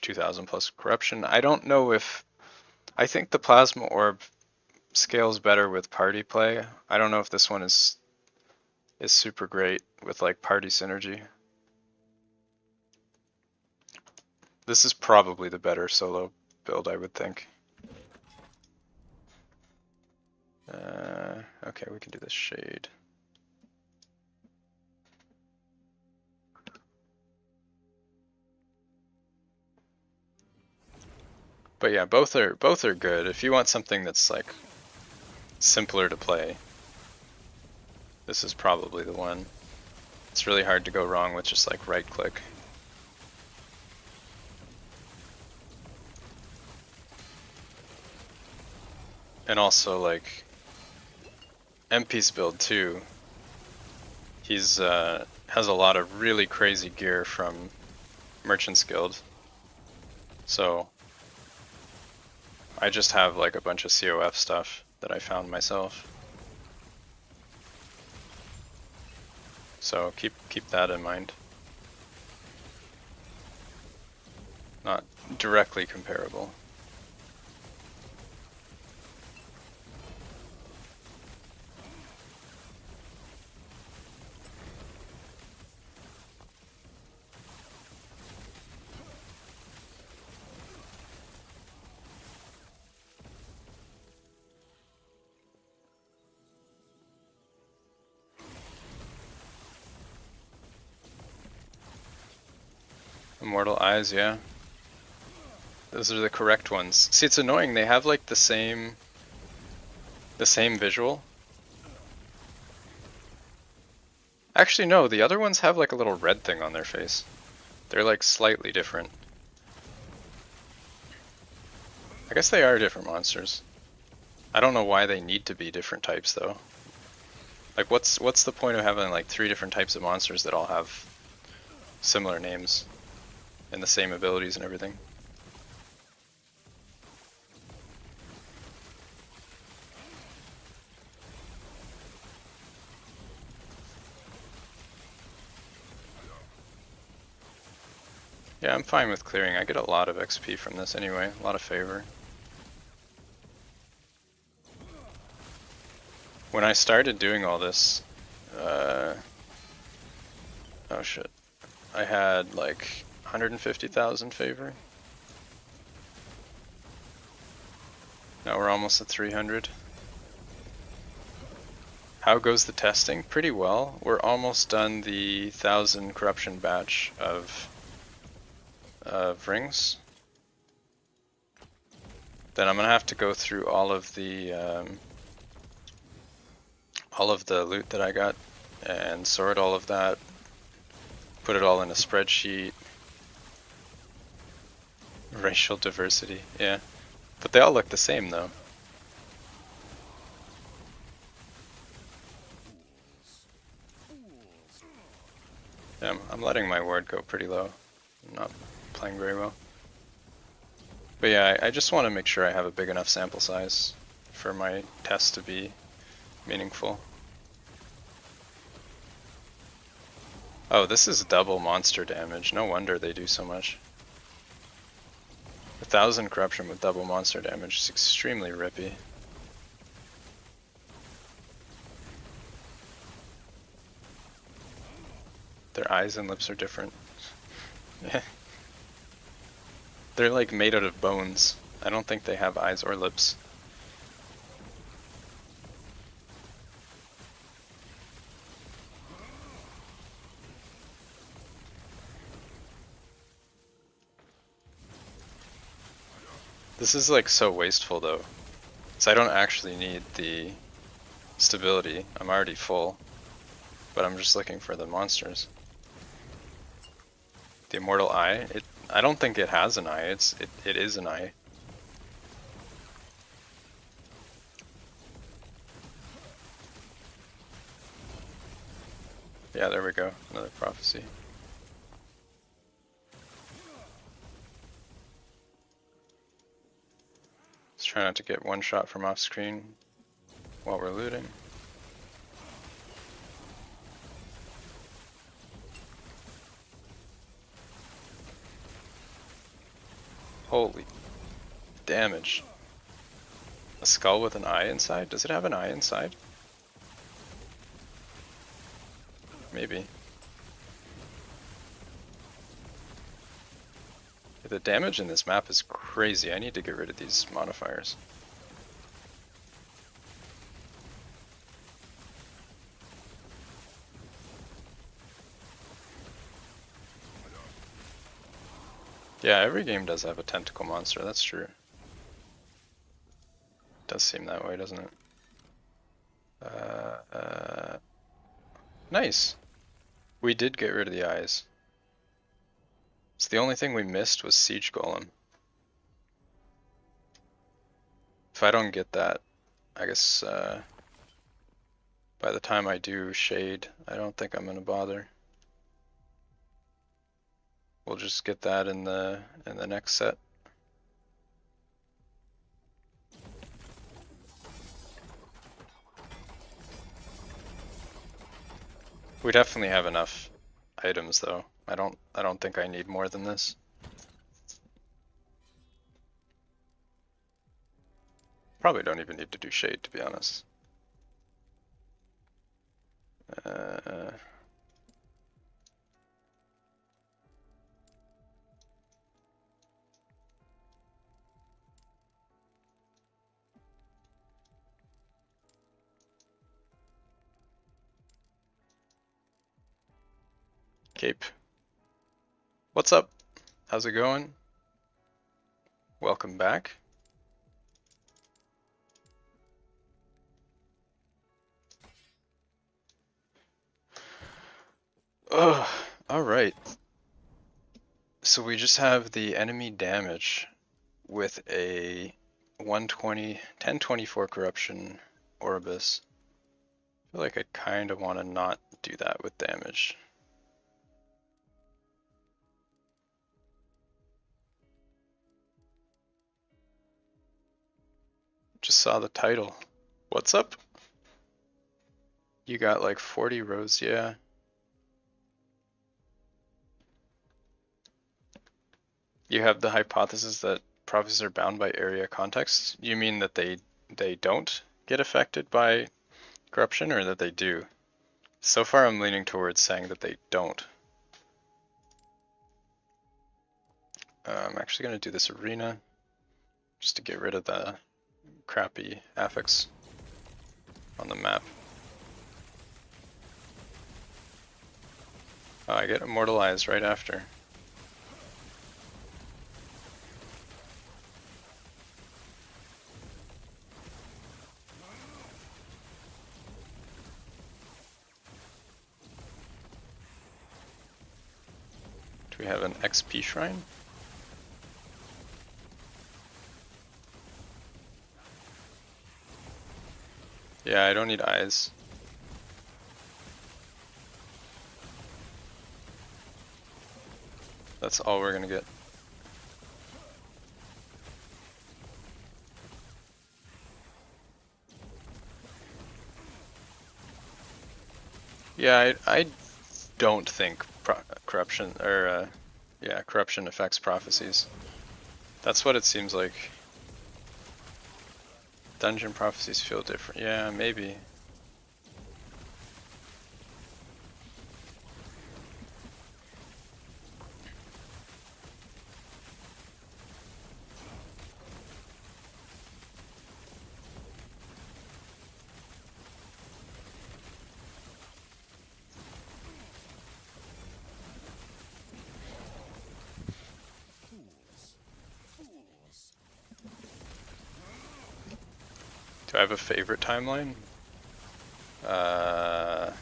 2000 plus corruption. I don't know if I think the plasma orb scales better with party play. I don't know if this one is super great with like party synergy. This is probably the better solo build, I would think. Okay, we can do this shade. But yeah, both are good. If you want something that's like simpler to play, this is probably the one. It's really hard to go wrong with just like right click. And also like MP's build too. He's has a lot of really crazy gear from Merchant's Guild. So I just have like a bunch of CoF stuff that I found myself. So keep that in mind. Not directly comparable. Immortal Eyes, yeah. Those are the correct ones. See, it's annoying. They have like the same visual. Actually, no, the other ones have like a little red thing on their face. They're like slightly different. I guess they are different monsters. I don't know why they need to be different types though. Like what's the point of having like 3 different types of monsters that all have similar names and the same abilities and everything? Yeah, I'm fine with clearing. I get a lot of XP from this anyway, a lot of favor. When I started doing all this, oh shit, I had like 150,000 favor. Now we're almost at 300. How goes the testing? Pretty well. We're almost done the 1,000 corruption batch of rings. Then I'm gonna have to go through all of the loot that I got and sort all of that, put it all in a spreadsheet. Racial diversity, yeah. But they all look the same though. Yeah, I'm letting my ward go pretty low. I'm not playing very well. But yeah, I just want to make sure I have a big enough sample size for my test to be meaningful. Oh, this is double monster damage. No wonder they do so much. 1,000 corruption with double monster damage is extremely rippy. Their eyes and lips are different. They're like made out of bones. I don't think they have eyes or lips. This is like so wasteful though. So I don't actually need the stability. I'm already full. But I'm just looking for the monsters. The immortal eye? I don't think it has an eye. It is an eye. Yeah, there we go. Another prophecy. Let's try not to get one shot from off screen while we're looting. Holy damage. A skull with an eye inside? Does it have an eye inside? Maybe. The damage in this map is crazy. I need to get rid of these modifiers. Yeah, every game does have a tentacle monster, that's true. It does seem that way, doesn't it? Nice! We did get rid of the eyes. So the only thing we missed was Siege Golem. If I don't get that, I guess by the time I do Shade, I don't think I'm gonna bother. We'll just get that in the next set. We definitely have enough items though. I don't think I need more than this. Probably don't even need to do Shade, to be honest. Cape. What's up? How's it going? Welcome back. Oh, alright. So we just have the enemy damage with a 1024 corruption Orbis. I feel like I kind of want to not do that with damage. Just saw the title. What's up? You got like 40 rows, yeah. You have the hypothesis that prophecies are bound by area context. You mean that they don't get affected by corruption, or that they do? So far I'm leaning towards saying that they don't. I'm actually going to do this arena just to get rid of the crappy affix on the map. Oh, I get immortalized right after. Do we have an XP shrine? Yeah, I don't need eyes. That's all we're gonna get. Yeah, I don't think corruption, or yeah, corruption affects prophecies. That's what it seems like. Dungeon prophecies feel different. Yeah, maybe. Do I have a favorite timeline? I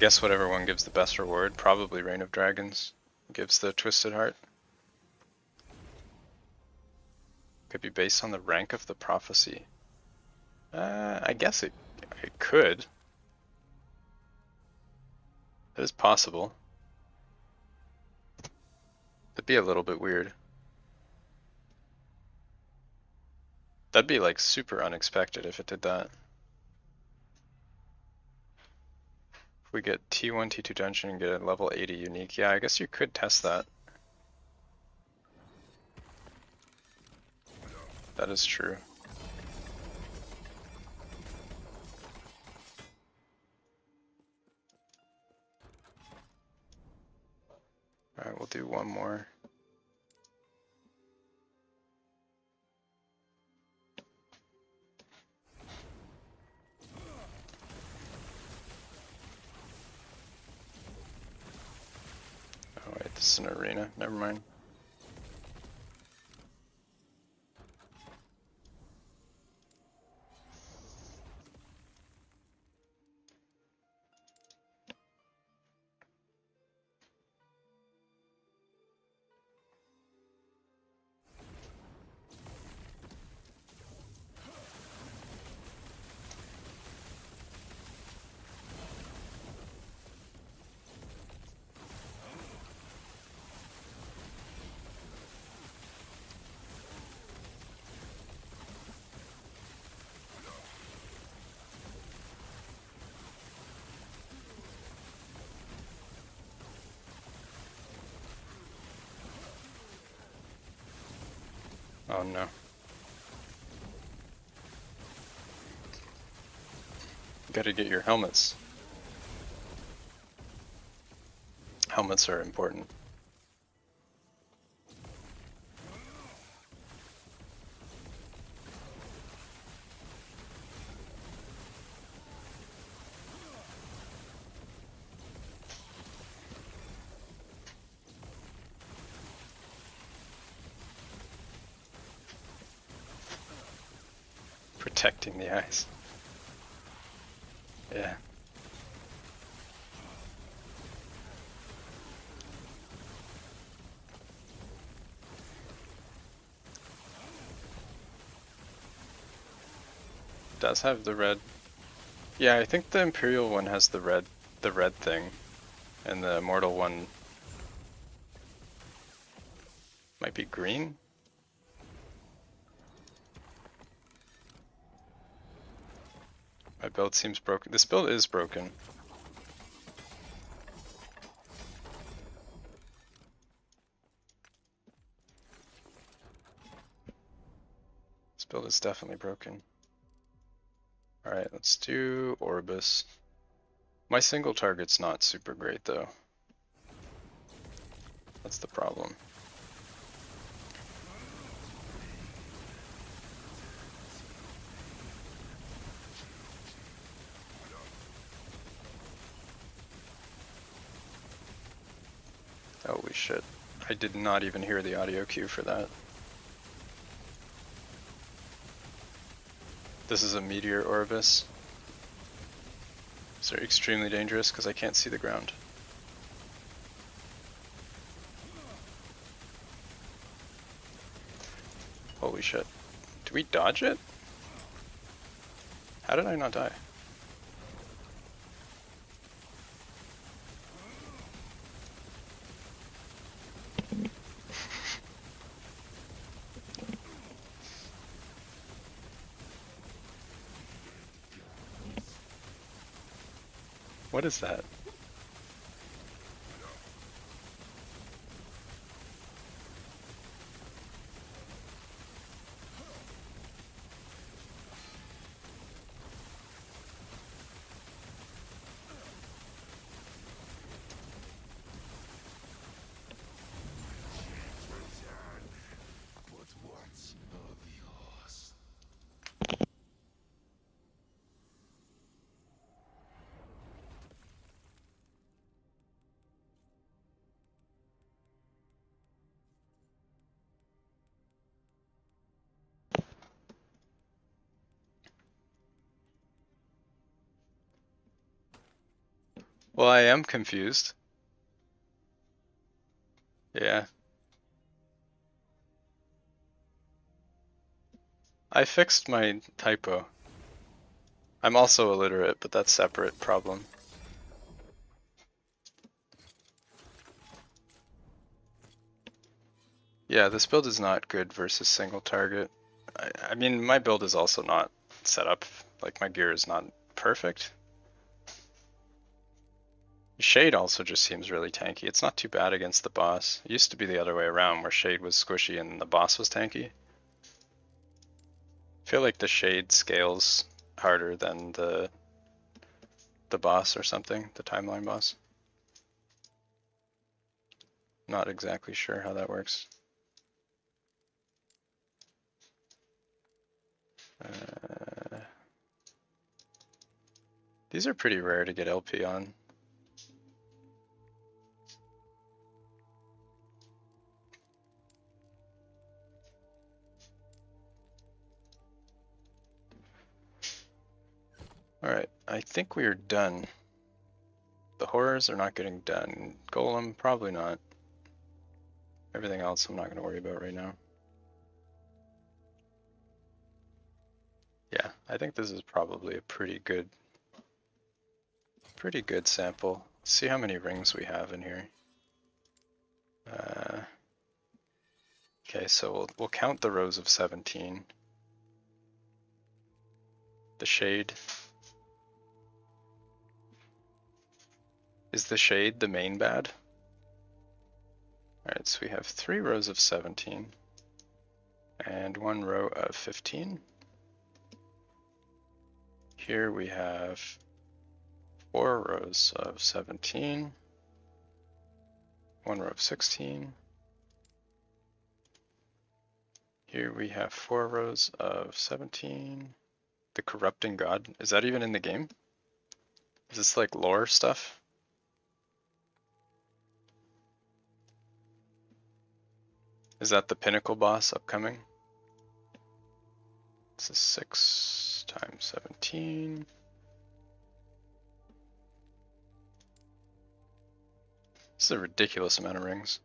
guess whatever one gives the best reward. Probably Reign of Dragons gives the Twisted Heart. Could be based on the rank of the prophecy. I guess it could. It is possible. It'd be a little bit weird. That'd be like super unexpected if it did that. If we get T1, T2 dungeon and get a level 80 unique, yeah, I guess you could test that. That is true. Alright, we'll do one more. Oh wait, this is an arena, never mind. Oh no. Gotta get your helmets. Helmets are important. Protecting the eyes. Yeah. Does have the red. Yeah, I think the Imperial one has the red thing, and the Immortal one might be green. My build seems broken. This build is broken. is definitely broken. Alright, let's do Orbis. My single target's not super great though. That's the problem. Holy shit. I did not even hear the audio cue for that. This is a Meteor Orbis. So extremely dangerous because I can't see the ground. Holy shit. Do we dodge it? How did I not die? What is that? Well, I am confused. Yeah. I fixed my typo. I'm also illiterate, but that's a separate problem. Yeah, this build is not good versus single target. I mean, my build is also not set up, like my gear is not perfect. Shade also just seems really tanky. It's not too bad against the boss. It used to be the other way around, where Shade was squishy and the boss was tanky. I feel like the Shade scales harder than the boss or something, the timeline boss. Not exactly sure how that works. These are pretty rare to get LP on. Alright, I think we are done. The horrors are not getting done. Golem, probably not. Everything else I'm not going to worry about right now. Yeah, I think this is probably a pretty good sample. Let's see how many rings we have in here. Okay, so we'll count the rows of 17. The shade. Is the shade the main bad? Alright, so we have 3 rows of 17 and 1 row of 15. Here we have 4 rows of 17, 1 row of 16. Here we have 4 rows of 17. The Corrupting God, is that even in the game? Is this like lore stuff? Is that the pinnacle boss upcoming? This is 6 times 17. This is a ridiculous amount of rings.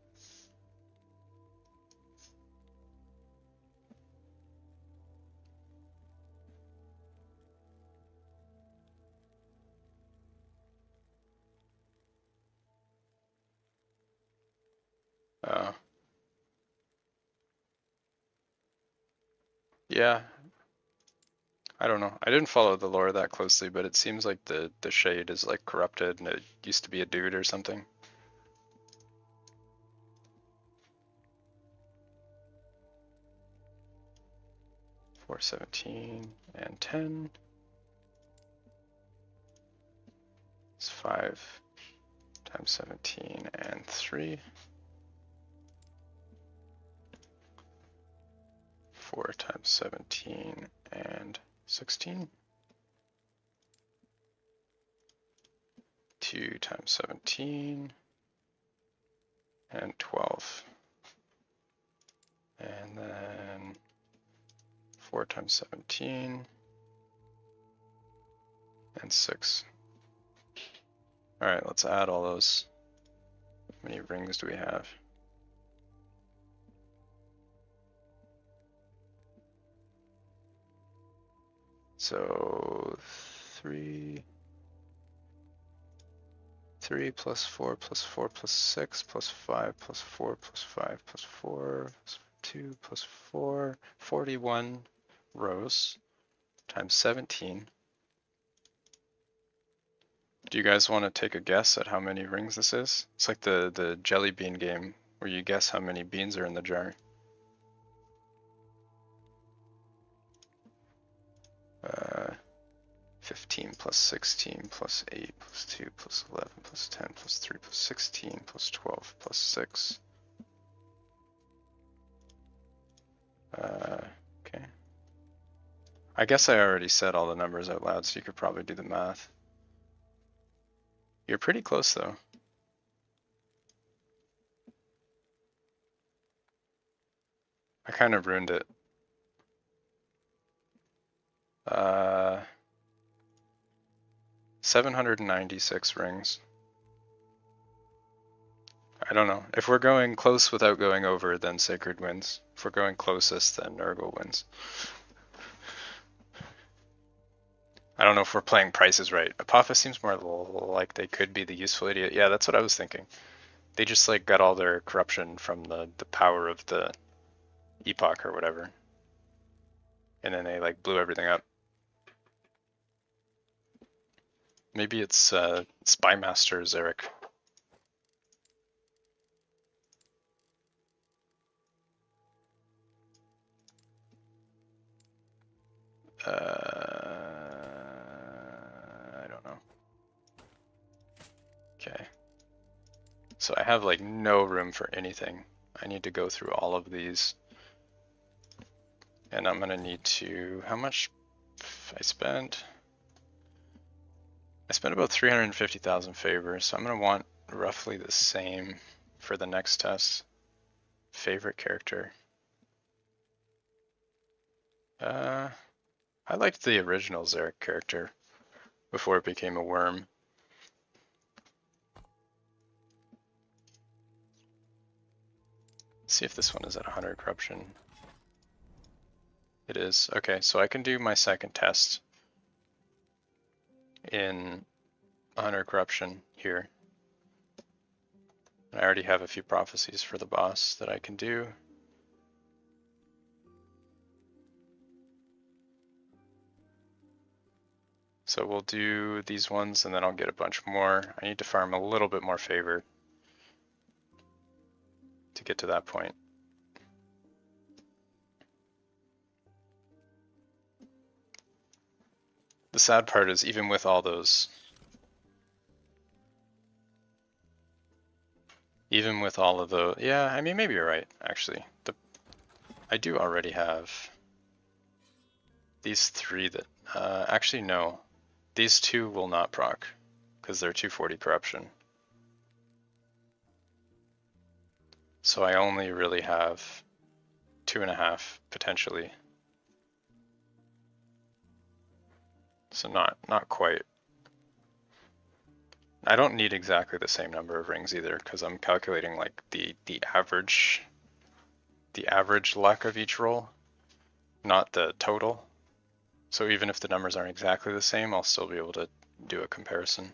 Yeah. I don't know. I didn't follow the lore that closely, but it seems like the shade is like corrupted and it used to be a dude or something. 4, 17, and 10. It's 5 times 17 and 3. 4 times 17 and 16. 2 times 17 and 12. And then 4 times 17 and 6. All right, let's add all those. How many rings do we have? So 3 plus 4 plus 4 plus 6 plus 5 plus 4 plus 5 plus 4 plus 2 plus 4, 41 rows times 17. Do you guys want to take a guess at how many rings this is? It's like the jelly bean game where you guess how many beans are in the jar. 15 plus 16 plus 8 plus 2 plus 11 plus 10 plus 3 plus 16 plus 12 plus 6. Okay. I guess I already said all the numbers out loud, so you could probably do the math. You're pretty close though. I kind of ruined it. 796 rings. I don't know. If we're going close without going over, then Sacred wins. If we're going closest, then Nurgle wins. I don't know if we're playing prices right. Apophis seems more like they could be the useful idiot. Yeah, that's what I was thinking. They just like got all their corruption from the power of the epoch or whatever. And then they like blew everything up. Maybe it's Spymaster Zarek. I don't know. Okay. So I have like no room for anything. I need to go through all of these. And I'm gonna need to, how much I spent? I spent about 350,000 favors, so I'm gonna want roughly the same for the next test. Favorite character. I liked the original Zarek character before it became a worm. Let's see if this one is at 100 corruption. It is. Okay, so I can do my second test in 100 corruption here. I already have a few prophecies for the boss that I can do. So we'll do these ones and then I'll get a bunch more. I need to farm a little bit more favor to get to that point. The sad part is even with all those, even with all of the, yeah, I mean, maybe you're right, actually. I do already have these three that, actually no, these two will not proc because they're 240 corruption. So I only really have 2.5 potentially. So not quite. I don't need exactly the same number of rings either because I'm calculating like the average luck of each roll, not the total. So even if the numbers aren't exactly the same, I'll still be able to do a comparison.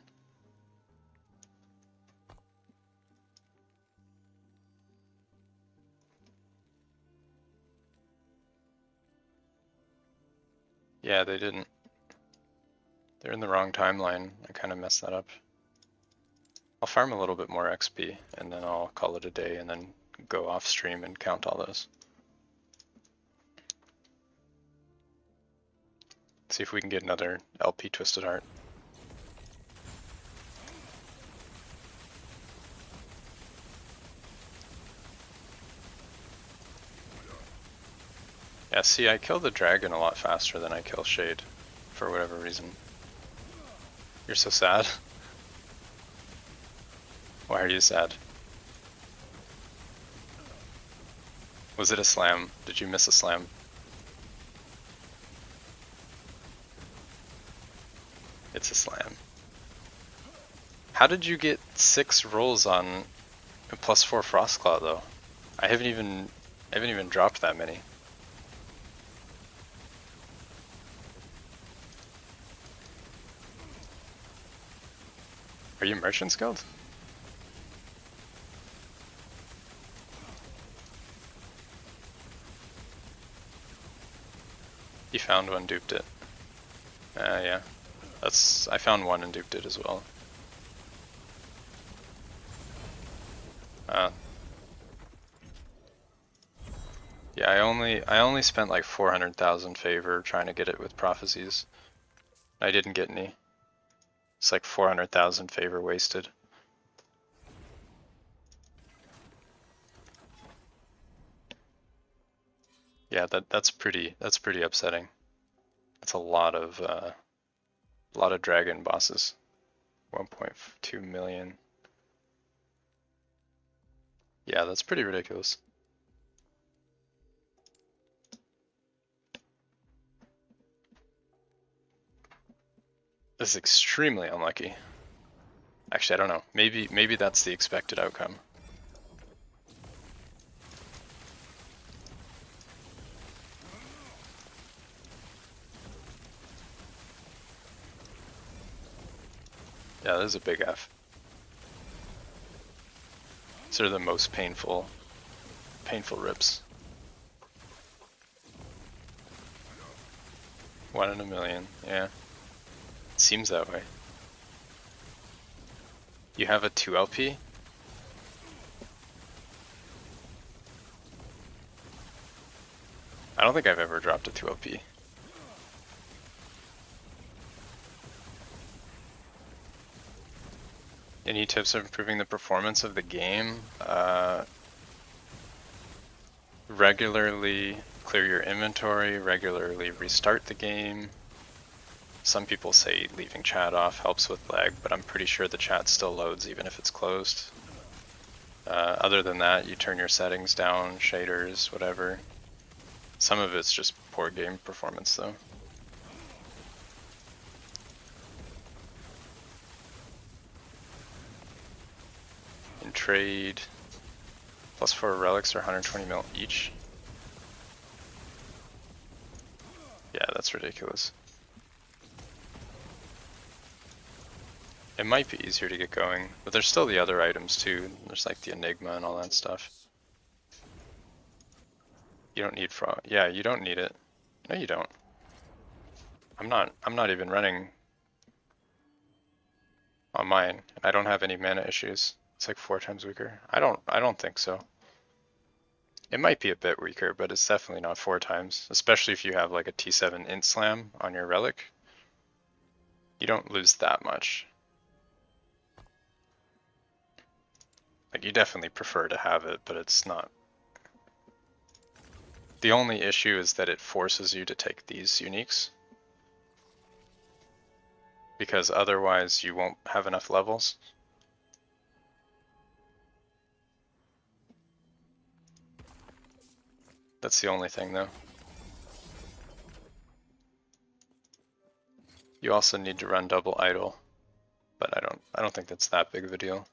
Yeah, they didn't. They're in the wrong timeline. I kind of messed that up. I'll farm a little bit more XP and then I'll call it a day and then go off stream and count all those. See if we can get another LP Twisted Heart. Yeah, see, I kill the dragon a lot faster than I kill Shade, for whatever reason. You're so sad. Why are you sad? Was it a slam? Did you miss a slam? It's a slam. How did you get 6 rolls on a +4 Frostclaw though? I haven't even dropped that many. Are you Merchant's Guild? You found one, duped it. Yeah. I found one and duped it as well. Yeah, I only spent like 400,000 favor trying to get it with Prophecies. I didn't get any. It's like 400,000 favor wasted. Yeah, that's pretty upsetting. That's a lot of dragon bosses. 1.2 million. Yeah, that's pretty ridiculous. This is extremely unlucky. Actually, I don't know. Maybe that's the expected outcome. Yeah, this is a big F. These are the most painful rips. 1 in a million, yeah. It seems that way. You have a 2 LP? I don't think I've ever dropped a 2 LP. Any tips of improving the performance of the game? Regularly clear your inventory, regularly restart the game. Some people say leaving chat off helps with lag, but I'm pretty sure the chat still loads even if it's closed. Other than that, you turn your settings down, shaders, whatever. Some of it's just poor game performance though. In trade, +4 relics are 120 mil each. Yeah, that's ridiculous. It might be easier to get going, but there's still the other items too. There's like the Enigma and all that stuff. You don't need frog. Yeah, you don't need it. No, you don't. I'm not even running on mine. I don't have any mana issues. It's like 4 times weaker. I don't think so. It might be a bit weaker, but it's definitely not 4 times. Especially if you have like a T7 int slam on your relic. You don't lose that much. Like you definitely prefer to have it, but it's not. The only issue is that it forces you to take these uniques. Because otherwise you won't have enough levels. That's the only thing though. You also need to run double idle, but I don't think that's that big of a deal.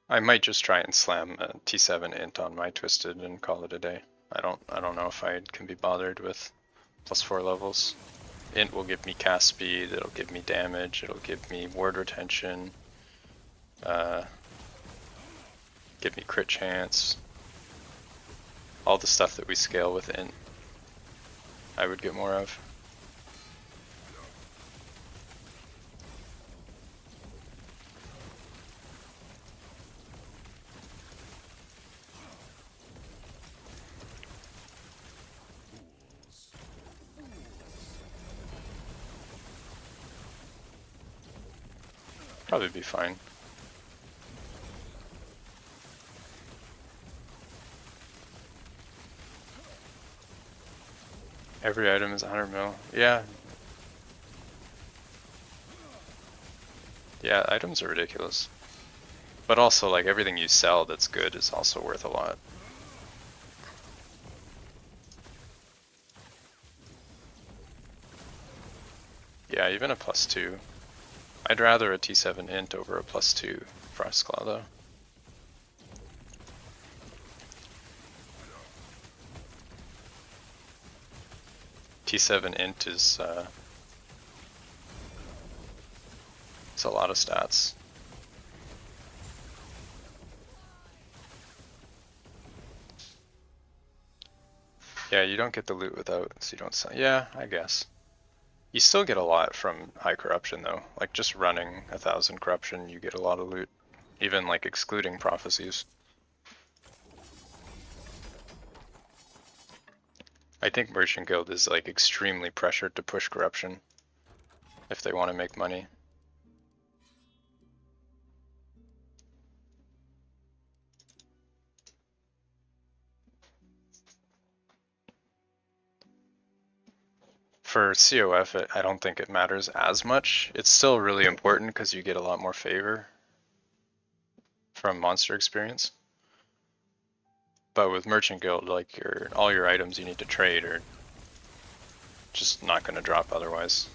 I might just try and slam a T7 int on my twisted and call it a day. I don't know if I can be bothered with +4 levels. Int will give me cast speed, it'll give me damage, it'll give me ward retention, give me crit chance. All the stuff that we scale with int, I would get more of. probably be fine. Every item is 100 mil. Yeah. Yeah, items are ridiculous. But also, like, everything you sell that's good is also worth a lot. Yeah, even a +2. I'd rather a T7 int over a +2 Frostclaw though. T7 int is it's a lot of stats. Yeah, you don't get the loot without, so you don't sell. Yeah, I guess. You still get a lot from high corruption though. Like just running 1000 corruption, you get a lot of loot. Even like excluding prophecies. I think Merchant Guild is like extremely pressured to push corruption if they want to make money. For CoF, I don't think it matters as much. It's still really important because you get a lot more favor from monster experience. But with Merchant Guild, like all your items you need to trade are just not going to drop otherwise.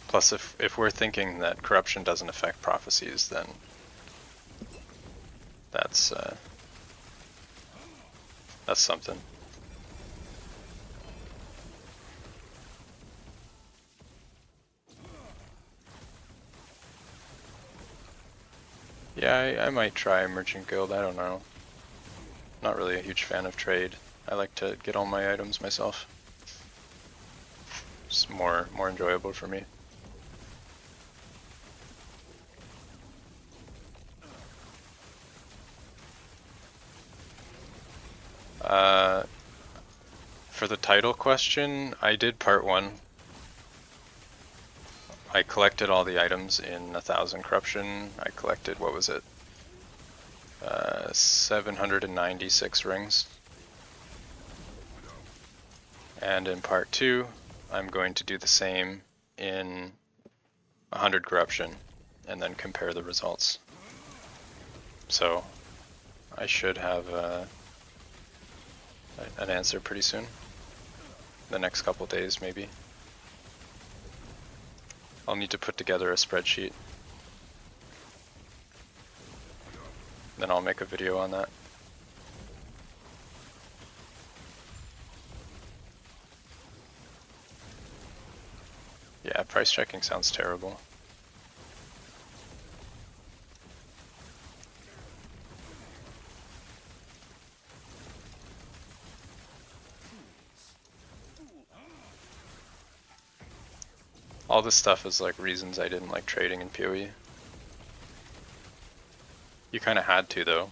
Plus, if we're thinking that corruption doesn't affect prophecies, then that's something. Yeah, I might try Merchant Guild, I don't know. Not really a huge fan of trade. I like to get all my items myself. It's more enjoyable for me. For the title question, I did part 1. I collected all the items in 1000 corruption. I collected, what was it? 796 rings. And in part 2, I'm going to do the same in 100 corruption and then compare the results. So I should have an answer pretty soon. The next couple days maybe. I'll need to put together a spreadsheet. Then I'll make a video on that. Yeah, price checking sounds terrible. All this stuff is like reasons I didn't like trading in PoE. You kind of had to though.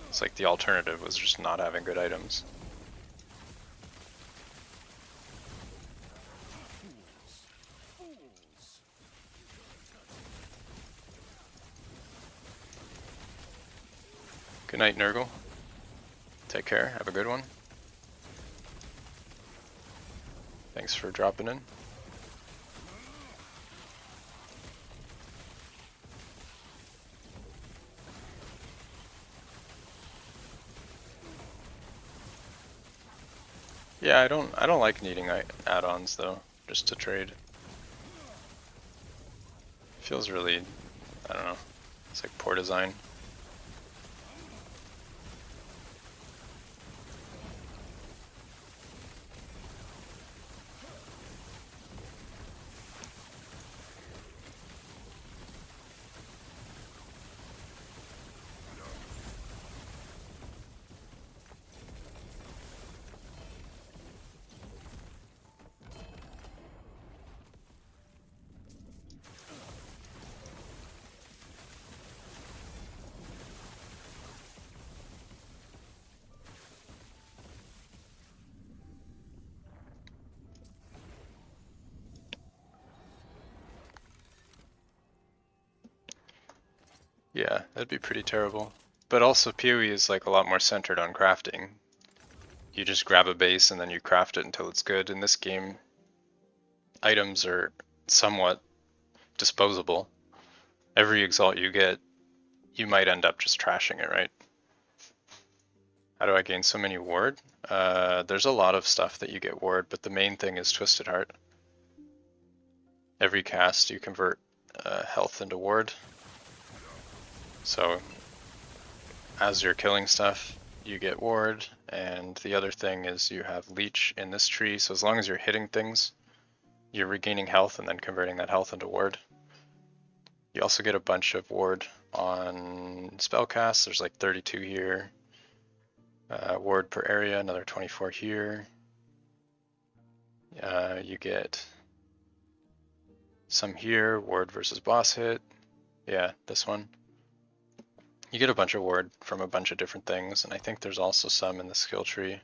It's like the alternative was just not having good items. Good night, Nurgle. Take care, have a good one. Thanks for dropping in. Yeah, I don't like needing add-ons though, just to trade. Feels really, I don't know, it's like poor design. Yeah, that'd be pretty terrible. But also PoE is like a lot more centered on crafting. You just grab a base and then you craft it until it's good. In this game, items are somewhat disposable. Every exalt you get, you might end up just trashing it, right? How do I gain so many ward? There's a lot of stuff that you get ward, but the main thing is Twisted Heart. Every cast you convert health into ward. So as you're killing stuff, you get ward, and the other thing is you have leech in this tree, so as long as you're hitting things, you're regaining health and then converting that health into ward. You also get a bunch of ward on spellcasts. There's like 32 here. Ward per area, another 24 here. You get some here, ward versus boss hit. Yeah, this one. You get a bunch of ward from a bunch of different things, and I think there's also some in the skill tree.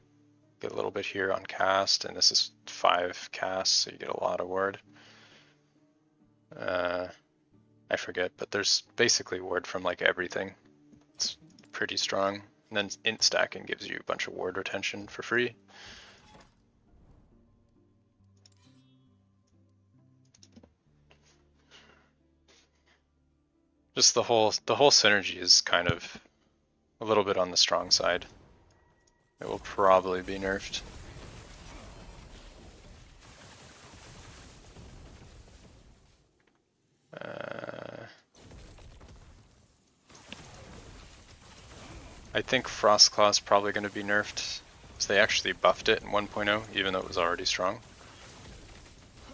Get a little bit here on cast, and this is 5 casts, so you get a lot of ward. I forget, but there's basically ward from like everything. It's pretty strong. And then int stacking gives you a bunch of ward retention for free. Just the whole synergy is kind of a little bit on the strong side. It will probably be nerfed. I think Frostclaw is probably going to be nerfed, because they actually buffed it in 1.0, even though it was already strong.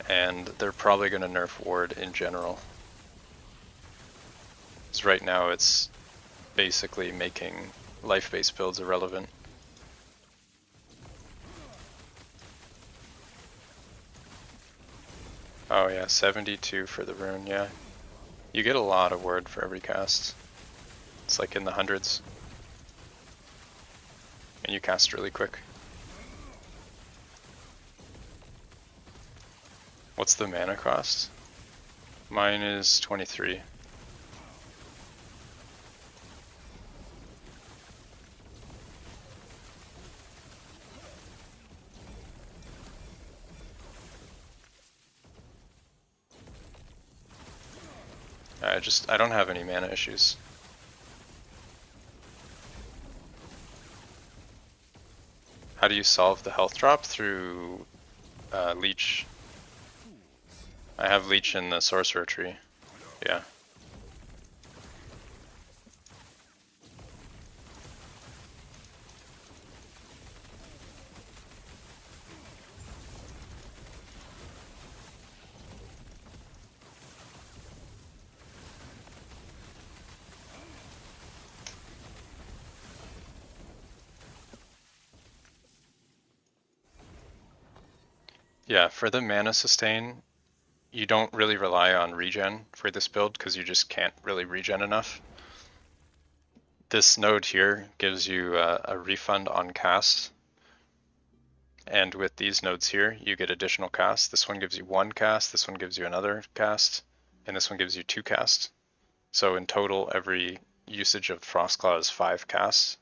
And they're probably going to nerf ward in general. Because right now it's basically making life-based builds irrelevant. Oh yeah, 72 for the rune, yeah. You get a lot of word for every cast. It's like in the hundreds. And you cast really quick. What's the mana cost? Mine is 23. I don't have any mana issues. How do you solve the health drop? Through leech. I have leech in the sorcerer tree. Yeah. Yeah, for the mana sustain, you don't really rely on regen for this build because you just can't really regen enough. This node here gives you a refund on cast, and with these nodes here you get additional cast. This one gives you 1 cast, this one gives you another cast, and this one gives you 2 cast. So in total every usage of Frostclaw is 5 casts.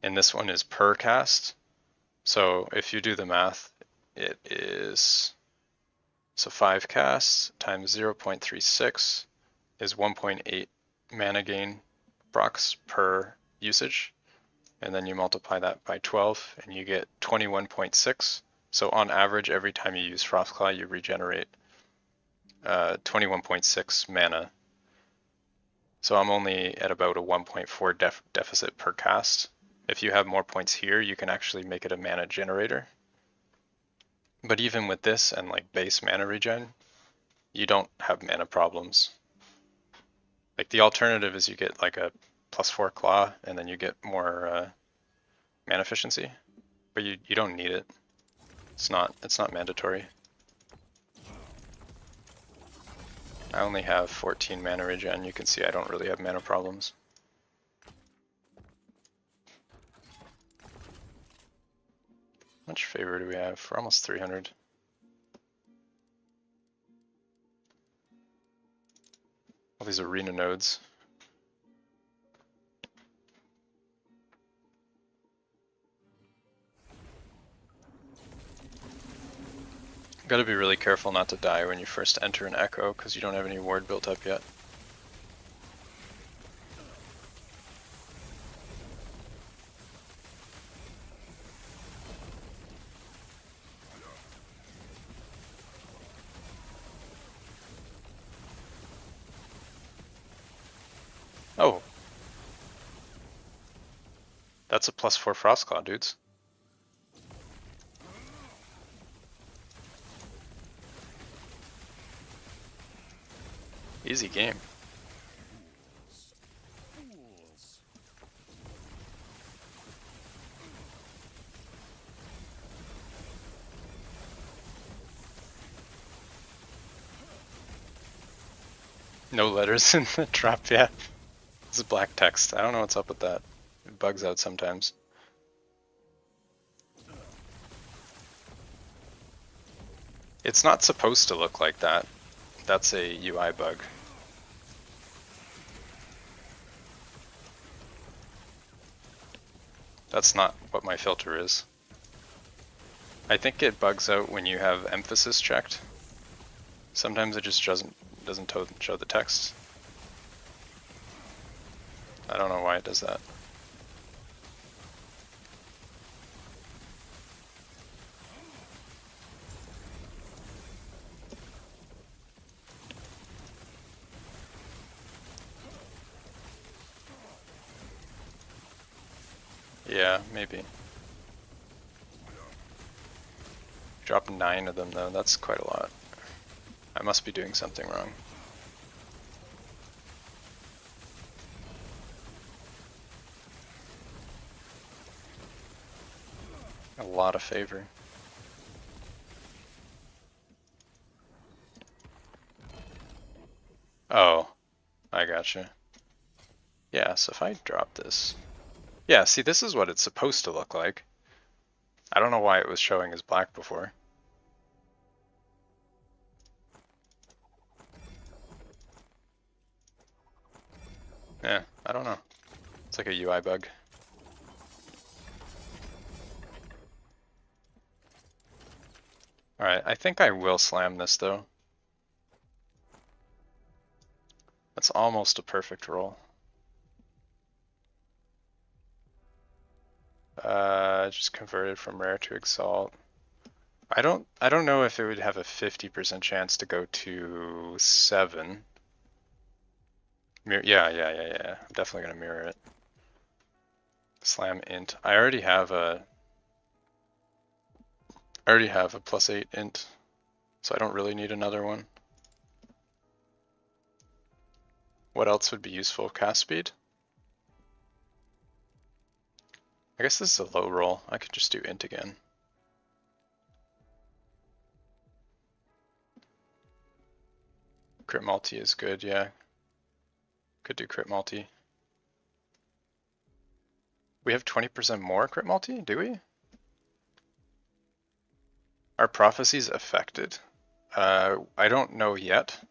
And this one is per cast. So if you do the math, it is, so 5 casts times 0.36 is 1.8 mana gain procs per usage. And then you multiply that by 12 and you get 21.6. So on average, every time you use Frostclaw, you regenerate 21.6 mana. So I'm only at about a 1.4 deficit per cast. If you have more points here, you can actually make it a mana generator. But even with this and like base mana regen, you don't have mana problems. Like the alternative is you get like a +4 claw and then you get more mana efficiency, but you don't need it. It's not mandatory. I only have 14 mana regen. You can see I don't really have mana problems. How much favor do we have? We're almost 300. Well, All these arena nodes. Gotta be really careful not to die when you first enter an echo, because you don't have any ward built up yet. Oh. That's a +4 Frostclaw, dudes. Easy game. No letters in the drop yet. This is black text. I don't know what's up with that. It bugs out sometimes. It's not supposed to look like that. That's a UI bug. That's not what my filter is. I think it bugs out when you have emphasis checked. Sometimes it just doesn't show the text. I don't know why it does that. Yeah, maybe. Dropped 9 of them though, that's quite a lot. I must be doing something wrong. A lot of favor. Oh, I gotcha. Yeah, so if I drop this... Yeah, see, this is what it's supposed to look like. I don't know why it was showing as black before. Yeah, I don't know. It's like a UI bug. Alright, I think I will slam this though. That's almost a perfect roll. Just converted from rare to exalt. I don't know if it would have a 50% chance to go to 7. Yeah. I'm definitely gonna mirror it. Slam int. I already have a +8 int, so I don't really need another one. What else would be useful? Cast speed? I guess this is a low roll. I could just do int again. Crit multi is good, yeah. Could do crit multi. We have 20% more crit multi, do we? Are prophecies affected? I don't know yet.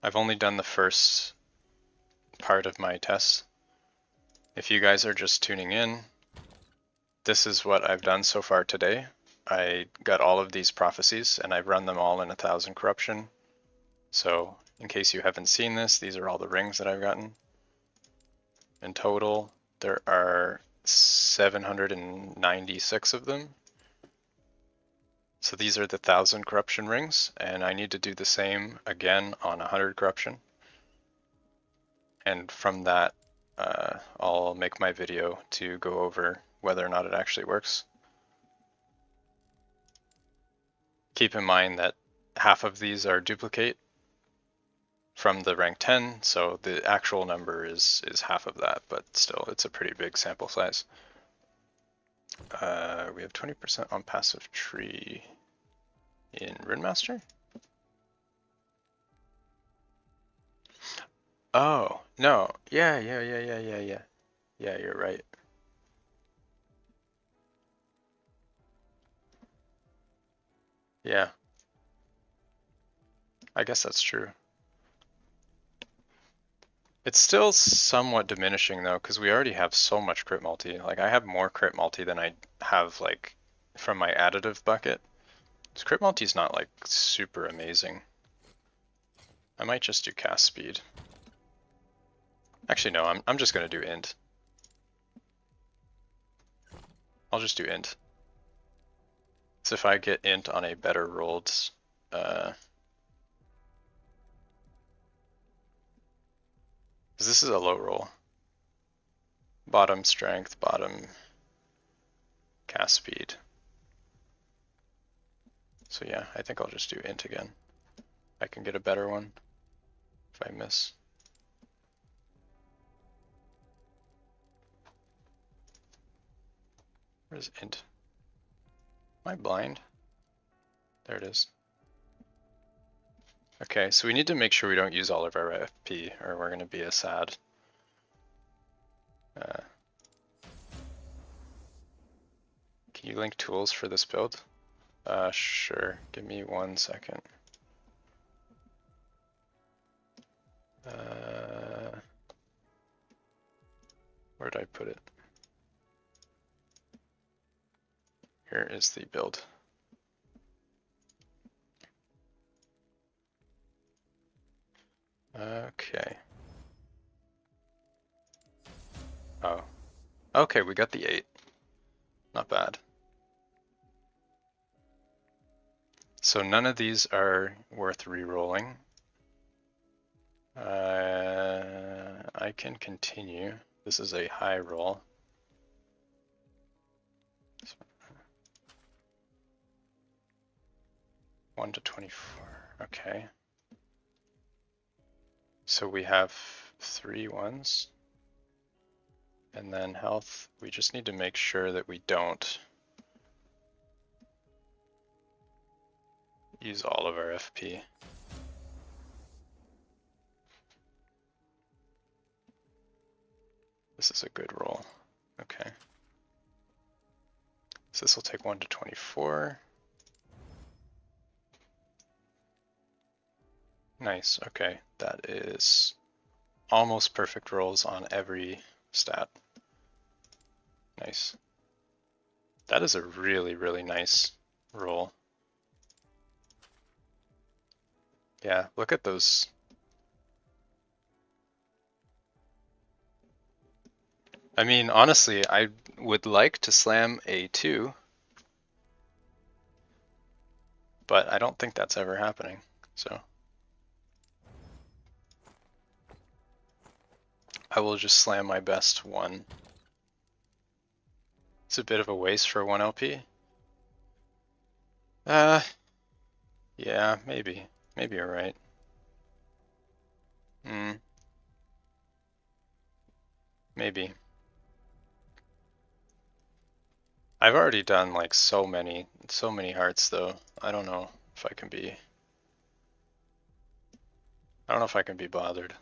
I've only done the first part of my tests. If you guys are just tuning in, this is what I've done so far today. I got all of these prophecies and I've run them all in 1000 corruption. So in case you haven't seen this, these are all the rings that I've gotten. In total, there are 796 of them. So these are the 1000 corruption rings, and I need to do the same again on 100 corruption. And from that, I'll make my video to go over whether or not it actually works. Keep in mind that half of these are duplicate from the rank 10, so the actual number is half of that, but still, it's a pretty big sample size. We have 20% on passive tree in Runemaster. Oh, no. Yeah. Yeah, you're right. Yeah. I guess that's true. It's still somewhat diminishing though, because we already have so much crit multi. Like I have more crit multi than I have like from my additive bucket. This crit multi's not like super amazing. I might just do cast speed. Actually no, I'm just gonna do int. I'll just do int. So if I get int on a better rolled this is a low roll. Bottom strength, bottom cast speed. So yeah, I think I'll just do int again. I can get a better one if I miss. Where's int? Am I blind? There it is. Okay, so we need to make sure we don't use all of our FP or we're going to be a sad. Can you link tools for this build? Sure. Give me 1 second. Where did I put it? Here is the build. Okay. Oh. Okay, we got the 8. Not bad. So none of these are worth re-rolling. I can continue. This is a high roll. One to 24. Okay. So we have 3 ones. And then health, we just need to make sure that we don't use all of our FP. This is a good roll. Okay. So this will take 1 to 24. Nice, okay. That is almost perfect rolls on every stat. Nice. That is a really, really nice roll. Yeah, look at those. I mean, honestly, I would like to slam a 2, but I don't think that's ever happening, so. I will just slam my best 1. It's a bit of a waste for 1 LP. Yeah, maybe. Maybe you're right. Maybe. I've already done like so many hearts though. I don't know if I can be bothered.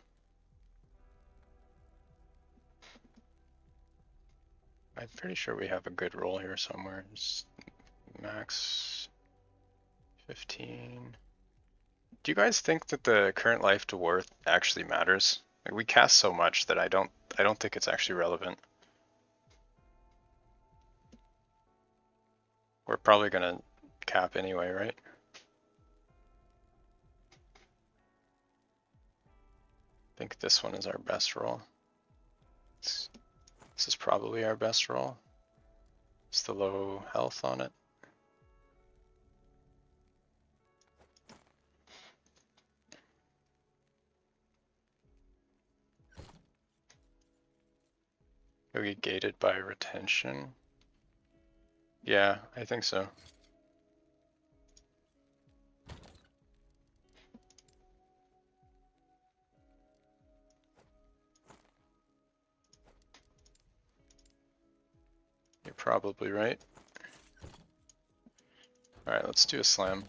I'm pretty sure we have a good roll here somewhere. Just max 15. Do you guys think that the current life to worth actually matters? Like we cast so much that I don't think it's actually relevant. We're probably gonna cap anyway, right? I think this one is our best roll. This is probably our best roll. It's the low health on it. You'll get gated by retention. Yeah, I think so. You're probably right. Alright, let's do a slam.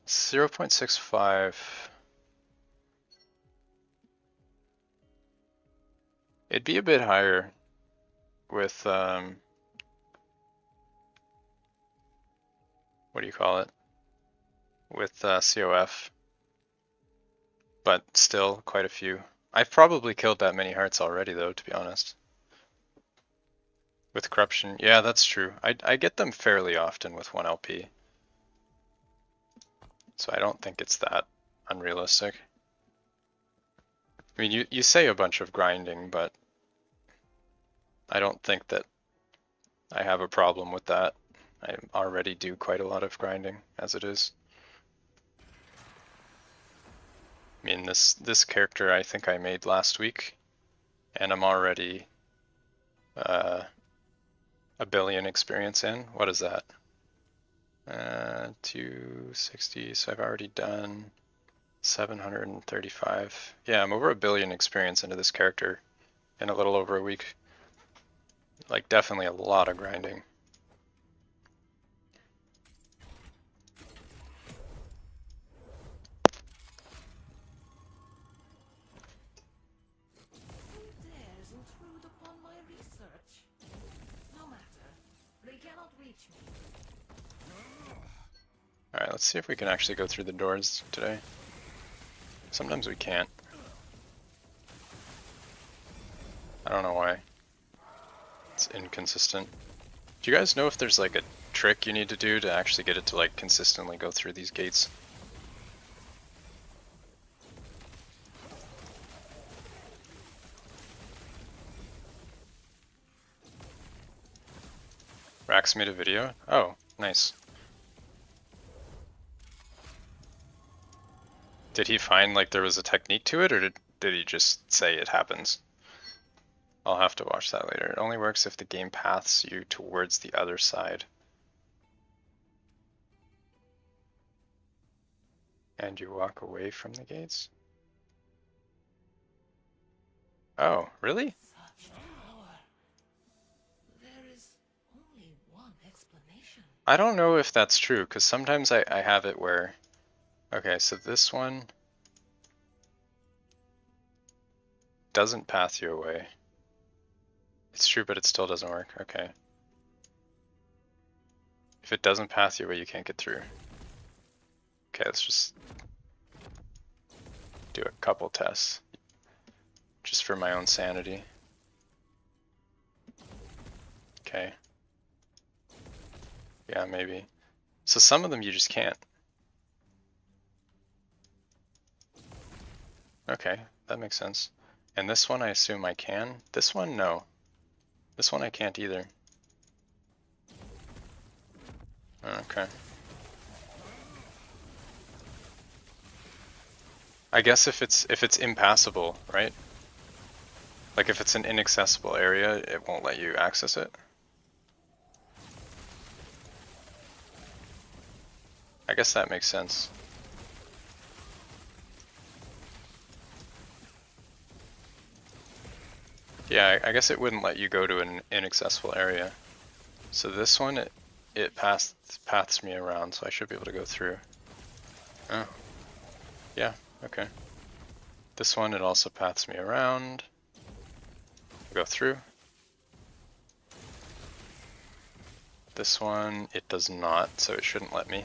It's 0.65. It'd be a bit higher with what do you call it, with CoF, but still quite a few. I've probably killed that many hearts already though, to be honest. With corruption, yeah, that's true. I get them fairly often with 1 LP. So I don't think it's that unrealistic. I mean, you say a bunch of grinding, but I don't think that I have a problem with that. I already do quite a lot of grinding as it is. I mean, this character I think I made last week, and I'm already 1 billion experience in. What is that? 260, so I've already done 735. Yeah, I'm over 1 billion experience into this character in a little over a week. Like, definitely a lot of grinding. Alright, let's see if we can actually go through the doors today. Sometimes we can't. I don't know why. It's inconsistent. Do you guys know if there's like a trick you need to do to actually get it to like consistently go through these gates? Rax made a video? Oh, nice. Did he find like there was a technique to it, or did he just say it happens? I'll have to watch that later. It only works if the game paths you towards the other side. And you walk away from the gates? Oh, really? I don't know if that's true, because sometimes I have it where... Okay, so this one doesn't path you away. It's true, but it still doesn't work. Okay. If it doesn't path you away, you can't get through. Okay, let's just do a couple tests. Just for my own sanity. Okay. Yeah, maybe. So some of them you just can't. Okay, that makes sense. And this one I assume I can. This one, no. This one I can't either. Okay. I guess if it's impassable, right? Like if it's an inaccessible area, it won't let you access it. I guess that makes sense. Yeah, I guess it wouldn't let you go to an inaccessible area. So this one, it paths me around, so I should be able to go through. Oh. Yeah, okay. This one, it also paths me around. Go through. This one, it does not, so it shouldn't let me.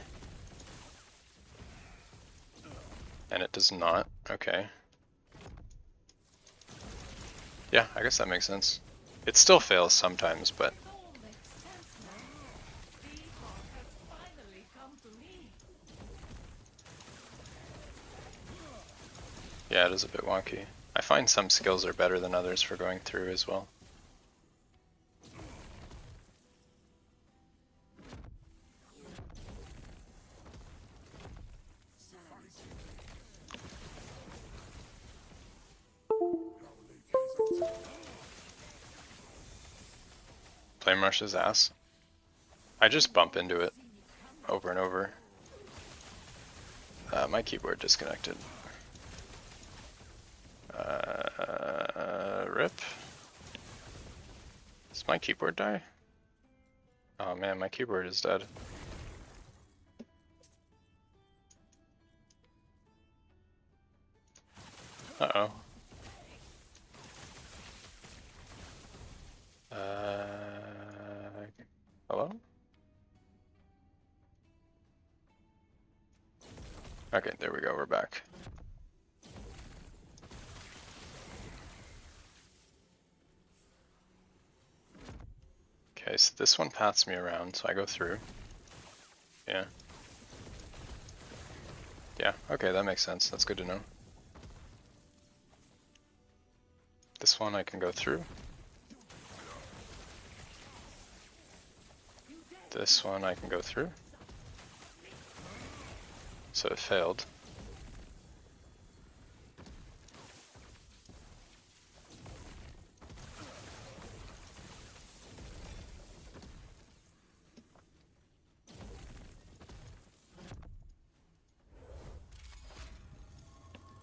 And it does not, okay. Yeah, I guess that makes sense. It still fails sometimes, but... Yeah, it is a bit wonky. I find some skills are better than others for going through as well. Flame Rush's ass. I just bump into it over and over. My keyboard disconnected. Rip. Does my keyboard die? Oh man, my keyboard is dead. Uh-oh. Hello? Okay, there we go, we're back. Okay, so this one paths me around, so I go through. Yeah. Yeah, okay, that makes sense. That's good to know. This one I can go through. This one I can go through. So it failed.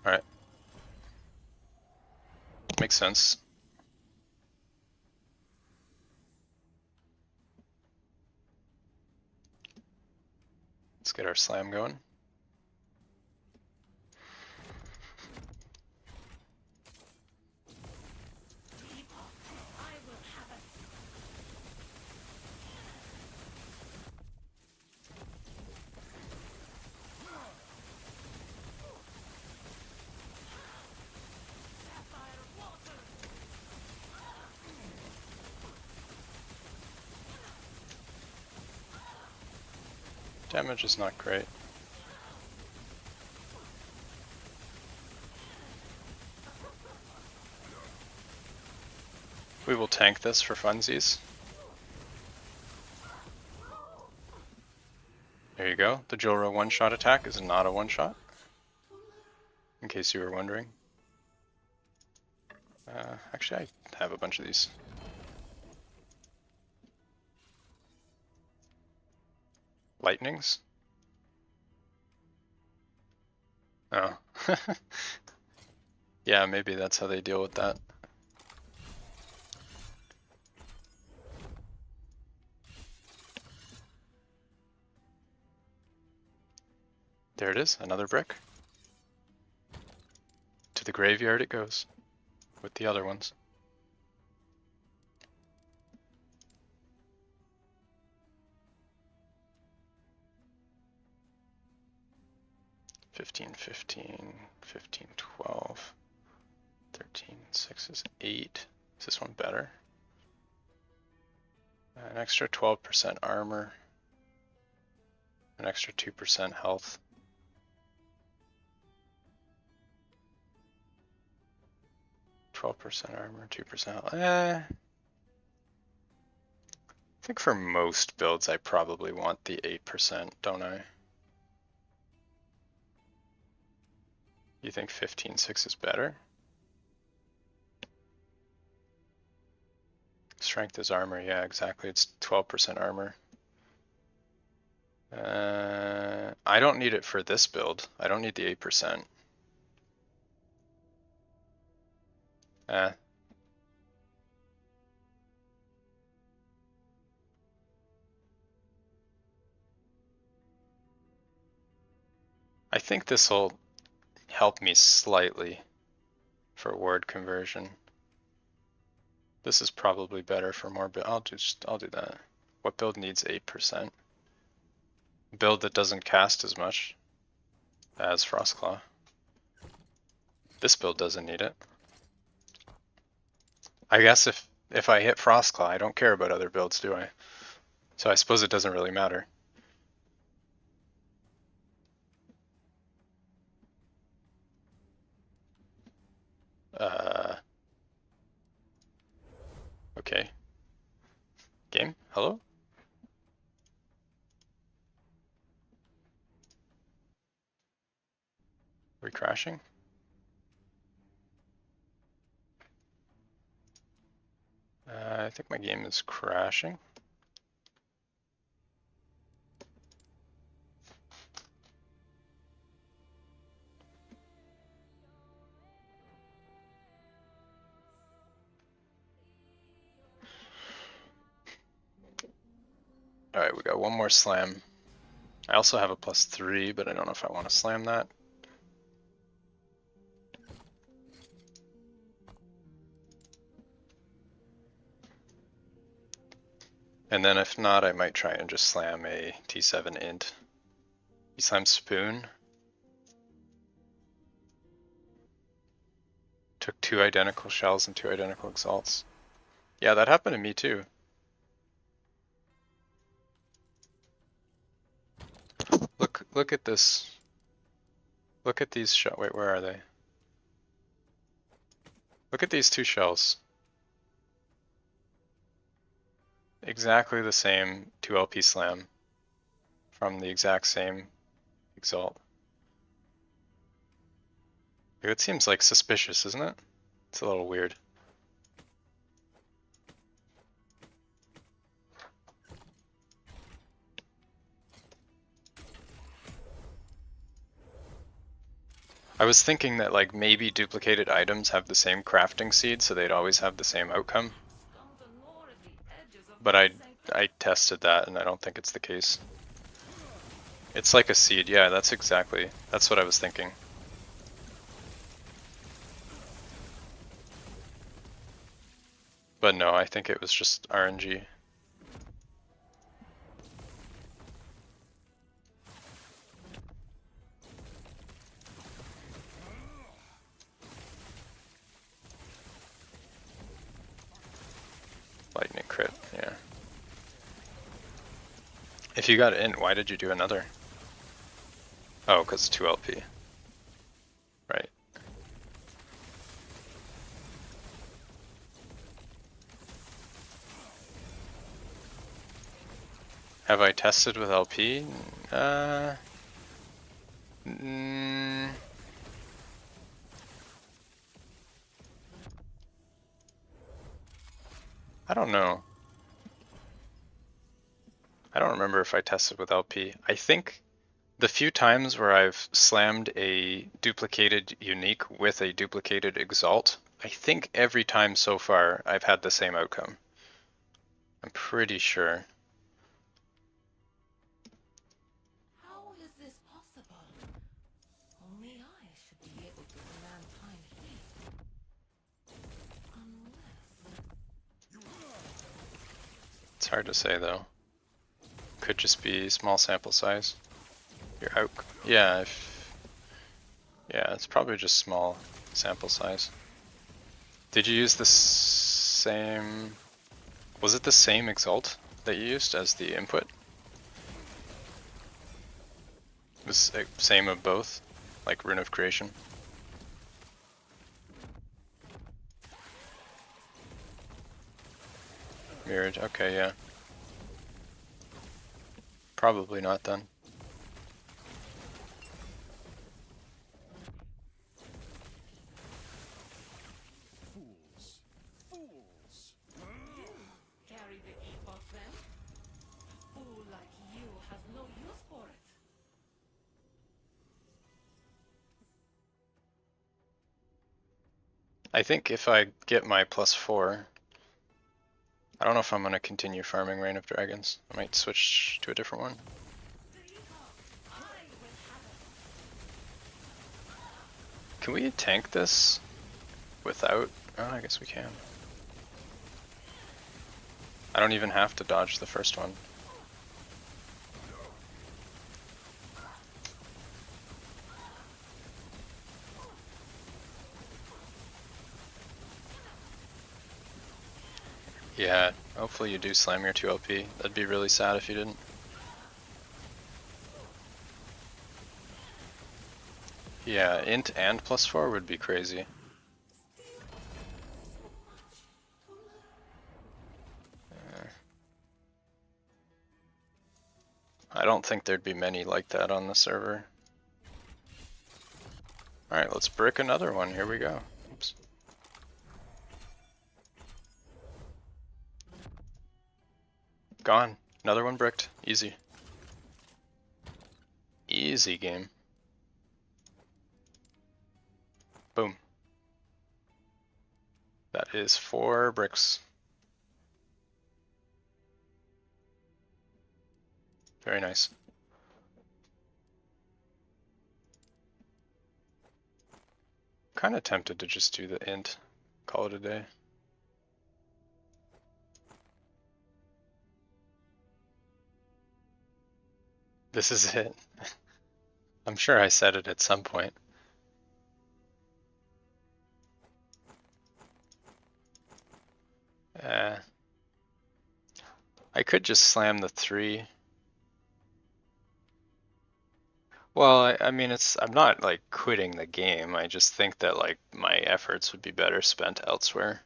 Alright. Makes sense. Let's get our slam going. Damage is not great. We will tank this for funsies. There you go. The Jolra one-shot attack is not a one-shot, in case you were wondering. Actually, I have a bunch of these. Lightnings? Oh. Yeah, maybe that's how they deal with that. There it is, another brick. To the graveyard it goes, with the other ones. $15, $15, $15, $12, $13, 6 is 8. Is this one better? An extra 12% armor. An extra 2% health. %, armor, 2% health. I think for most builds I probably want the 8%, don't I? You think 15.6 is better? Strength is armor, yeah, exactly. It's 12% armor. I don't need it for this build. I don't need the 8%. I think this will help me slightly for word conversion. This is probably better for more, but I'll do that. What build needs 8%? Build that doesn't cast as much as Frostclaw. This build doesn't need it. I guess if I hit Frostclaw, I don't care about other builds, do I? So I suppose it doesn't really matter. Okay. Game, hello? Are we crashing? I think my game is crashing. Alright, we got one more slam. I also have a +3, but I don't know if I want to slam that. And then if not, I might try and just slam a T7 int. He slams spoon. Took 2 identical shells and 2 identical exalts. Yeah, that happened to me too. Look at this. Look at these shells. Wait, where are they? Look at these 2 shells. Exactly the same 2 LP slam from the exact same exalt. It seems like suspicious, isn't it? It's a little weird. I was thinking that like maybe duplicated items have the same crafting seed, so they'd always have the same outcome. But I tested that and I don't think it's the case. It's like a seed, yeah, that's what I was thinking. But no, I think it was just RNG. Lightning crit, yeah. If you got int, why did you do another? Oh, because 2 LP. Right. Have I tested with LP? I don't know. I don't remember if I tested with LP. I think the few times where I've slammed a duplicated unique with a duplicated exalt, I think every time so far I've had the same outcome. I'm pretty sure. How is this possible? Only I should be able to command time here. Unless... It's hard to say though. Could just be small sample size. Your out, yeah, yeah, it's probably just small sample size. Did you use the same? Was it the same exalt that you used as the input? It was same of both, like Rune of Creation. Mirrored. Okay, yeah. Probably not then. Carry the epoch then? Fool like you has no use for it. I think if I get my +4, I don't know if I'm going to continue farming Reign of Dragons. I might switch to a different one. Can we tank this without? Oh, I guess we can. I don't even have to dodge the first one. Yeah, hopefully you do slam your 2 LP. That'd be really sad if you didn't. Yeah, int and +4 would be crazy. I don't think there'd be many like that on the server. Alright, let's brick another one. Here we go. Oops. Gone. Another one bricked. Easy. Easy game. Boom. That is 4 bricks. Very nice. Kind of tempted to just do the int. Call it a day. This is it. I'm sure I said it at some point. I could just slam the 3. Well, I mean, I'm not like quitting the game. I just think that like my efforts would be better spent elsewhere.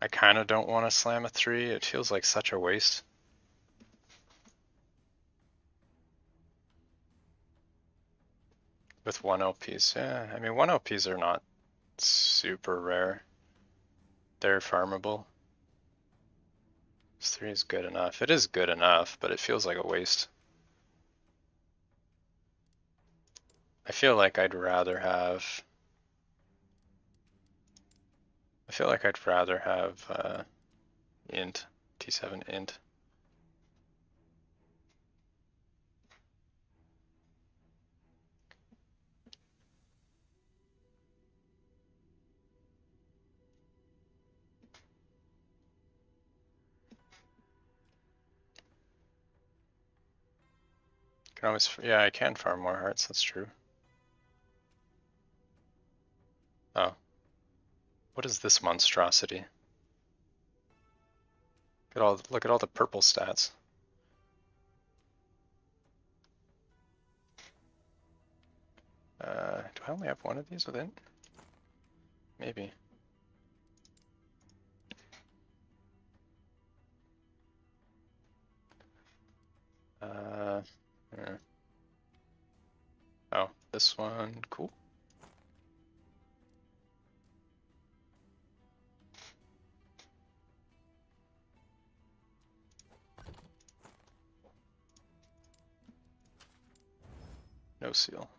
I kind of don't want to slam a 3. It feels like such a waste. With 1 LPs, yeah. I mean, 1 LPs are not super rare. They're farmable. This 3 is good enough. It is good enough, but it feels like a waste. I feel like I'd rather have int, T7 int. Can always, yeah, I can farm more hearts, that's true. Oh. What is this monstrosity? Look at all the purple stats. Do I only have one of these with int? Maybe. Yeah. Oh, this one, cool. No seal.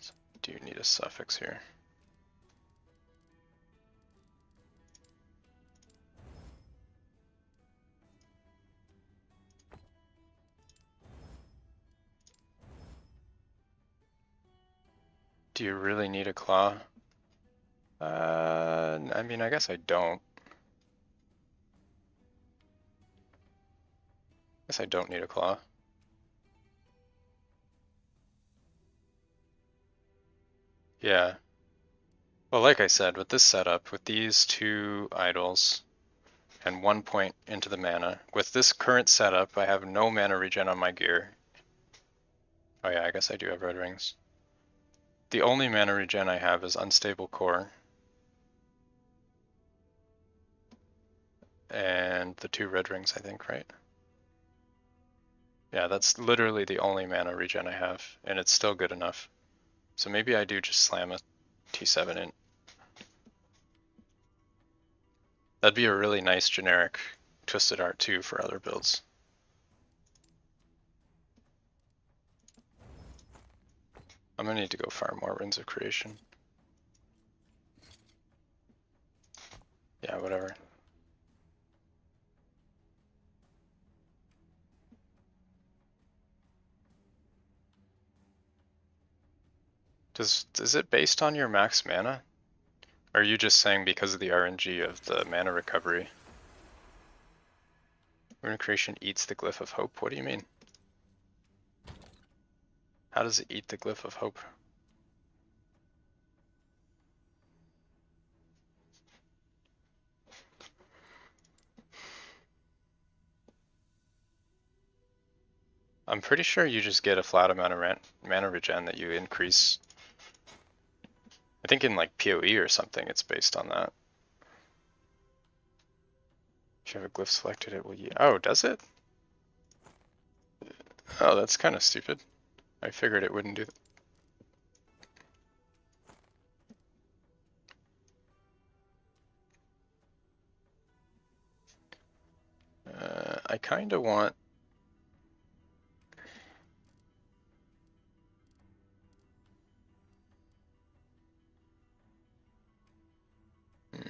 So do you need a suffix here? Do you really need a claw? I mean, I guess I don't. Guess I don't need a claw. Yeah. Well, like I said, with this setup, with these 2 idols and 1 point into the mana, with this current setup, I have no mana regen on my gear. Oh yeah, I guess I do have red rings. The only mana regen I have is unstable core. And the 2 red rings, I think, right? Yeah, that's literally the only mana regen I have, and it's still good enough. So maybe I do just slam a T7 in. That'd be a really nice generic Twisted Art 2 for other builds. I'm gonna need to go farm more Runes of Creation. Yeah, whatever. Is it based on your max mana? Or are you just saying because of the RNG of the mana recovery? Rune of Creation eats the Glyph of Hope? What do you mean? How does it eat the Glyph of Hope? I'm pretty sure you just get a flat amount of mana regen that you increase. I think in like PoE or something it's based on that. If you have a glyph selected, it will. Oh, does it? Oh, that's kind of stupid. I figured it wouldn't do that. I kind of want. Hmm.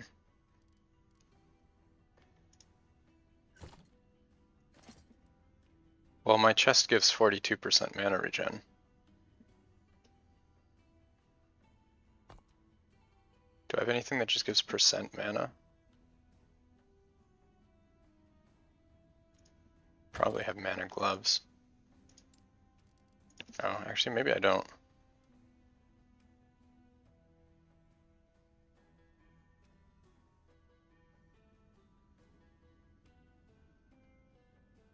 Well, my chest gives 42% mana regen. Do I have anything that just gives percent mana? Probably have mana gloves. Oh, actually, maybe I don't.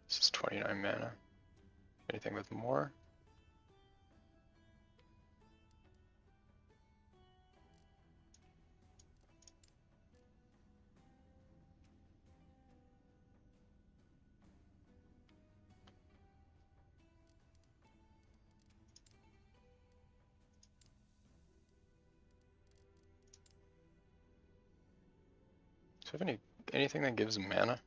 This is 29 mana. Anything with more? Do you have anything that gives mana?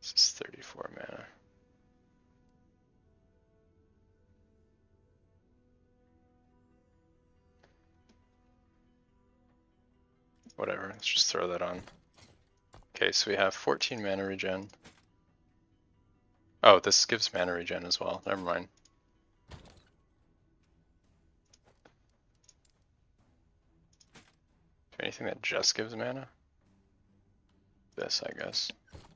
This is 34 mana. Whatever, let's just throw that on. Okay, so we have 14 mana regen. Oh, this gives mana regen as well. Never mind. Anything that just gives mana? This, I guess.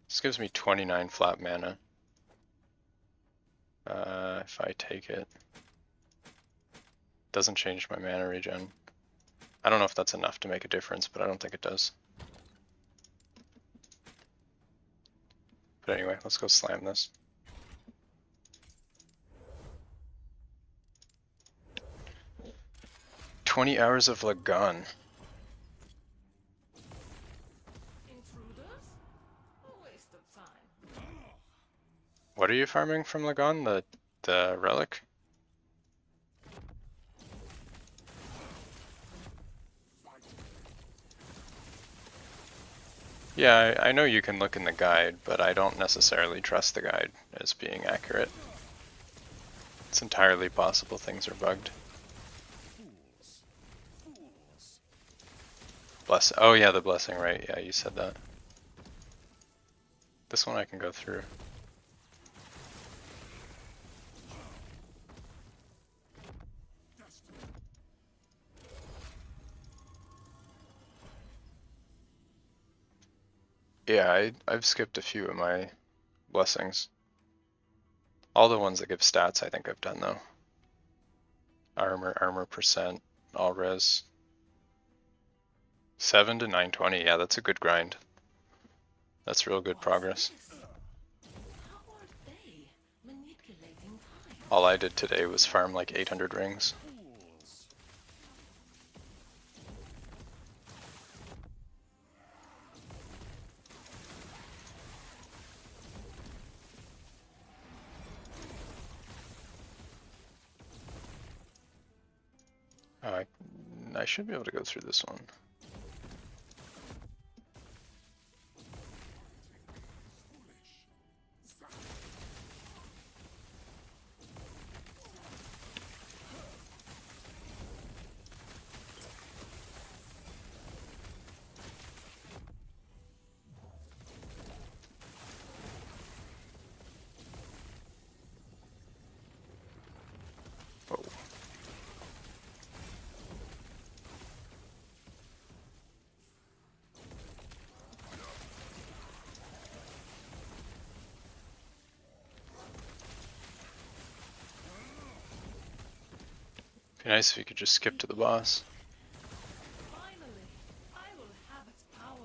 This gives me 29 flat mana. If I take it, doesn't change my mana regen. I don't know if that's enough to make a difference, but I don't think it does. But anyway, let's go slam this. "20 hours of Lagan." Intruders? A waste of time. What are you farming from Lagan? The relic? Yeah, I know you can look in the guide, but I don't necessarily trust the guide as being accurate. It's entirely possible things are bugged. Bless. Oh yeah, the blessing, right? Yeah, you said that. This one I can go through. Yeah, I've skipped a few of my blessings. All the ones that give stats I think I've done though. Armor percent, all res. 7 to 920, yeah, that's a good grind. That's real good progress. How are they manipulating time? All I did today was farm like 800 rings. I should be able to go through this one. Whoa. Be nice if you could just skip to the boss. Finally, I will have its power.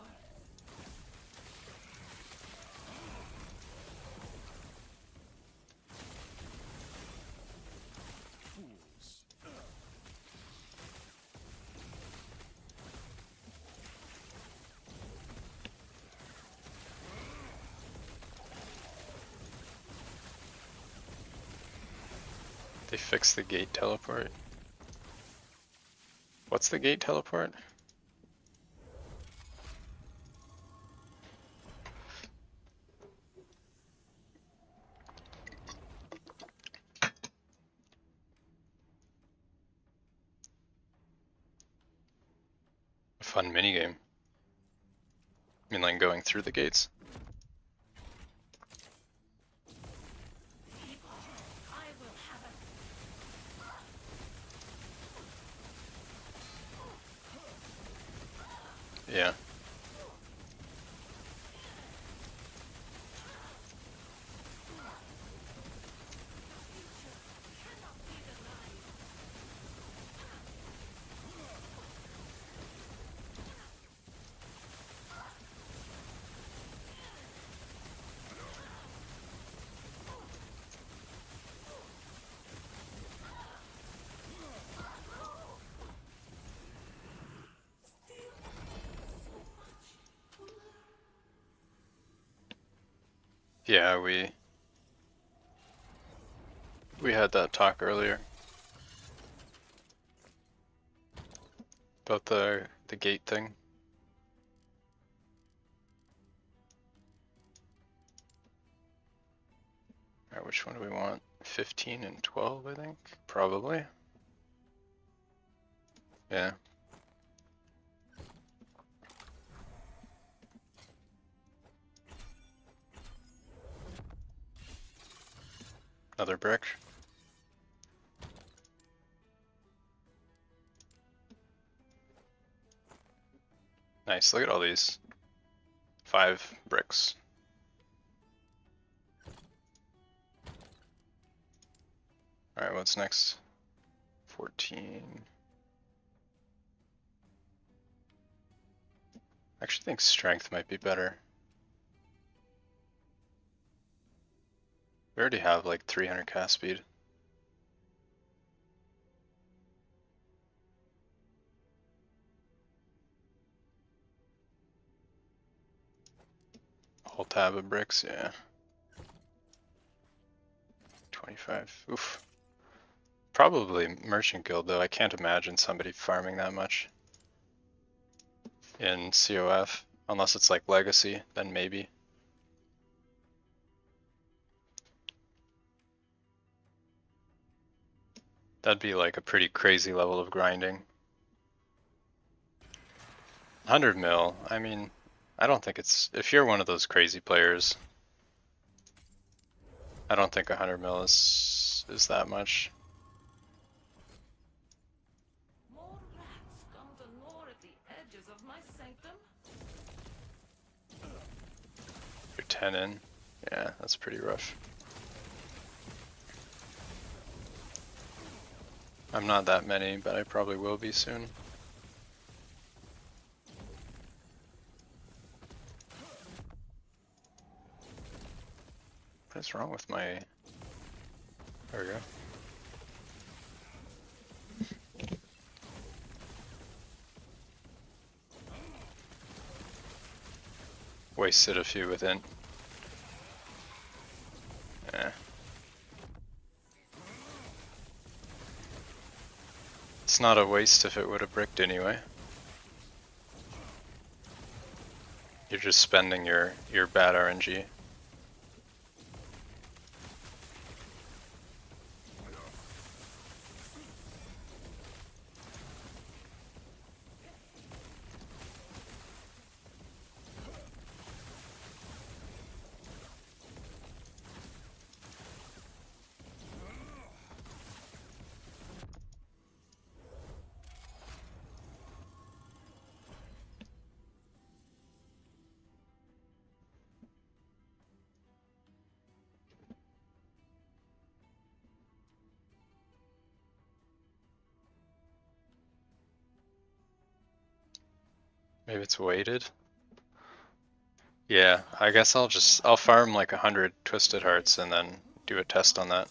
They fixed the gate teleport. What's the gate teleport? A fun minigame. I mean, like going through the gates. I will have it. Yeah. Yeah, we had that talk earlier about the gate thing. Alright, which one do we want? 15 and 12, I think? Probably. Yeah. Another brick. Nice, look at all these. 5 bricks. Alright, what's next? 14. I actually think strength might be better. We already have like 300 cast speed. Whole tab of bricks, yeah. 25. Oof. Probably Merchant Guild though. I can't imagine somebody farming that much in CoF. Unless it's like Legacy, then maybe. That'd be like a pretty crazy level of grinding. 100 mil, I mean, I don't think it's, if you're one of those crazy players, I don't think 100 mil is that much. More rats come to gnaw at the edges of my sanctum. You're 10 in. Yeah, that's pretty rough. I'm not that many, but I probably will be soon. What is wrong with my... There we go. Wasted a few within. Yeah. It's not a waste if it would have bricked anyway. You're just spending your bad RNG. Maybe it's weighted. Yeah, I guess I'll farm like 100 Twisted Hearts and then do a test on that.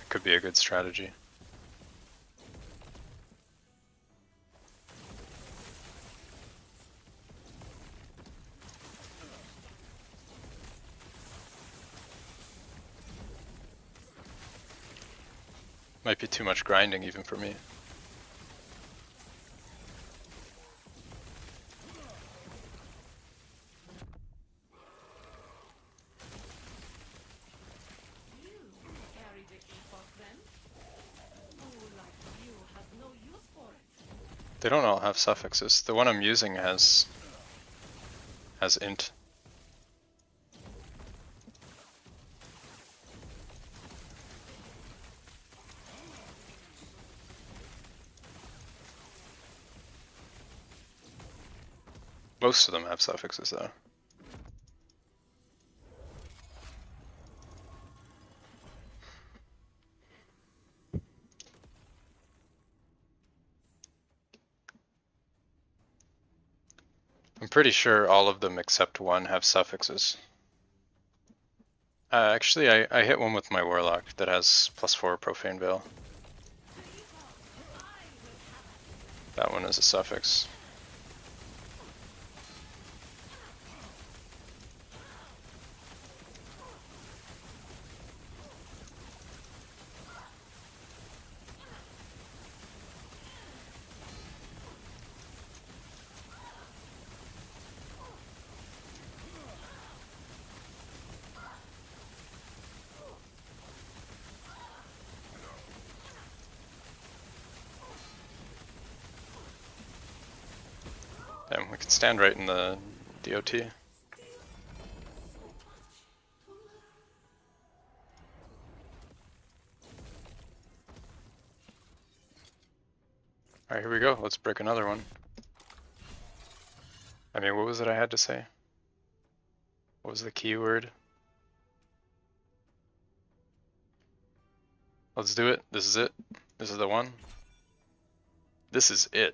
Could be a good strategy. Might be too much grinding even for me. You carry the epoch then? Who like you has no use for it? They don't all have suffixes. The one I'm using has int. Most of them have suffixes though. I'm pretty sure all of them except one have suffixes. Actually, I hit one with my Warlock that has +4 Profane Veil. That one is a suffix. Damn, we can stand right in the DOT. Alright, here we go. Let's break another one. I mean, what was it I had to say? What was the keyword? Let's do it. This is it. This is the one. This is it.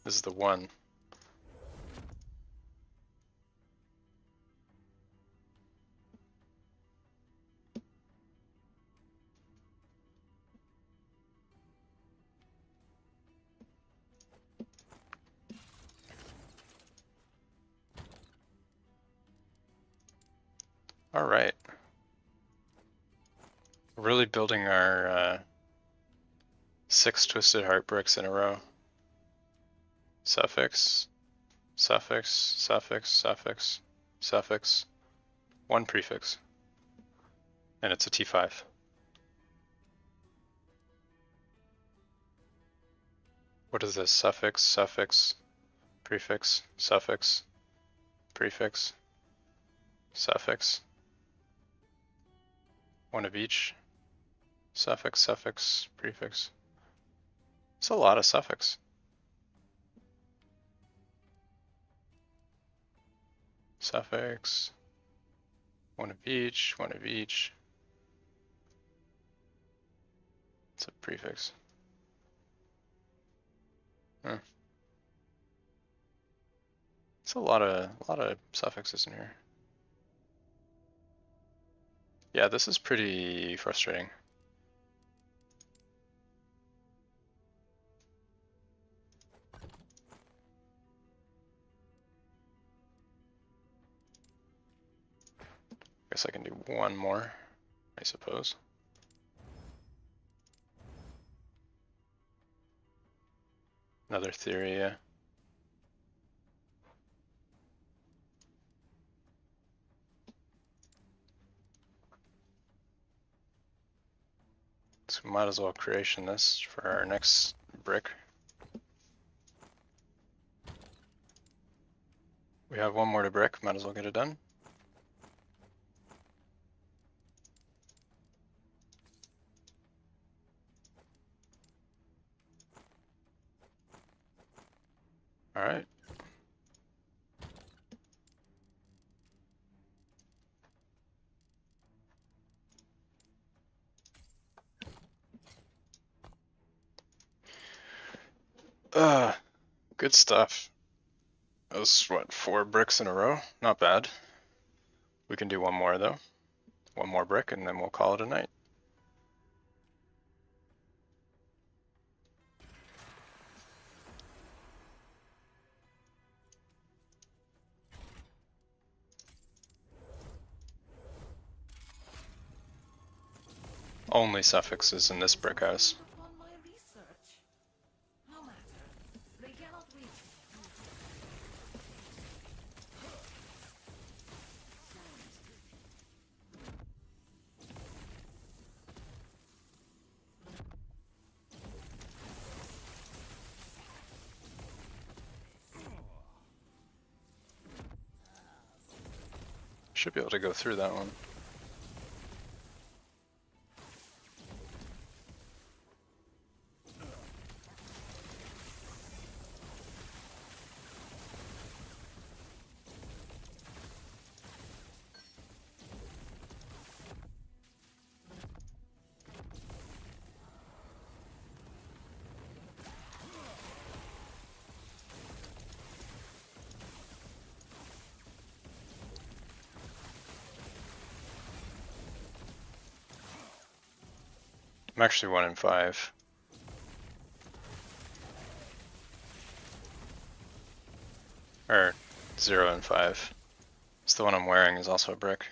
This is the one. Alright. We're really building our 6 Twisted Heart bricks in a row. Suffix, suffix, suffix, suffix, suffix, one prefix. And it's a T5. What is this? Suffix, suffix, prefix, suffix, prefix, suffix. One of each. Suffix, suffix, prefix. It's a lot of suffix. Suffix. One of each, one of each. It's a prefix. Huh. It's a lot of suffixes in here. Yeah, this is pretty frustrating. Guess I can do one more, I suppose. Another theory, yeah. So we might as well creation this for our next brick. We have one more to brick, might as well get it done. Alright. Good stuff. That was, what, 4 bricks in a row? Not bad. We can do one more though. One more brick and then we'll call it a night. Only suffixes in this brick house. Upon my research. No matter. They cannot reach me. Should be able to go through that one. I'm actually 1 in 5. Or 0 in 5. It's the one I'm wearing is also a brick.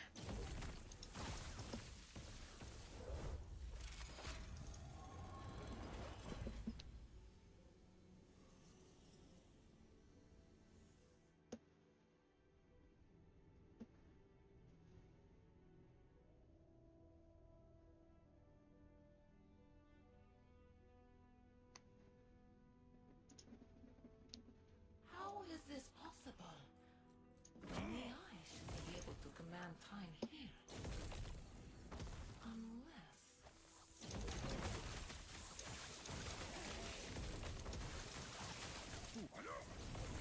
How is this possible? Only I should be able to command time here. Unless...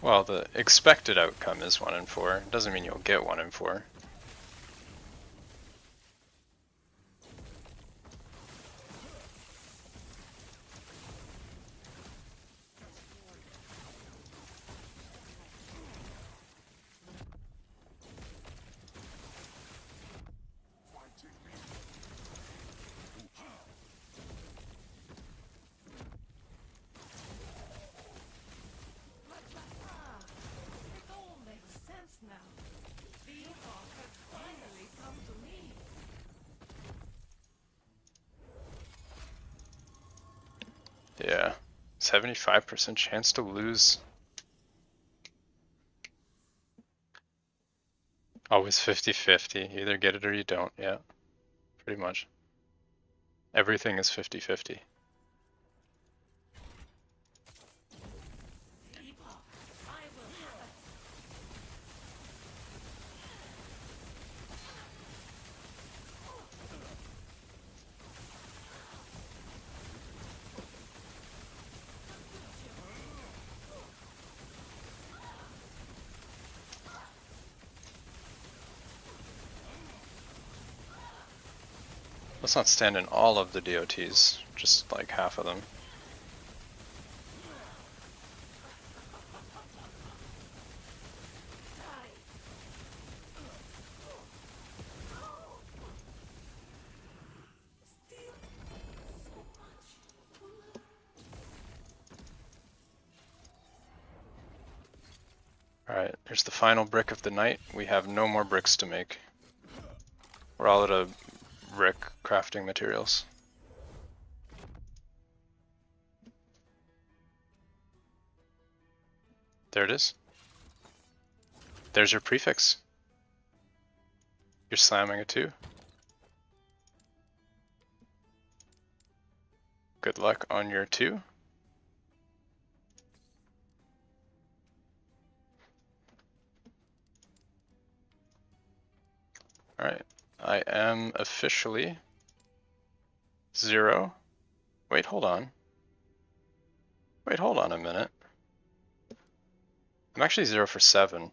Well, the expected outcome is 1 in 4. It doesn't mean you'll get 1 in 4. It all makes sense now. The epoch has finally come to me. Yeah. 75% chance to lose. Always 50-50. You either get it or you don't. Yeah. Pretty much. Everything is 50-50. The epoch, I will have it. Let's not stand in all of the DOTs, just like half of them. Still so much to learn. Alright, here's the final brick of the night. We have no more bricks to make. We're all out of brick crafting materials. There it is. There's your prefix. You're slamming a 2. Good luck on your 2. Alright, I am officially 0. Wait, hold on. Wait, hold on a minute. I'm actually 0 for 7.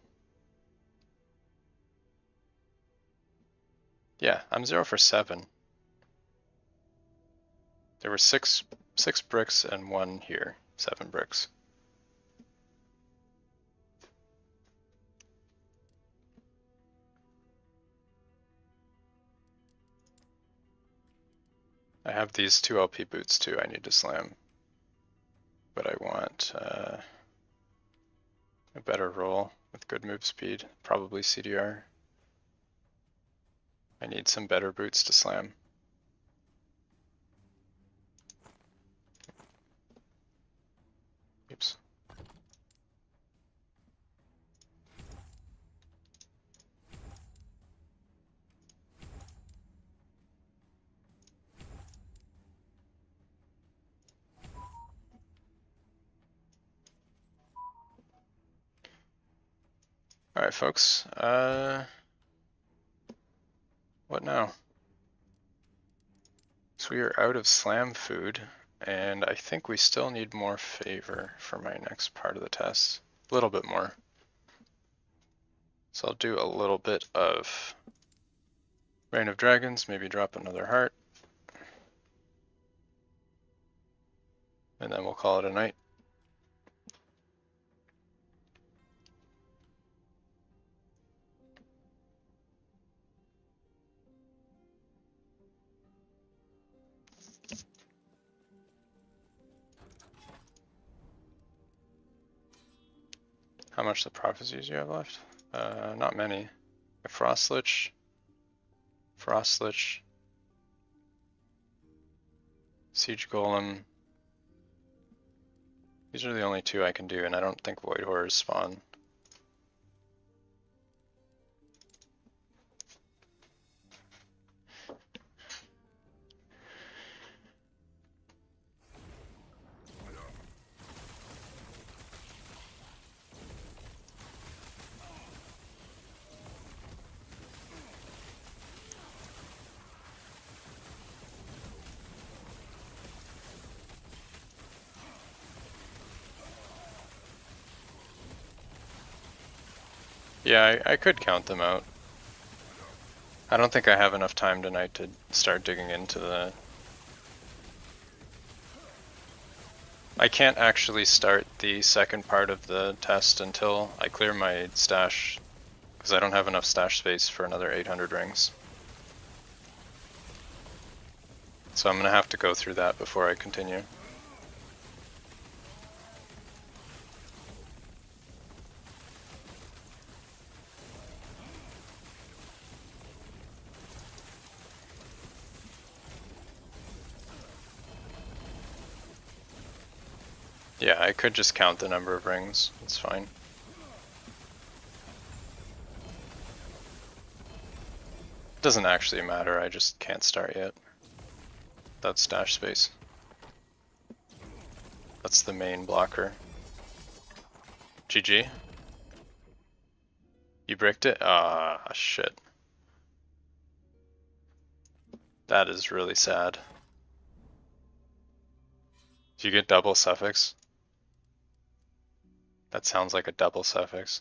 Yeah, I'm 0 for 7. There were six bricks and 1 here. 7 bricks. I have these 2 LP boots too I need to slam. But I want a better roll with good move speed, probably CDR. I need some better boots to slam. Oops. Alright folks, what now? So we are out of slam food, and I think we still need more favor for my next part of the test. A little bit more. So I'll do a little bit of Reign of Dragons, maybe drop another heart. And then we'll call it a night. How much the prophecies you have left? Not many. Frostlich, Frostlich, Siege Golem. These are the only two I can do, and I don't think Void Horrors spawn. Yeah, I could count them out. I don't think I have enough time tonight to start digging into the... I can't actually start the second part of the test until I clear my stash, because I don't have enough stash space for another 800 rings. So I'm going to have to go through that before I continue. Yeah, I could just count the number of rings, it's fine. Doesn't actually matter, I just can't start yet. That's stash space. That's the main blocker. GG. You bricked it? Ah, shit. That is really sad. Do you get double suffix? That sounds like a double suffix.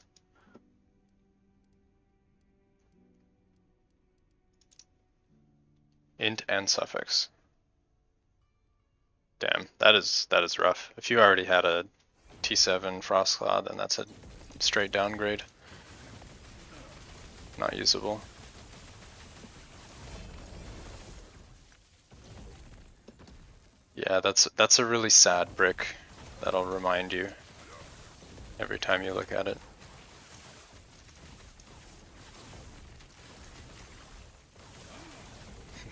Int and suffix. Damn, that is rough. If you already had a T7 Frostclaw, then that's a straight downgrade. Not usable. Yeah, that's a really sad brick that'll remind you every time you look at it.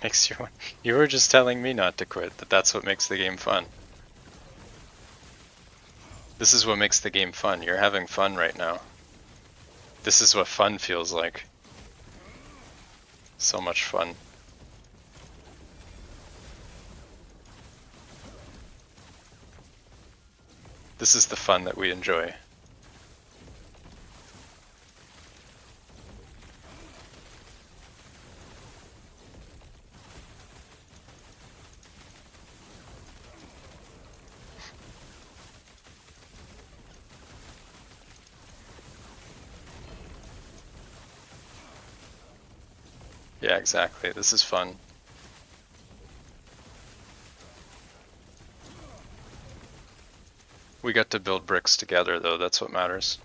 Makes you... You were just telling me not to quit, that's what makes the game fun. This is what makes the game fun. You're having fun right now. This is what fun feels like. So much fun. This is the fun that we enjoy. Yeah, exactly. This is fun. We got to build bricks together, though. That's what matters.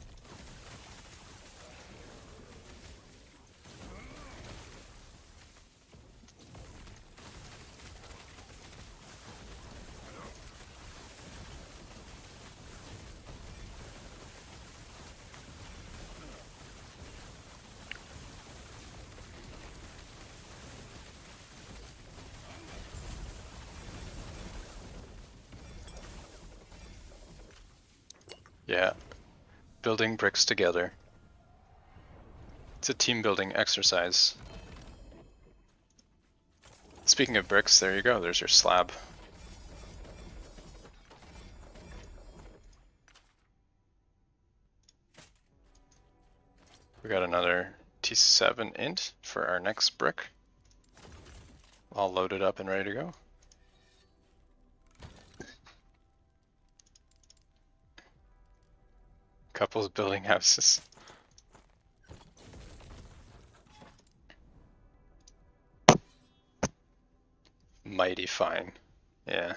Yeah. Building bricks together. It's a team building exercise. Speaking of bricks, there you go. There's your slab. We got another T7 int for our next brick. All loaded up and ready to go. Couples building houses. Mighty fine. Yeah.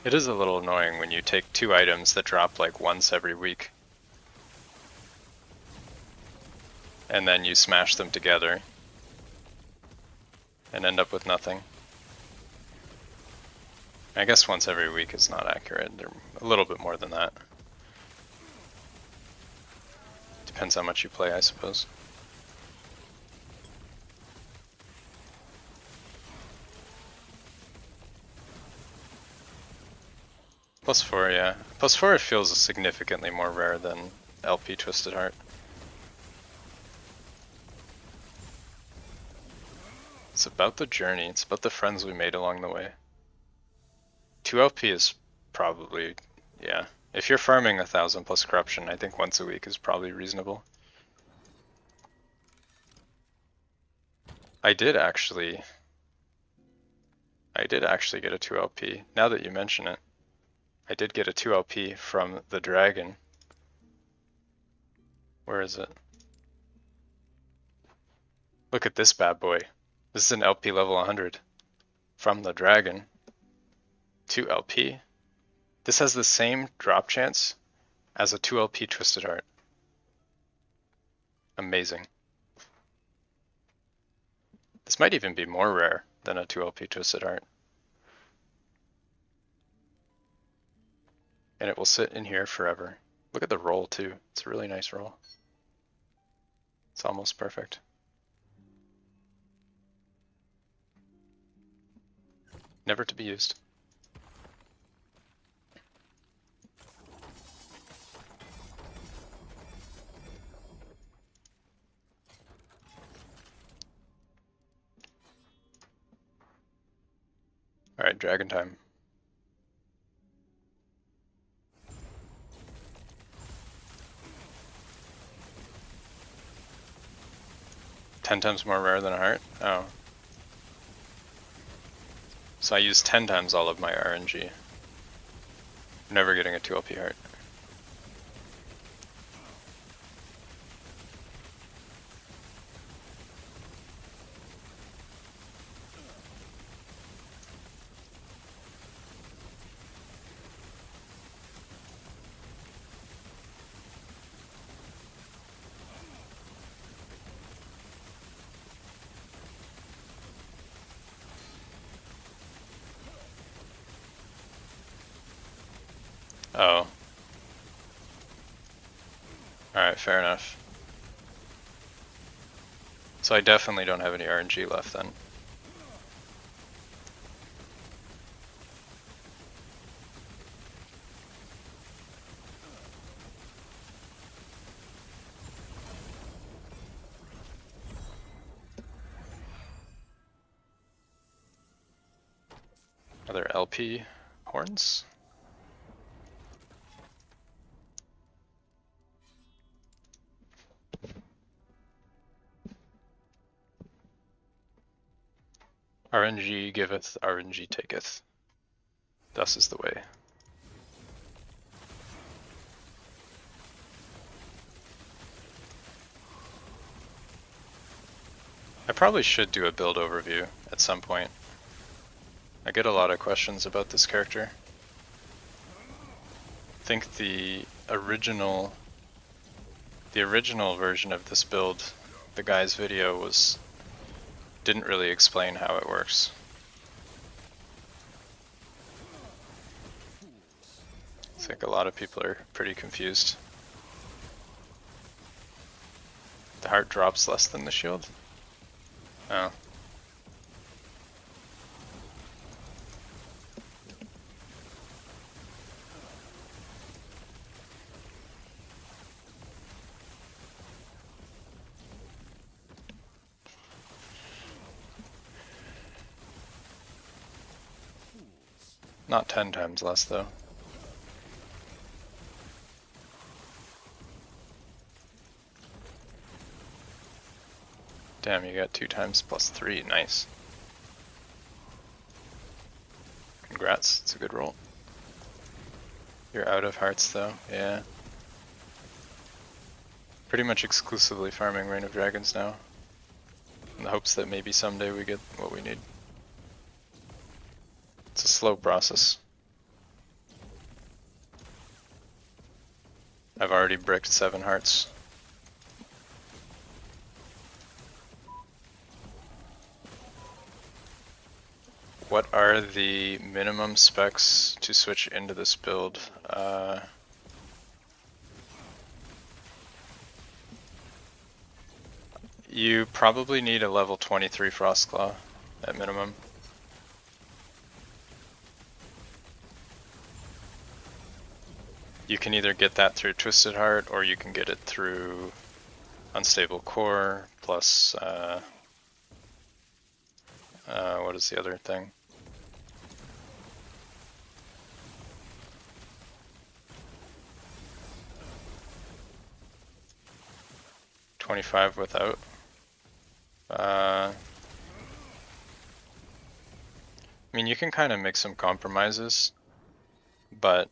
It is a little annoying when you take two items that drop like once every week, and then you smash them together and end up with nothing. I guess once every week is not accurate. They're a little bit more than that. Depends how much you play, I suppose. +4, yeah. +4 feels significantly more rare than LP Twisted Heart. It's about the journey, it's about the friends we made along the way. 2 LP is probably, yeah. If you're farming 1,000 plus corruption, I think once a week is probably reasonable. I did actually get a 2 LP, now that you mention it. I did get a 2 LP from the dragon. Where is it? Look at this bad boy. This is an LP level 100 from the dragon. 2 LP. This has the same drop chance as a 2 LP Twisted Heart. Amazing. This might even be more rare than a 2 LP Twisted Heart. And it will sit in here forever. Look at the roll too. It's a really nice roll. It's almost perfect. Never to be used. Alright, dragon time. Ten times more rare than a heart? Oh. So I use 10 times all of my RNG. Never getting a 2 LP heart. Oh. Alright, fair enough. So I definitely don't have any RNG left then. Are there LP horns? RNG giveth, RNG taketh. Thus is the way. I probably should do a build overview at some point. I get a lot of questions about this character. I think the original version of this build, the guy's video didn't really explain how it works. I think a lot of people are pretty confused. The heart drops less than the shield? Oh. Not 10 times less though. Damn, you got 2 times plus 3, nice. Congrats, it's a good roll. You're out of hearts though, yeah. Pretty much exclusively farming Reign of Dragons now, in the hopes that maybe someday we get what we need. It's a slow process. I've already bricked 7 hearts. What are the minimum specs to switch into this build? You probably need a level 23 Frostclaw at minimum. You can either get that through Twisted Heart, or you can get it through Unstable Core, plus, what is the other thing? $25 without. I mean, you can kind of make some compromises, but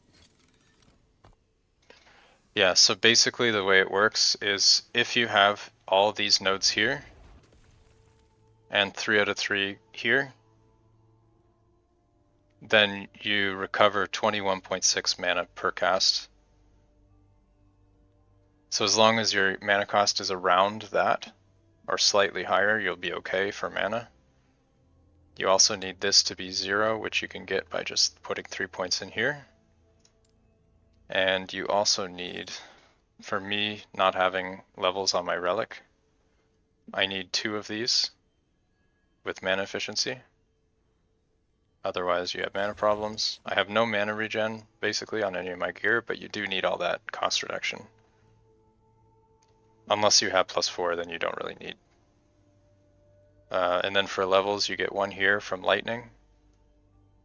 yeah, so basically the way it works is if you have all these nodes here, and 3 out of 3 here, then you recover 21.6 mana per cast. So as long as your mana cost is around that, or slightly higher, you'll be okay for mana. You also need this to be 0, which you can get by just putting 3 points in here. And you also need, for me not having levels on my relic, I need 2 of these with mana efficiency. Otherwise you have mana problems. I have no mana regen basically on any of my gear, but you do need all that cost reduction. Unless you have +4, then you don't really need. And then for levels, you get 1 here from lightning,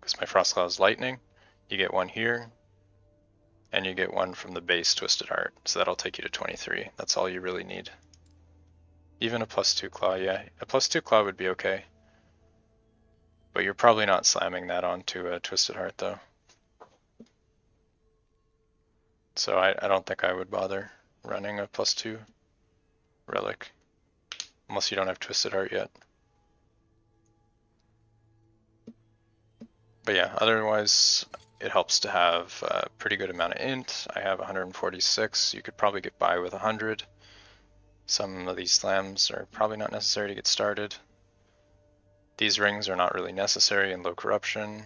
because my Frostclaw is lightning. You get 1 here, and you get 1 from the base Twisted Heart, so that'll take you to 23. That's all you really need. Even a +2 claw, yeah, a +2 claw would be okay. But you're probably not slamming that onto a Twisted Heart though. So I don't think I would bother running a +2 relic, unless you don't have Twisted Heart yet. But yeah, otherwise it helps to have a pretty good amount of int. I have 146, you could probably get by with 100. Some of these slams are probably not necessary to get started. These rings are not really necessary in low corruption.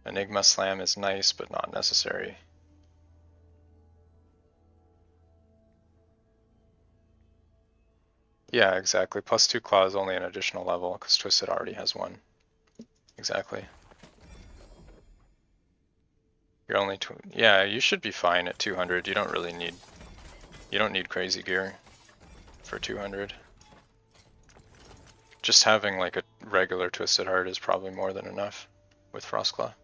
Enigma slam is nice, but not necessary. Yeah, exactly. +2 claw is only an additional level, because Twisted already has 1. Exactly. You're only yeah, you should be fine at 200. You don't really need, you don't need crazy gear for 200. Just having like a regular Twisted Heart is probably more than enough with Frostclaw.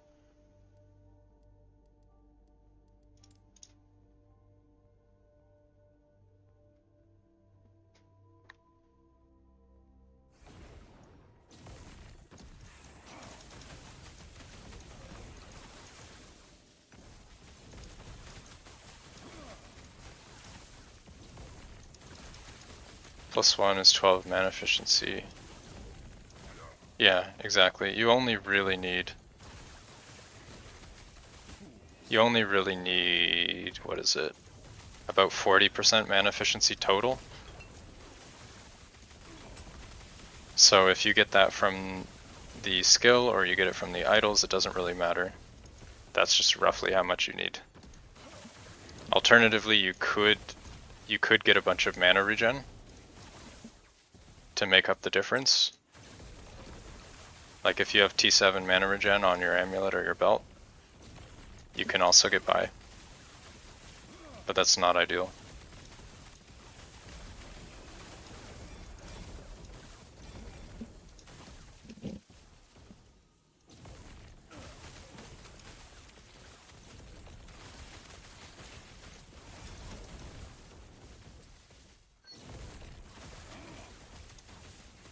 +1 is 12 mana efficiency. Yeah, exactly. You only really need, what is it? About 40% mana efficiency total. So if you get that from the skill or you get it from the idols, it doesn't really matter. That's just roughly how much you need. Alternatively, you could get a bunch of mana regen to make up the difference. Like if you have T7 mana regen on your amulet or your belt, you can also get by. But that's not ideal.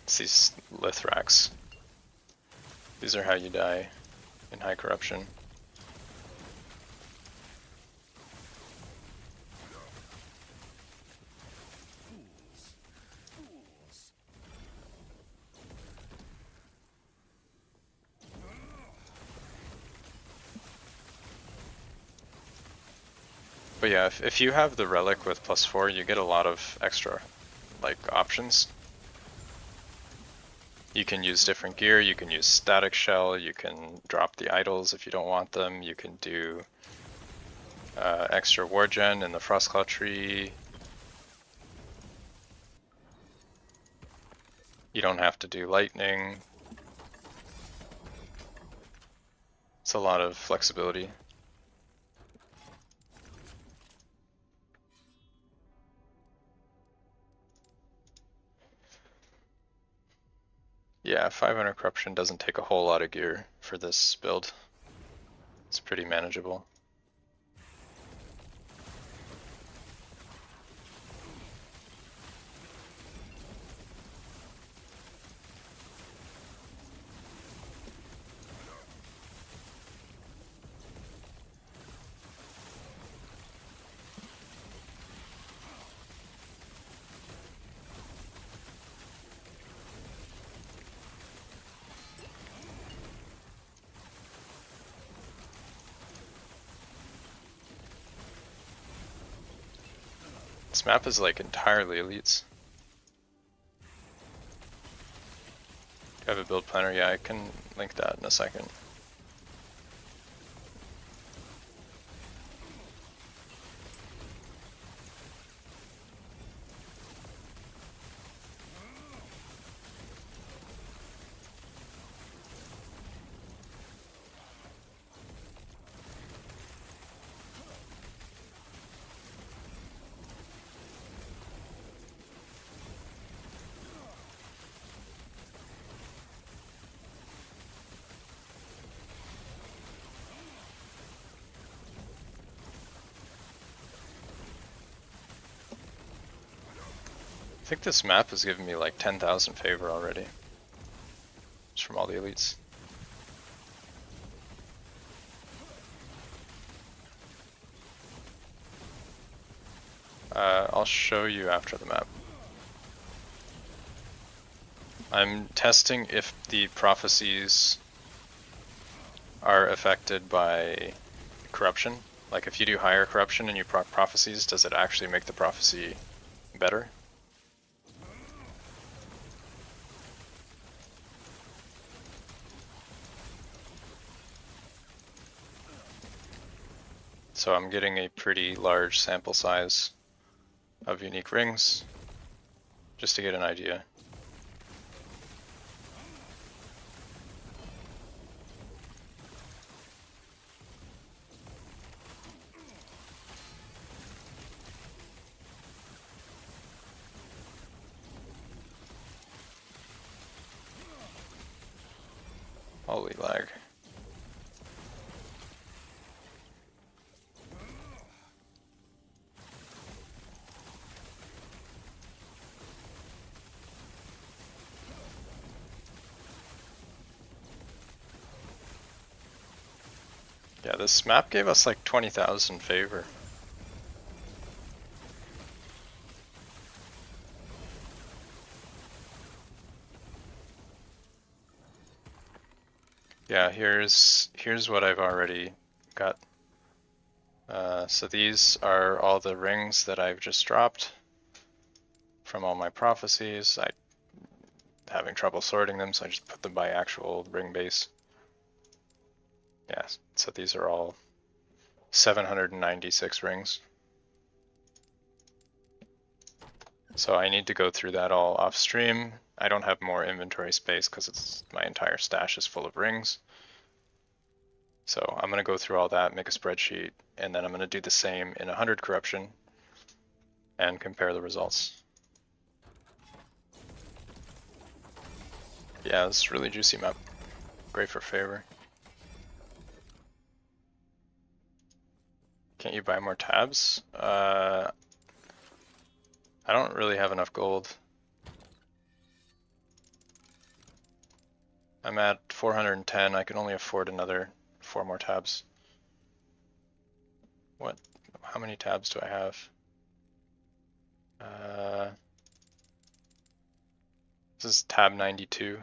It's these Lithrax. These are how you die in high corruption. But yeah, if you have the relic with +4, you get a lot of extra like options. You can use different gear, you can use static shell, you can drop the idols if you don't want them, you can do extra war gen in the Frostclaw tree. You don't have to do lightning. It's a lot of flexibility. Yeah, 500 corruption doesn't take a whole lot of gear for this build. It's pretty manageable. This map is like entirely elites. Do I have a build planner? Yeah, I can link that in a second. I think this map has given me like 10,000 favor already. Just from all the elites. I'll show you after the map. I'm testing if the prophecies are affected by corruption. Like if you do higher corruption and you proc prophecies, does it actually make the prophecy better? So I'm getting a pretty large sample size of unique rings, just to get an idea. Holy lag. Yeah, this map gave us like 20,000 favor. Yeah, here's what I've already got. So these are all the rings that I've just dropped from all my prophecies. I'm having trouble sorting them, so I just put them by actual ring base. Yeah, so these are all 796 rings. So I need to go through that all off stream. I don't have more inventory space because my entire stash is full of rings. So I'm going to go through all that, make a spreadsheet, and then I'm going to do the same in 100 corruption and compare the results. Yeah, it's a really juicy map. Great for favor. Can't you buy more tabs? I don't really have enough gold. I'm at 410. I can only afford another 4 more tabs. What? How many tabs do I have? This is tab 92.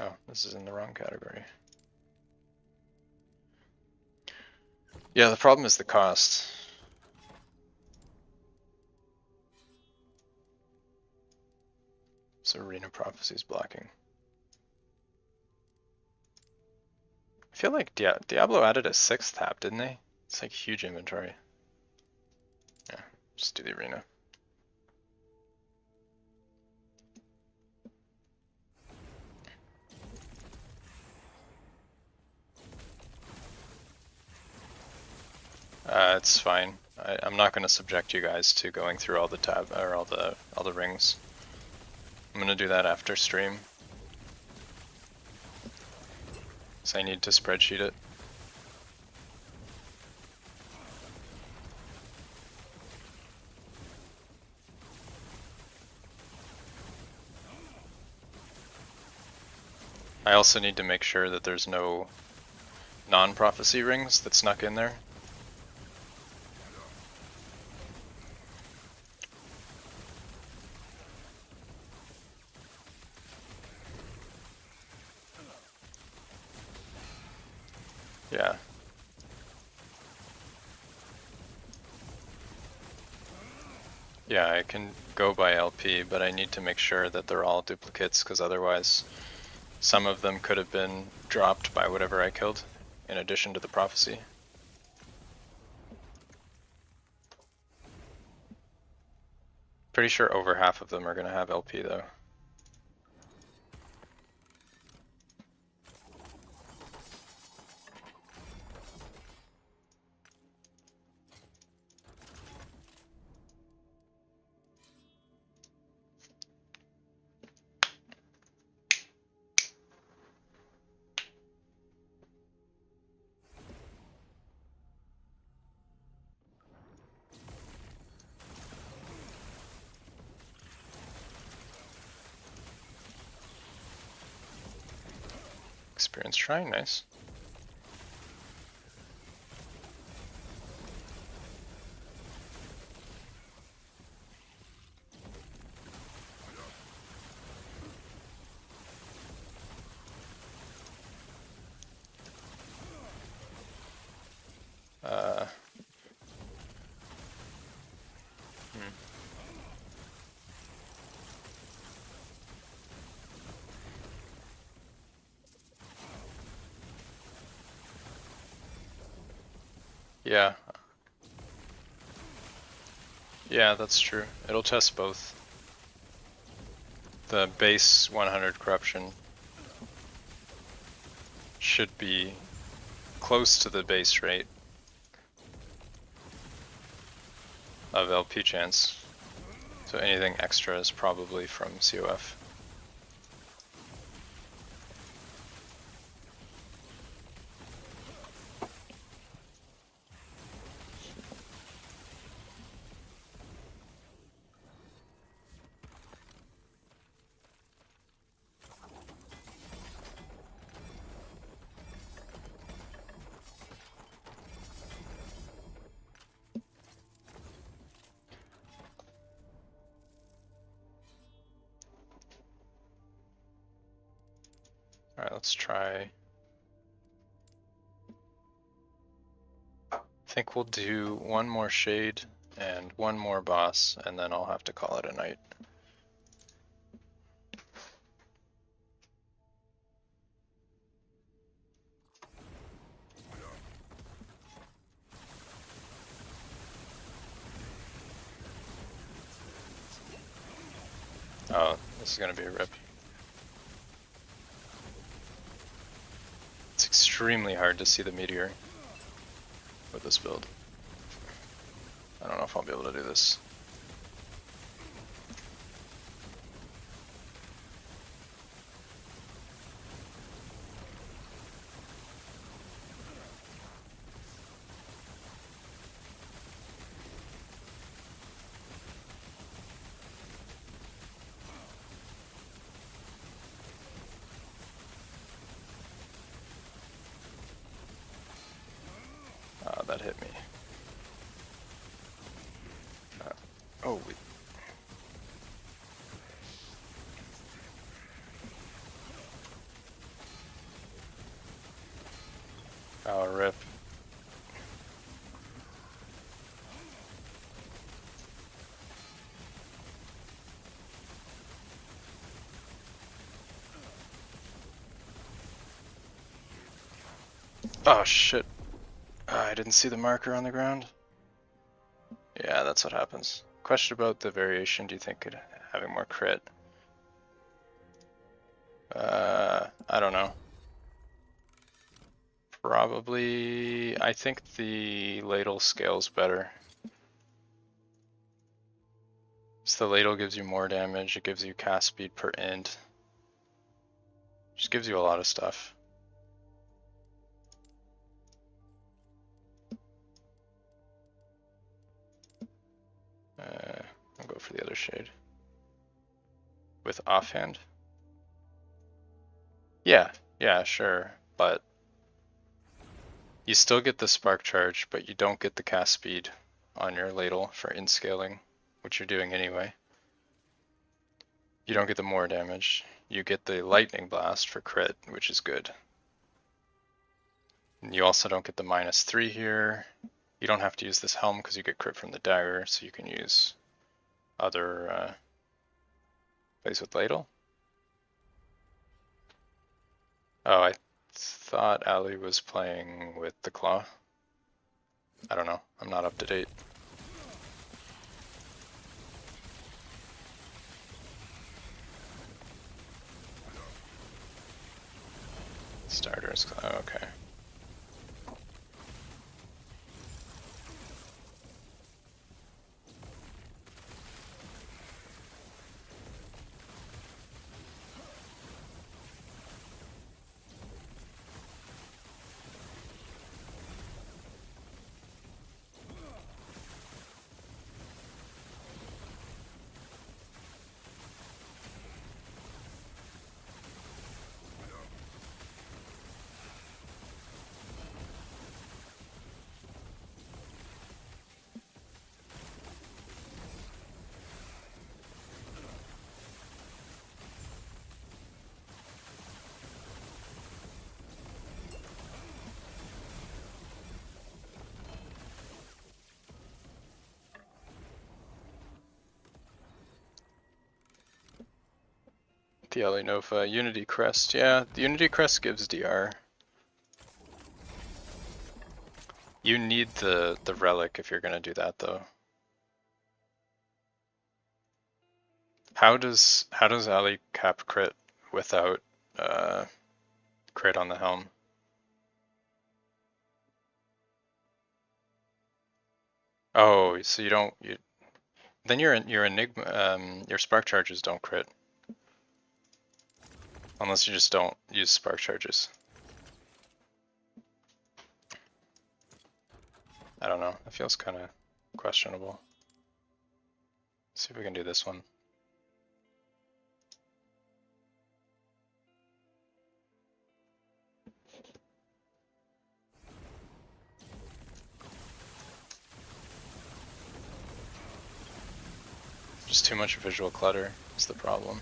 Oh, this is in the wrong category. Yeah, the problem is the cost. So Arena Prophecies blocking. I feel like Diablo added a 6th tab, didn't they? It's like huge inventory. Yeah, just do the Arena. It's fine. I'm not going to subject you guys to going through all the tab or all the rings. I'm going to do that after stream. So I need to spreadsheet it. I also need to make sure that there's no non-prophecy rings that snuck in there. Yeah. Yeah, I can go by LP, but I need to make sure that they're all duplicates, because otherwise some of them could have been dropped by whatever I killed, in addition to the prophecy. Pretty sure over half of them are going to have LP though. Experience shrine, nice. Hmm. Yeah. Yeah, that's true. It'll test both. The base 100 corruption should be close to the base rate of LP chance. So anything extra is probably from CoF. Alright, let's try. I think we'll do one more shade and one more boss, and then I'll have to call it a night. Oh, this is gonna be a rip. It's extremely hard to see the meteor with this build. I don't know if I'll be able to do this. That hit me. Oh, wait. Oh shit. I didn't see the marker on the ground. Yeah, that's what happens. Question about the variation, do you think it having more crit? I don't know. Probably, I think the ladle scales better. So the ladle gives you more damage, it gives you cast speed per int. Just gives you a lot of stuff. I'll go for the other shade. With offhand? Yeah, sure, but you still get the spark charge, but you don't get the cast speed on your ladle for int scaling, which you're doing anyway. You don't get the more damage. You get the lightning blast for crit, which is good. And you also don't get the -3 here. You don't have to use this helm because you get crit from the dagger, so you can use other plays with ladle. Oh, I thought Ali was playing with the claw. I don't know. I'm not up to date. Starters. Oh, okay. The LA Nova Unity Crest. Yeah, the Unity Crest gives DR. You need the relic if you're gonna do that though. How does Ali cap crit without crit on the helm? Oh, so you don't then your enigma your spark charges don't crit. Unless you just don't use spark charges. I don't know. It feels kind of questionable. Let's see if we can do this one. Just too much visual clutter is the problem.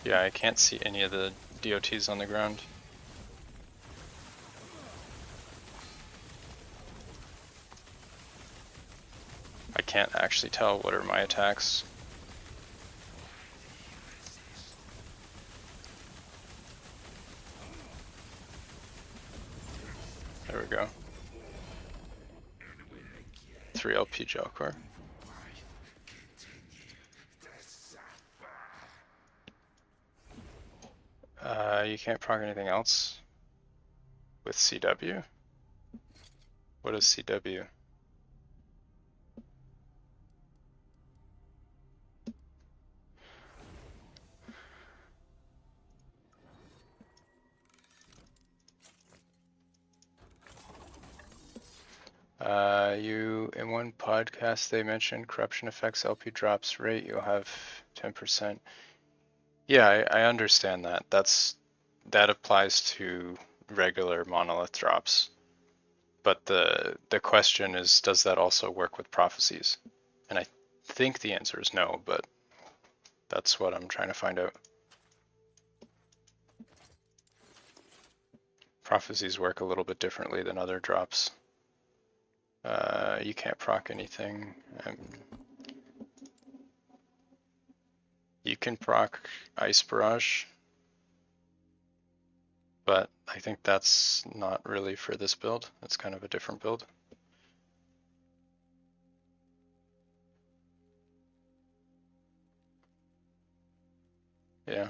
Yeah, I can't see any of the DOTs on the ground. I can't actually tell what are my attacks. There we go. 3 LP gel core. You can't proc anything else with CW? What is CW? In one podcast they mentioned corruption affects LP drops rate. You'll have 10%. Yeah, I understand that. That applies to regular monolith drops. But the question is, does that also work with prophecies? And I think the answer is no, but that's what I'm trying to find out. Prophecies work a little bit differently than other drops. You can't proc anything. You can proc Ice Barrage, but I think that's not really for this build. It's kind of a different build. Yeah.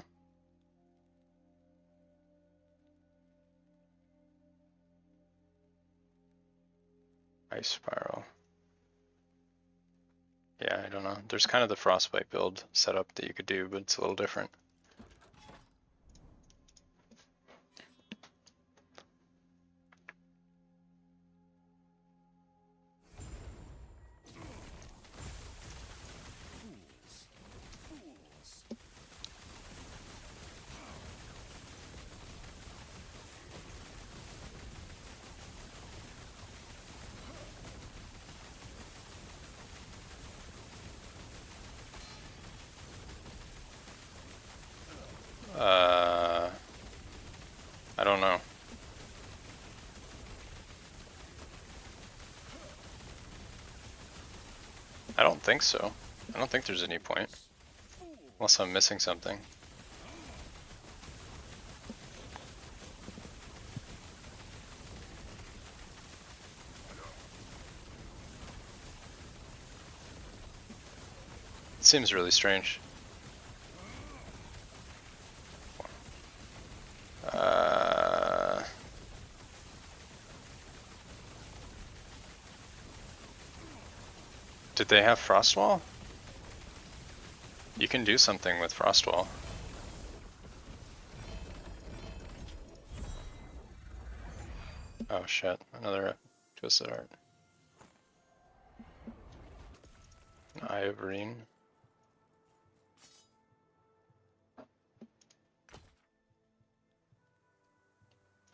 Ice Spiral. Yeah, I don't know. There's kind of the Frostbite build setup that you could do, but it's a little different. I don't know. I don't think so. I don't think there's any point. Unless I'm missing something. It seems really strange. Did they have Frostwall? You can do something with Frostwall. Oh shit, another Twisted Art. An Eye of Reen.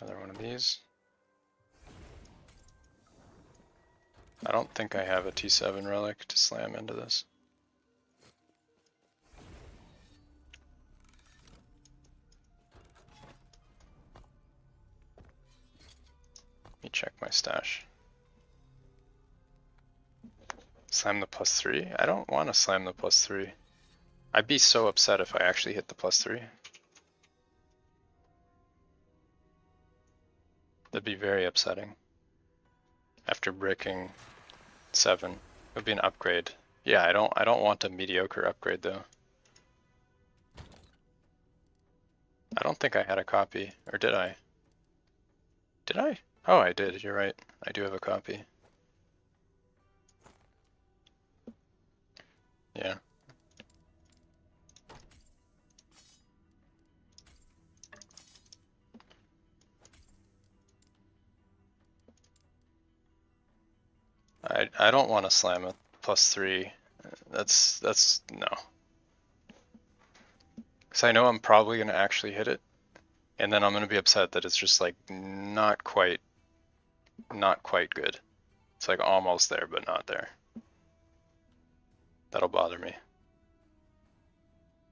Another one of these. I don't think I have a T7 relic to slam into this. Let me check my stash. Slam the +3? I don't want to slam the +3. I'd be so upset if I actually hit the +3. That'd be very upsetting. After breaking 7. It would be an upgrade. Yeah, I don't want a mediocre upgrade though. I don't think I had a copy, or did I? Did I? Oh, I did, you're right. I do have a copy. Yeah. I don't want to slam a +3. That's no. Because I know I'm probably going to actually hit it, and then I'm going to be upset that it's just like not quite good. It's like almost there, but not there. That'll bother me.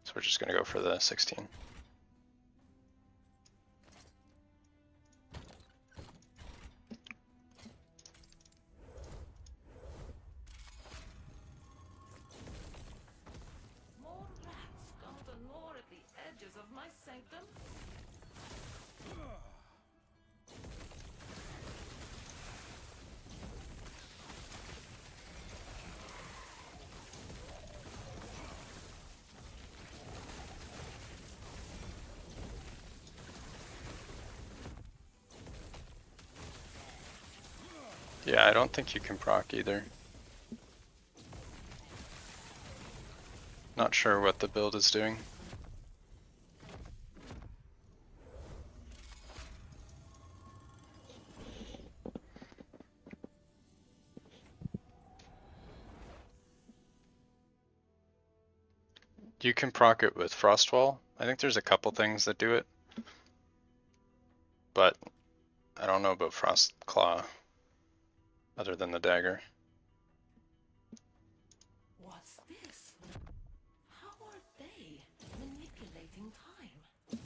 So we're just going to go for the 16. More rats come to gnaw at the edges of my sanctum. Yeah, I don't think you can proc either. Not sure what the build is doing. You can proc it with Frostwall. I think there's a couple things that do it, but I don't know about Frost Claw other than the dagger. What's this? How are they manipulating time?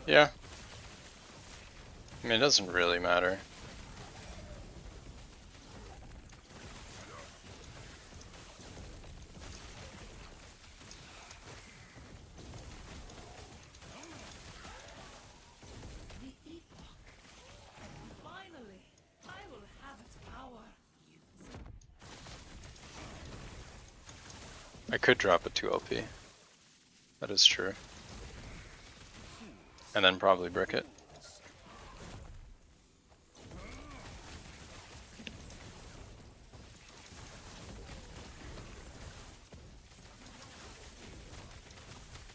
Yeah. I mean, it doesn't really matter. The epoch. Finally, I will have its power. I could drop a 2 LP. That is true. And then probably brick it.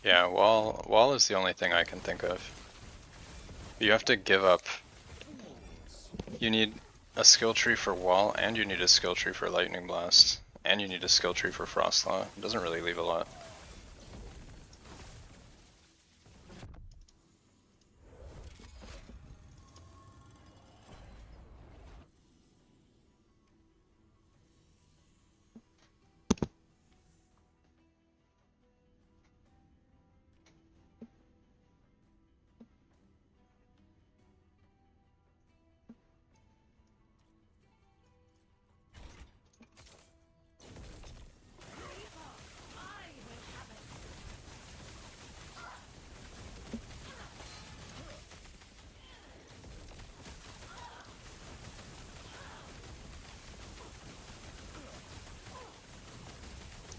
Yeah, wall is the only thing I can think of. You have to give up. You need a skill tree for wall, and you need a skill tree for lightning blast, and you need a skill tree for frost law. It doesn't really leave a lot.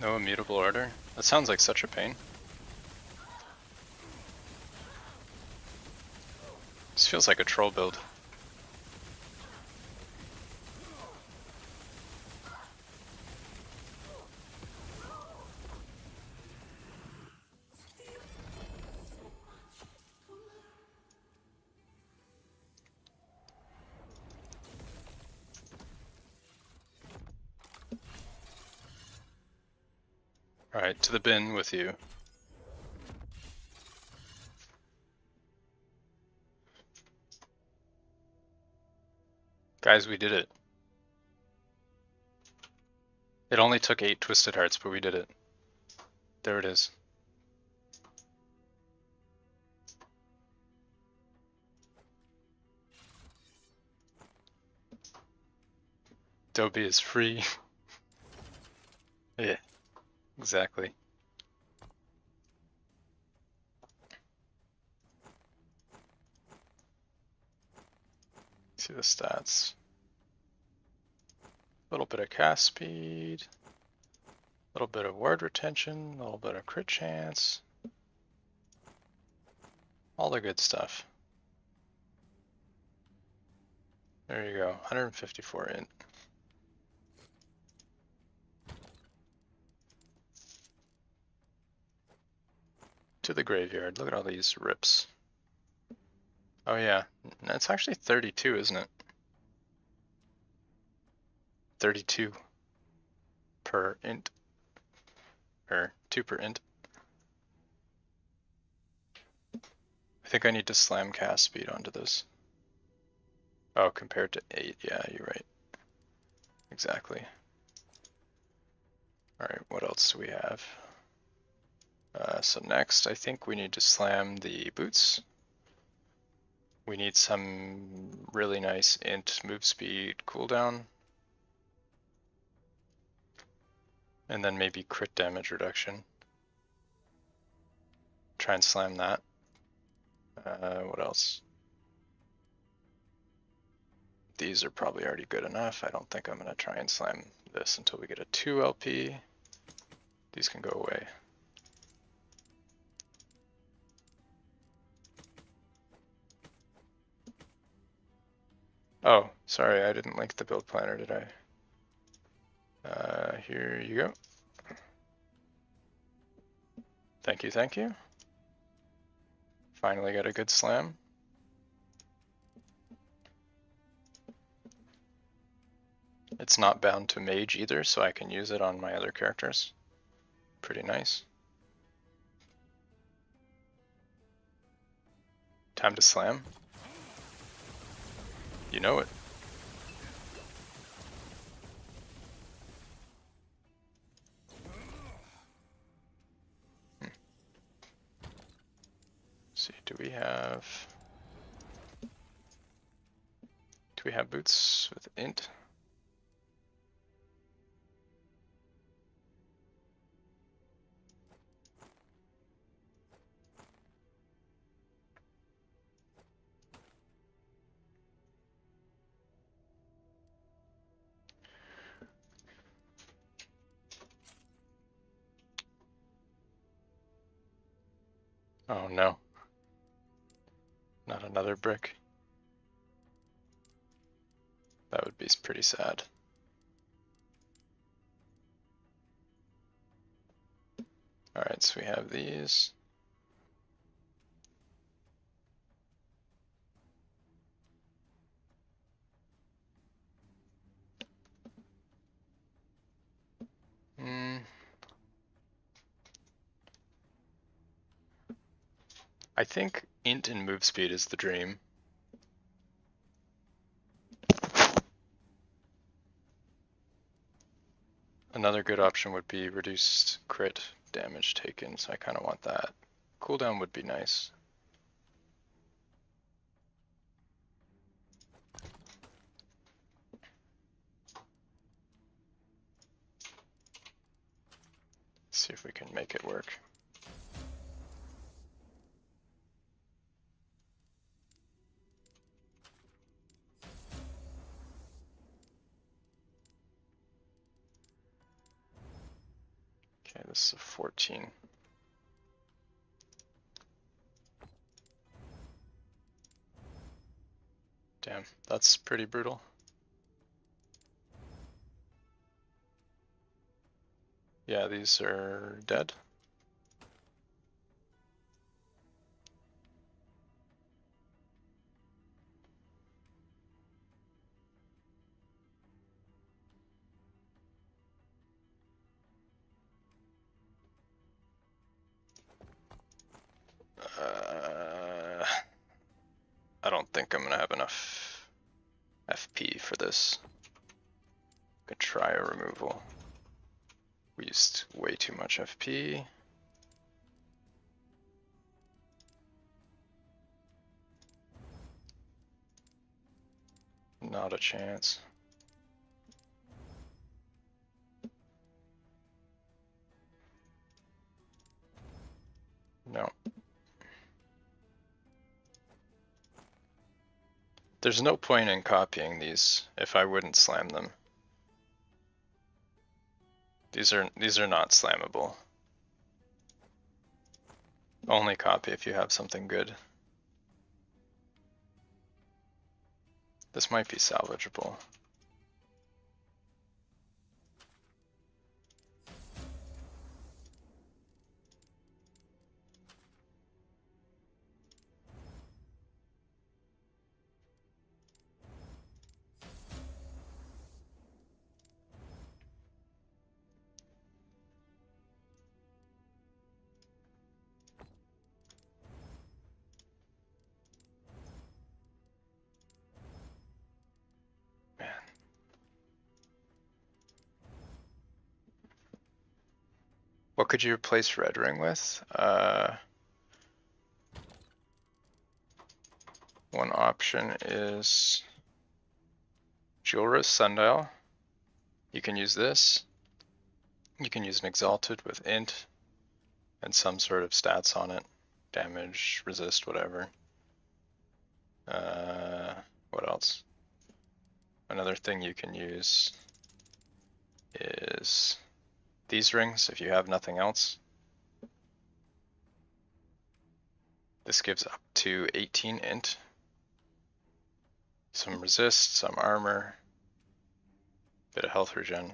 No immutable order? That sounds like such a pain. This feels like a troll build. Alright, to the bin with you. Guys, we did it. It only took 8 Twisted Hearts, but we did it. There it is. Dobie is free. Yeah, exactly. See the stats. A little bit of cast speed, a little bit of word retention, a little bit of crit chance. All the good stuff. There you go, 154 int. To the graveyard. Look at all these rips. Oh yeah, it's actually 32, isn't it? 32 per int. Or 2 per int. I think I need to slam cast speed onto this. Oh, compared to 8, yeah, you're right. Exactly. Alright, what else do we have? So next, I think we need to slam the boots. We need some really nice int move speed cooldown. And then maybe crit damage reduction. Try and slam that. What else? These are probably already good enough. I don't think I'm going to try and slam this until we get a 2 LP. These can go away. Oh, sorry, I didn't link the build planner, did I? Here you go. Thank you, thank you. Finally got a good slam. It's not bound to mage either, so I can use it on my other characters. Pretty nice. Time to slam. You know it. See, do we have boots with int? Oh no. Not another brick. That would be pretty sad. Alright, so we have these. I think int and move speed is the dream. Another good option would be reduced crit damage taken, so I kind of want that. Cooldown would be nice. See if we can make it work. Okay, this is a 14. Damn, that's pretty brutal. Yeah, these are dead. I don't think I'm gonna have enough FP for this. Could try a removal. We used way too much FP. Not a chance. No. There's no point in copying these if I wouldn't slam them. These are not slammable. Only copy if you have something good. This might be salvageable. Man. What could you replace Red Ring with? One option is Jewelrous Sundial. You can use this. You can use an Exalted with int and some sort of stats on it. Damage, resist, whatever. What else? Another thing you can use is these rings if you have nothing else. This gives up to 18 int. Some resist, some armor, bit of health regen.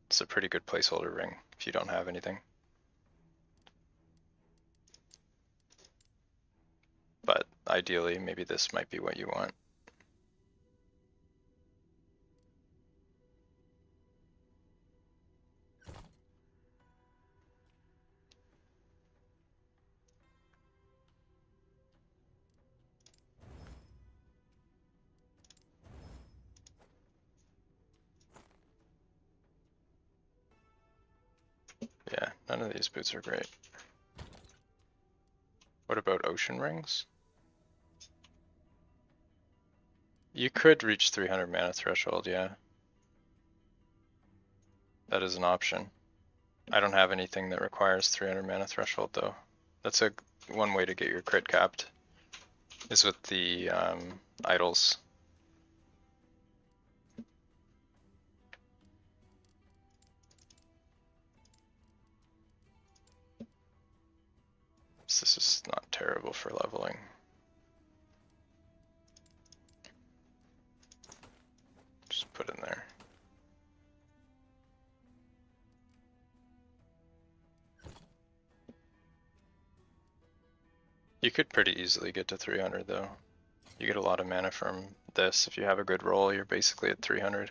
It's a pretty good placeholder ring if you don't have anything. ideally, maybe this might be what you want. Yeah, none of these boots are great. What about ocean rings? You could reach 300 mana threshold, yeah. That is an option. I don't have anything that requires 300 mana threshold though. That's one way to get your crit capped, is with the idols. So this is not terrible for leveling. Just put in there. You could pretty easily get to 300 though. You get a lot of mana from this. If you have a good roll, you're basically at 300.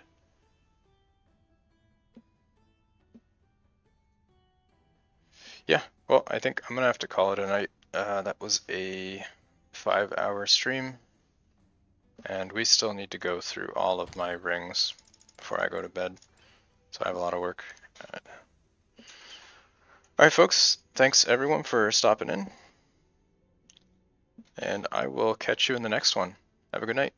Yeah, well, I think I'm gonna have to call it a night. That was a 5-hour stream, and we still need to go through all of my rings before I go to bed, so I have a lot of work. Alright folks, thanks everyone for stopping in, and I will catch you in the next one. Have a good night.